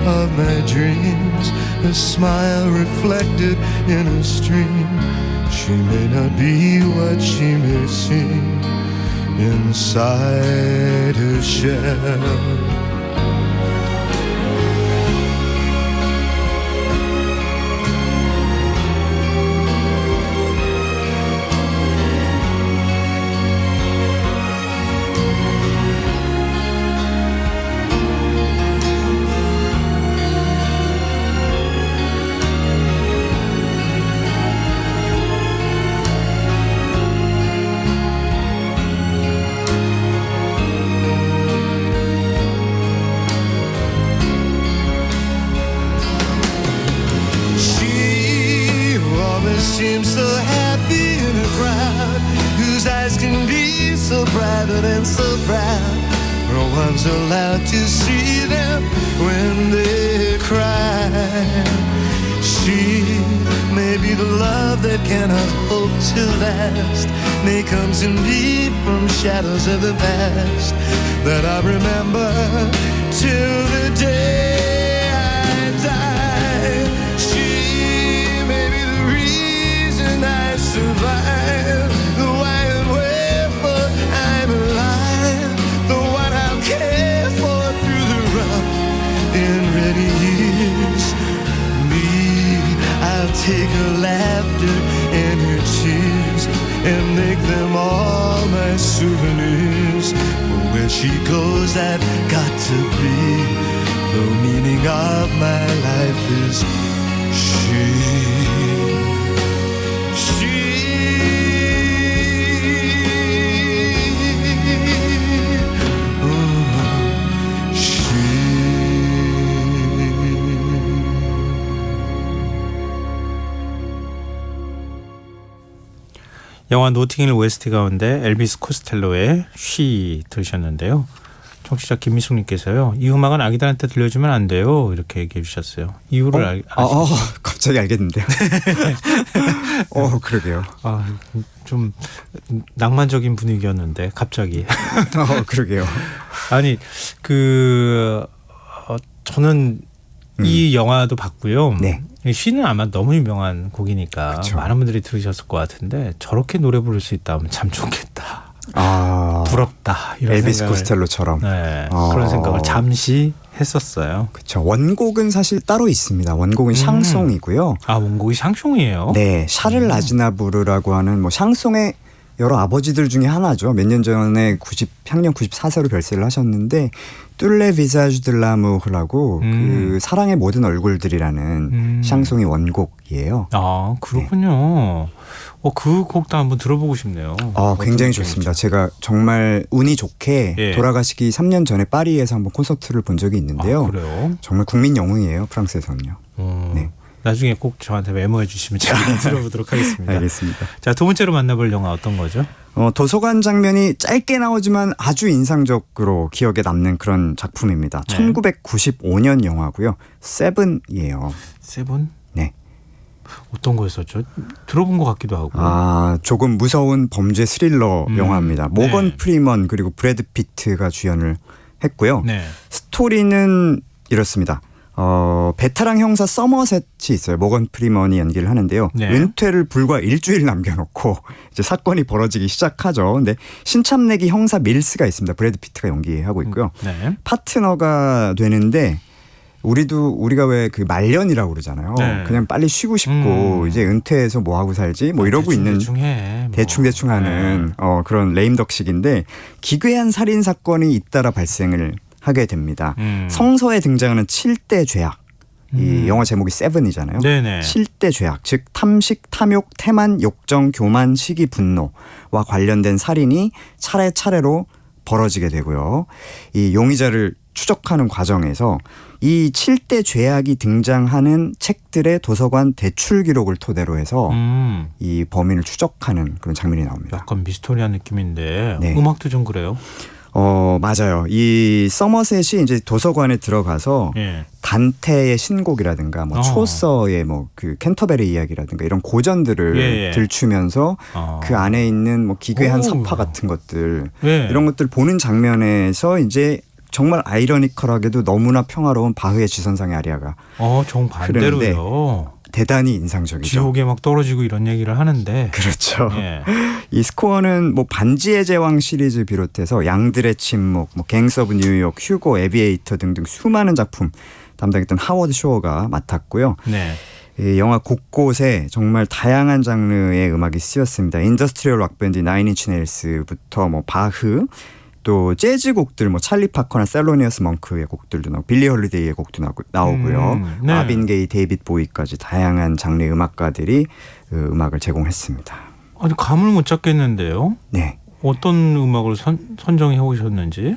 of my dreams, a smile reflected in a stream. She may not be what she may seem inside her shell. seems so happy in a crowd whose eyes can be so private and so proud. No one's allowed to see them when they cry. She may be the love that cannot hope to last, may come to me from shadows of the past that I remember till the day I die. She may be the reason I survive, the why and wherefore I'm alive, the one I'll care for through the rough and ready years. I'll take her laughter and her tears and make them all my souvenirs. For where she goes, I've got to be. The meaning of my life is she. 영화 노팅힐 OST 가운데 엘비스 코스텔로의 She 들으셨는데요. 청취자 김미숙님께서요. 이 음악은 아기들한테 들려주면 안 돼요. 이렇게 얘기해 주셨어요. 이유를 갑자기 알겠는데요. 그러게요. 좀 낭만적인 분위기였는데 갑자기. 그러게요. 아니 저는 이 영화도 봤고요. 네. 쉬는 아마 너무 유명한 곡이니까 그쵸. 많은 분들이 들으셨을 것 같은데 저렇게 노래 부를 수 있다면 참 좋겠다. 부럽다. 이런 엘비스 생각을, 코스텔로처럼. 네, 그런 생각을 잠시 했었어요. 그렇죠. 원곡은 사실 따로 있습니다. 원곡은 샹송이고요. 원곡이 샹송이에요? 네, 샤를 아즈나부르라고 하는 뭐 샹송의 여러 아버지들 중에 하나죠. 몇 년 전에 향년 94세로 별세를 하셨는데 뚫레 비자주 들라무라고 그 사랑의 모든 얼굴들이라는 샹송이 원곡이에요. 그렇군요. 그 곡도 한번 들어보고 싶네요. 굉장히 좋습니다. 제가 정말 운이 좋게 돌아가시기 3년 전에 파리에서 한번 콘서트를 본 적이 있는데요. 그래요? 정말 국민 영웅이에요. 프랑스에서는요. 네. 나중에 꼭 저한테 메모해 주시면 제가 들어보도록 하겠습니다. 알겠습니다. 자, 두 번째로 만나볼 영화 어떤 거죠? 도서관 장면이 짧게 나오지만 아주 인상적으로 기억에 남는 그런 작품입니다. 1995년 영화고요. 세븐이에요. 세븐? 네. 어떤 거였었죠? 들어본 것 같기도 하고. 조금 무서운 범죄 스릴러 영화입니다. 모건 프리먼 그리고 브래드 피트가 주연을 했고요. 네. 스토리는 이렇습니다. 베테랑 형사 서머셋이 있어요. 모건 프리먼이 연기를 하는데요. 은퇴를 불과 일주일 남겨놓고 이제 사건이 벌어지기 시작하죠. 근데 신참내기 형사 밀스가 있습니다. 브래드 피트가 연기하고 있고요. 파트너가 되는데 우리가 왜 그 말년이라고 그러잖아요. 그냥 빨리 쉬고 싶고 이제 은퇴해서 뭐 하고 살지 뭐 이러고 있는 대충 하는 그런 레임덕식인데 기괴한 살인 사건이 잇따라 발생을 하게 됩니다. 성서에 등장하는 7대 죄악. 이 영화 제목이 세븐이잖아요. 7대 죄악, 즉 탐식, 탐욕, 태만, 욕정, 교만, 시기, 분노와 관련된 살인이 차례차례로 벌어지게 되고요. 이 용의자를 추적하는 과정에서 이 7대 죄악이 등장하는 책들의 도서관 대출 기록을 토대로 해서 이 범인을 추적하는 그런 장면이 나옵니다. 약간 미스터리한 느낌인데 음악도 좀 그래요? 맞아요. 이 서머셋이 이제 도서관에 들어가서 단테의 신곡이라든가 뭐 초서의 뭐 그 캔터베리 이야기라든가 이런 고전들을 들추면서 그 안에 있는 뭐 기괴한 서파 같은 것들 이런 것들 보는 장면에서 이제 정말 아이러니컬하게도 너무나 평화로운 바흐의 지선상의 아리아가 정반대로요. 대단히 인상적이죠. 지옥에 막 떨어지고 이런 얘기를 하는데. 그렇죠. 이 스코어는 뭐 반지의 제왕 시리즈 비롯해서 양들의 침묵, 뭐 갱스 오브 뉴욕, 휴고, 에비에이터 등등 수많은 작품 담당했던 하워드 쇼어가 맡았고요. 이 영화 곳곳에 정말 다양한 장르의 음악이 쓰였습니다. 인더스트리얼 락밴드 나인인치 네일스부터 뭐 바흐, 또 재즈 곡들 뭐 찰리 파커나 셀로니어스 멍크의 곡들도 나오고 빌리 홀리데이의 곡도 나오고요. 마빈 게이, 데이빗 보이까지 다양한 장르의 음악가들이 음악을 제공했습니다. 아니 감을 못 잡겠는데요. 네. 어떤 음악을 선정해 오셨는지.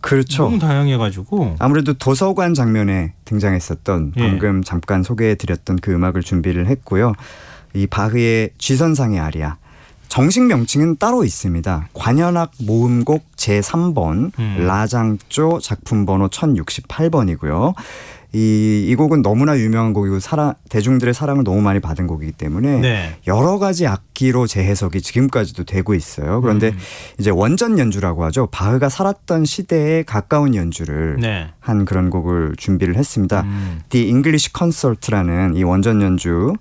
그렇죠. 너무 다양해가지고. 아무래도 도서관 장면에 등장했었던 방금 잠깐 소개해드렸던 그 음악을 준비를 했고요. 이 바흐의 G선상의 아리아. 정식 명칭은 따로 있습니다. 관현악 모음곡 제3번 라장조 작품 번호 1068번이고요. 이 곡은 너무나 유명한 곡이고 대중들의 사랑을 너무 많이 받은 곡이기 때문에 네. 여러 가지 악기로 재해석이 지금까지도 되고 있어요. 그런데 이제 원전 연주라고 하죠. 바흐가 살았던 시대에 가까운 연주를 네. 한 그런 곡을 준비를 했습니다. The English Concert라는 이 원전 연주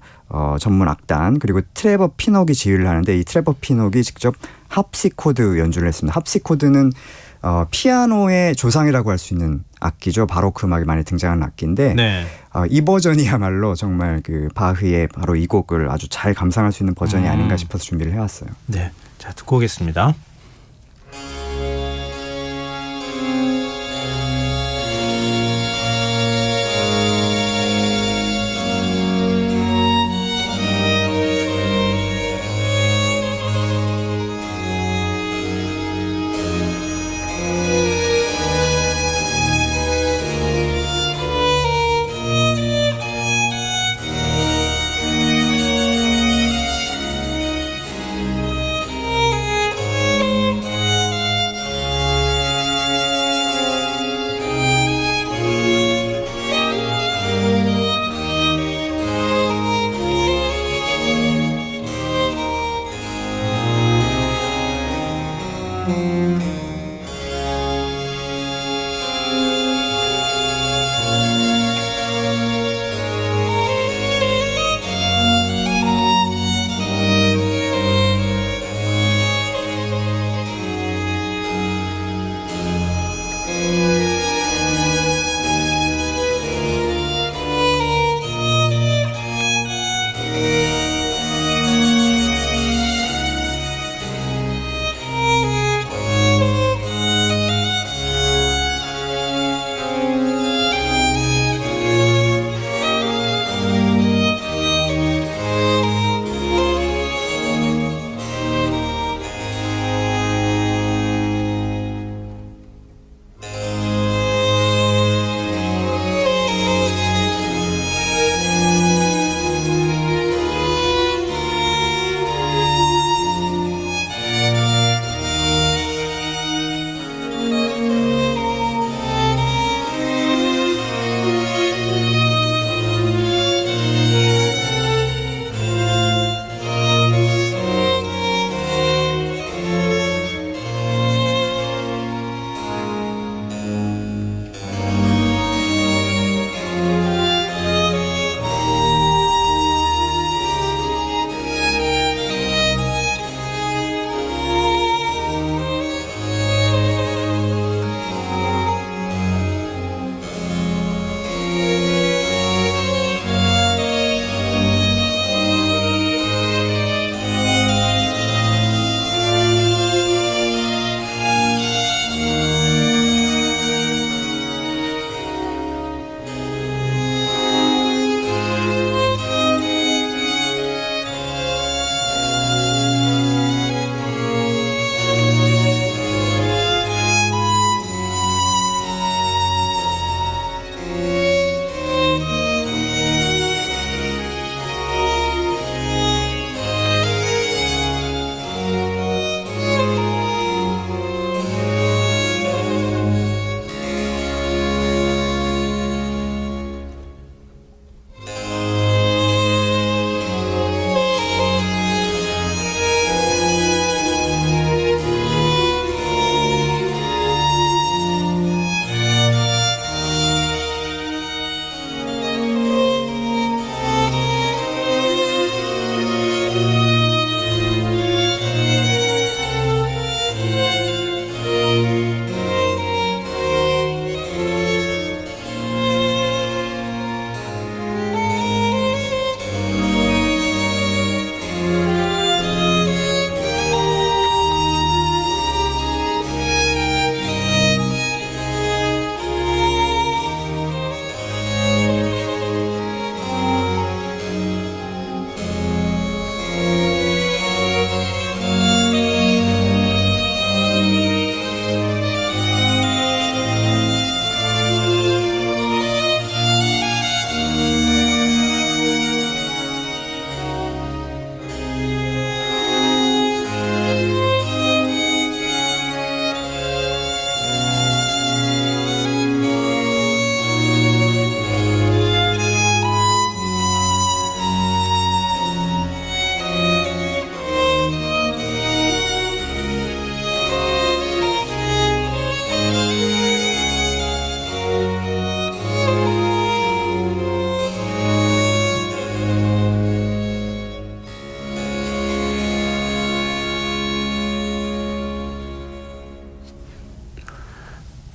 전문 악단 그리고 트레버 피녹이 지휘를 하는데 이 트레버 피녹이 직접 합시코드 연주를 했습니다. 합시코드는 피아노의 조상이라고 할 수 있는 악기죠. 바로크 음악에 많이 등장하는 악기인데 네. 이 버전이야말로 정말 그 바흐의 바로 이 곡을 아주 잘 감상할 수 있는 버전이 아닌가 싶어서 준비를 해왔어요. 네, 자 듣고 오겠습니다.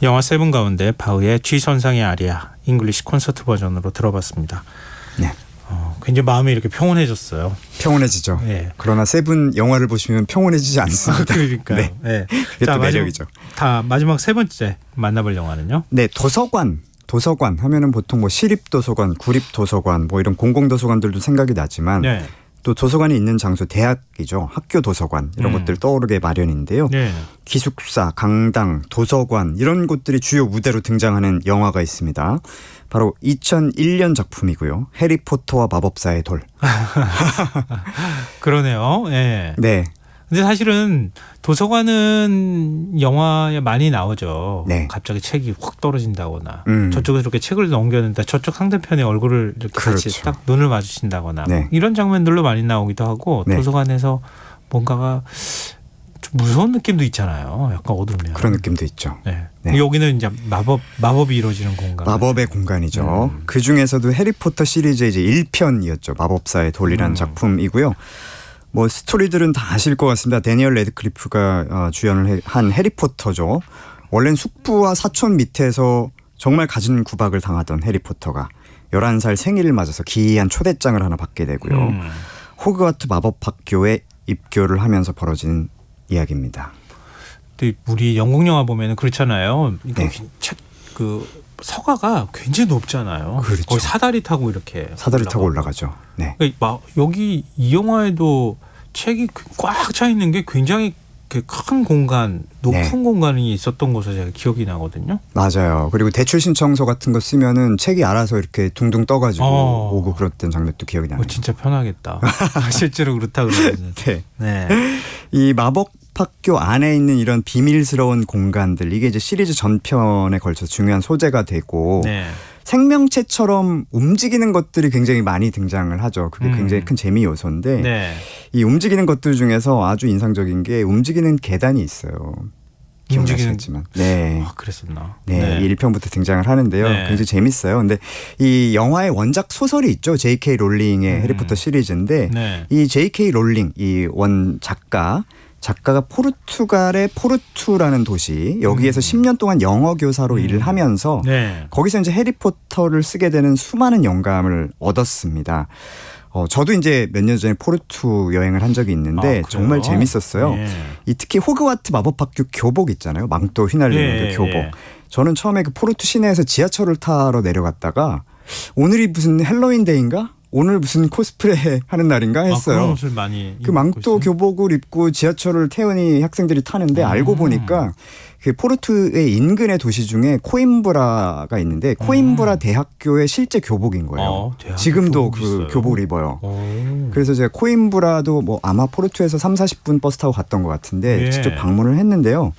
영화 세븐 가운데 바흐의 G선상의 아리아 잉글리시 콘서트 버전으로 들어봤습니다. 네. 굉장히 마음이 이렇게 평온해졌어요. 평온해지죠. 네. 그러나 세븐 영화를 보시면 평온해지지 않습니다. 그러니까요. 네. 네. 그게 또 매력이죠. 마지막 세 번째 만나볼 영화는요? 네, 도서관 하면은 보통 뭐 시립도서관, 구립도서관 뭐 이런 공공도서관들도 생각이 나지만 네. 또 도서관이 있는 장소 대학이죠. 학교 도서관 이런 것들 떠오르게 마련인데요. 네. 기숙사, 강당, 도서관 이런 곳들이 주요 무대로 등장하는 영화가 있습니다. 바로 2001년 작품이고요. 해리포터와 마법사의 돌. 그러네요. 네. 네. 근데 사실은 도서관은 영화에 많이 나오죠. 네. 갑자기 책이 확 떨어진다거나 저쪽에서 이렇게 책을 넘겼는데 저쪽 상대편의 얼굴을 이렇게 그렇죠. 같이 딱 눈을 마주친다거나 네. 이런 장면들로 많이 나오기도 하고 네. 도서관에서 뭔가가 좀 무서운 느낌도 있잖아요. 약간 어두우면 그런 느낌도 있죠. 네. 네. 여기는 이제 마법이 이루어지는 공간. 마법의 공간이죠. 그 중에서도 해리포터 시리즈의 이제 1편이었죠. 마법사의 돌이라는 작품이고요. 뭐 스토리들은 다 아실 것 같습니다. 데니얼 레드클리프가 주연을 한 해리포터죠. 원래는 숙부와 사촌 밑에서 정말 갖은 구박을 당하던 해리포터가 11살 생일을 맞아서 기이한 초대장을 하나 받게 되고요. 호그와트 마법학교에 입교를 하면서 벌어진 이야기입니다. 근데 우리 영국 영화 보면은 그렇잖아요. 이거 네. 그 서가가 굉장히 높잖아요. 그렇죠. 거의 사다리 타고 이렇게 사다리 타고 올라가죠. 네. 그러니까 여기 이 영화에도 책이 꽉 차 있는 게 굉장히 큰 공간, 높은 네. 공간이 있었던 것으로 제가 기억이 나거든요. 맞아요. 그리고 대출 신청서 같은 거 쓰면은 책이 알아서 이렇게 둥둥 떠가지고 오고 그랬던 장면도 기억이 나요. 진짜 편하겠다. 실제로 그렇다 그러면. 네. 네. 이 마법학교 안에 있는 이런 비밀스러운 공간들 이게 이제 시리즈 전편에 걸쳐 중요한 소재가 되고 네. 생명체처럼 움직이는 것들이 굉장히 많이 등장을 하죠. 그게 굉장히 큰 재미 요소인데 네. 이 움직이는 것들 중에서 아주 인상적인 게 움직이는 계단이 있어요. 기억나시겠지만. 네. 그랬었나. 네. 1편부터 등장을 하는데요. 네. 굉장히 재밌어요. 근데 이 영화의 원작 소설이 있죠. J.K. 롤링의 해리포터 시리즈인데 네. 이 J.K. 롤링 이 원 작가가 포르투갈의 포르투라는 도시 여기에서 10년 동안 영어 교사로 일을 하면서 네. 거기서 이제 해리포터를 쓰게 되는 수많은 영감을 얻었습니다. 저도 이제 몇 년 전에 포르투 여행을 한 적이 있는데 정말 재밌었어요. 네. 이 특히 호그와트 마법학교 교복 있잖아요. 망토 휘날리는 네, 그 교복. 네. 저는 처음에 그 포르투 시내에서 지하철을 타러 내려갔다가 오늘이 무슨 헬로윈데이인가? 오늘 무슨 코스프레 하는 날인가 했어요. 그런 옷을 많이 그 망토 교복을 입고 지하철을 태연히 학생들이 타는데 알고 보니까 그 포르투의 인근의 도시 중에 코임브라가 있는데 코임브라 대학교의 실제 교복인 거예요. 지금도 그 있어요? 교복을 입어요. 그래서 제가 코임브라도 뭐 아마 포르투에서 30-40분 버스 타고 갔던 것 같은데 예. 직접 방문을 했는데요.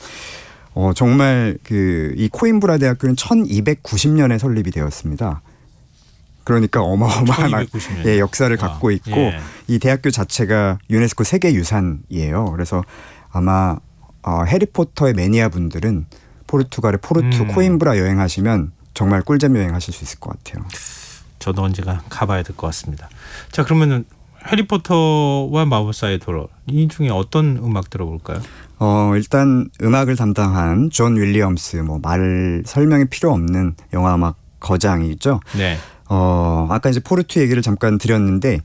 정말 이 코임브라 대학교는 1290년에 설립이 되었습니다. 그러니까 어마어마한 1290년. 역사를 갖고 있고 예. 이 대학교 자체가 유네스코 세계유산이에요. 그래서 아마 해리포터의 매니아 분들은 포르투갈의 포르투 코임브라 여행하시면 정말 꿀잼 여행하실 수 있을 것 같아요. 저도 언제가 가봐야 될 것 같습니다. 자, 그러면은 해리포터와 마법사의 돌 이 중에 어떤 음악 들어볼까요? 일단 음악을 담당한 존 윌리엄스 말 설명이 필요 없는 영화 음악 거장이죠. 네. 아까 이제 포르투 얘기를 잠깐 드렸는데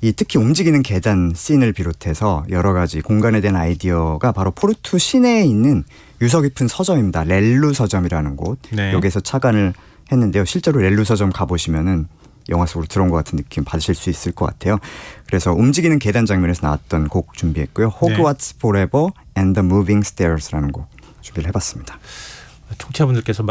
이 특히 움직이는 계단 씬을 비롯해서 여러 가지 공간에 대한 아이디어가 바로 포르투 시내에 있는 유서 깊은 서점입니다. 렐루 서점이라는 곳. 네. 여기에서 착안을 했는데요. 실제로 렐루 서점 가보시면은 영화 속으로 들어온 것 같은 느낌 받으실 수 있을 것 같아요. 그래서 움직이는 계단 장면에서 나왔던 곡 준비했고요. 호그와트 포레버 and the Moving Stairs라는 곡 준비를 해봤습니다. 청취자분들께서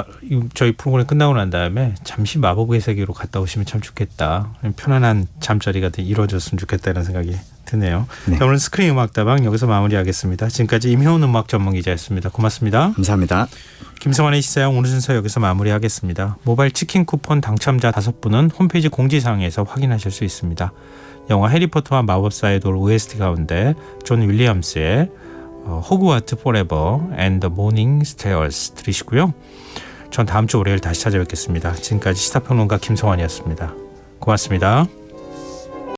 저희 프로그램 끝나고 난 다음에 잠시 마법의 세계로 갔다 오시면 참 좋겠다. 편안한 잠자리가 이루어졌으면 좋겠다 이런 생각이 드네요. 네. 자, 오늘 스크린 음악다방 여기서 마무리하겠습니다. 지금까지 임효은 음악 전문 기자였습니다. 고맙습니다. 감사합니다. 김성환의 시사형 오늘 순서 여기서 마무리하겠습니다. 모바일 치킨 쿠폰 당첨자 5분은 홈페이지 공지사항에서 확인하실 수 있습니다. 영화 해리포터와 마법사의 돌 OST 가운데 존 윌리엄스의 호그와트 포레버 and the Morning Stairs 들으시고요. 전 다음 주 월요일 다시 찾아뵙겠습니다. 지금까지 시사평론가 김성환이었습니다. 고맙습니다.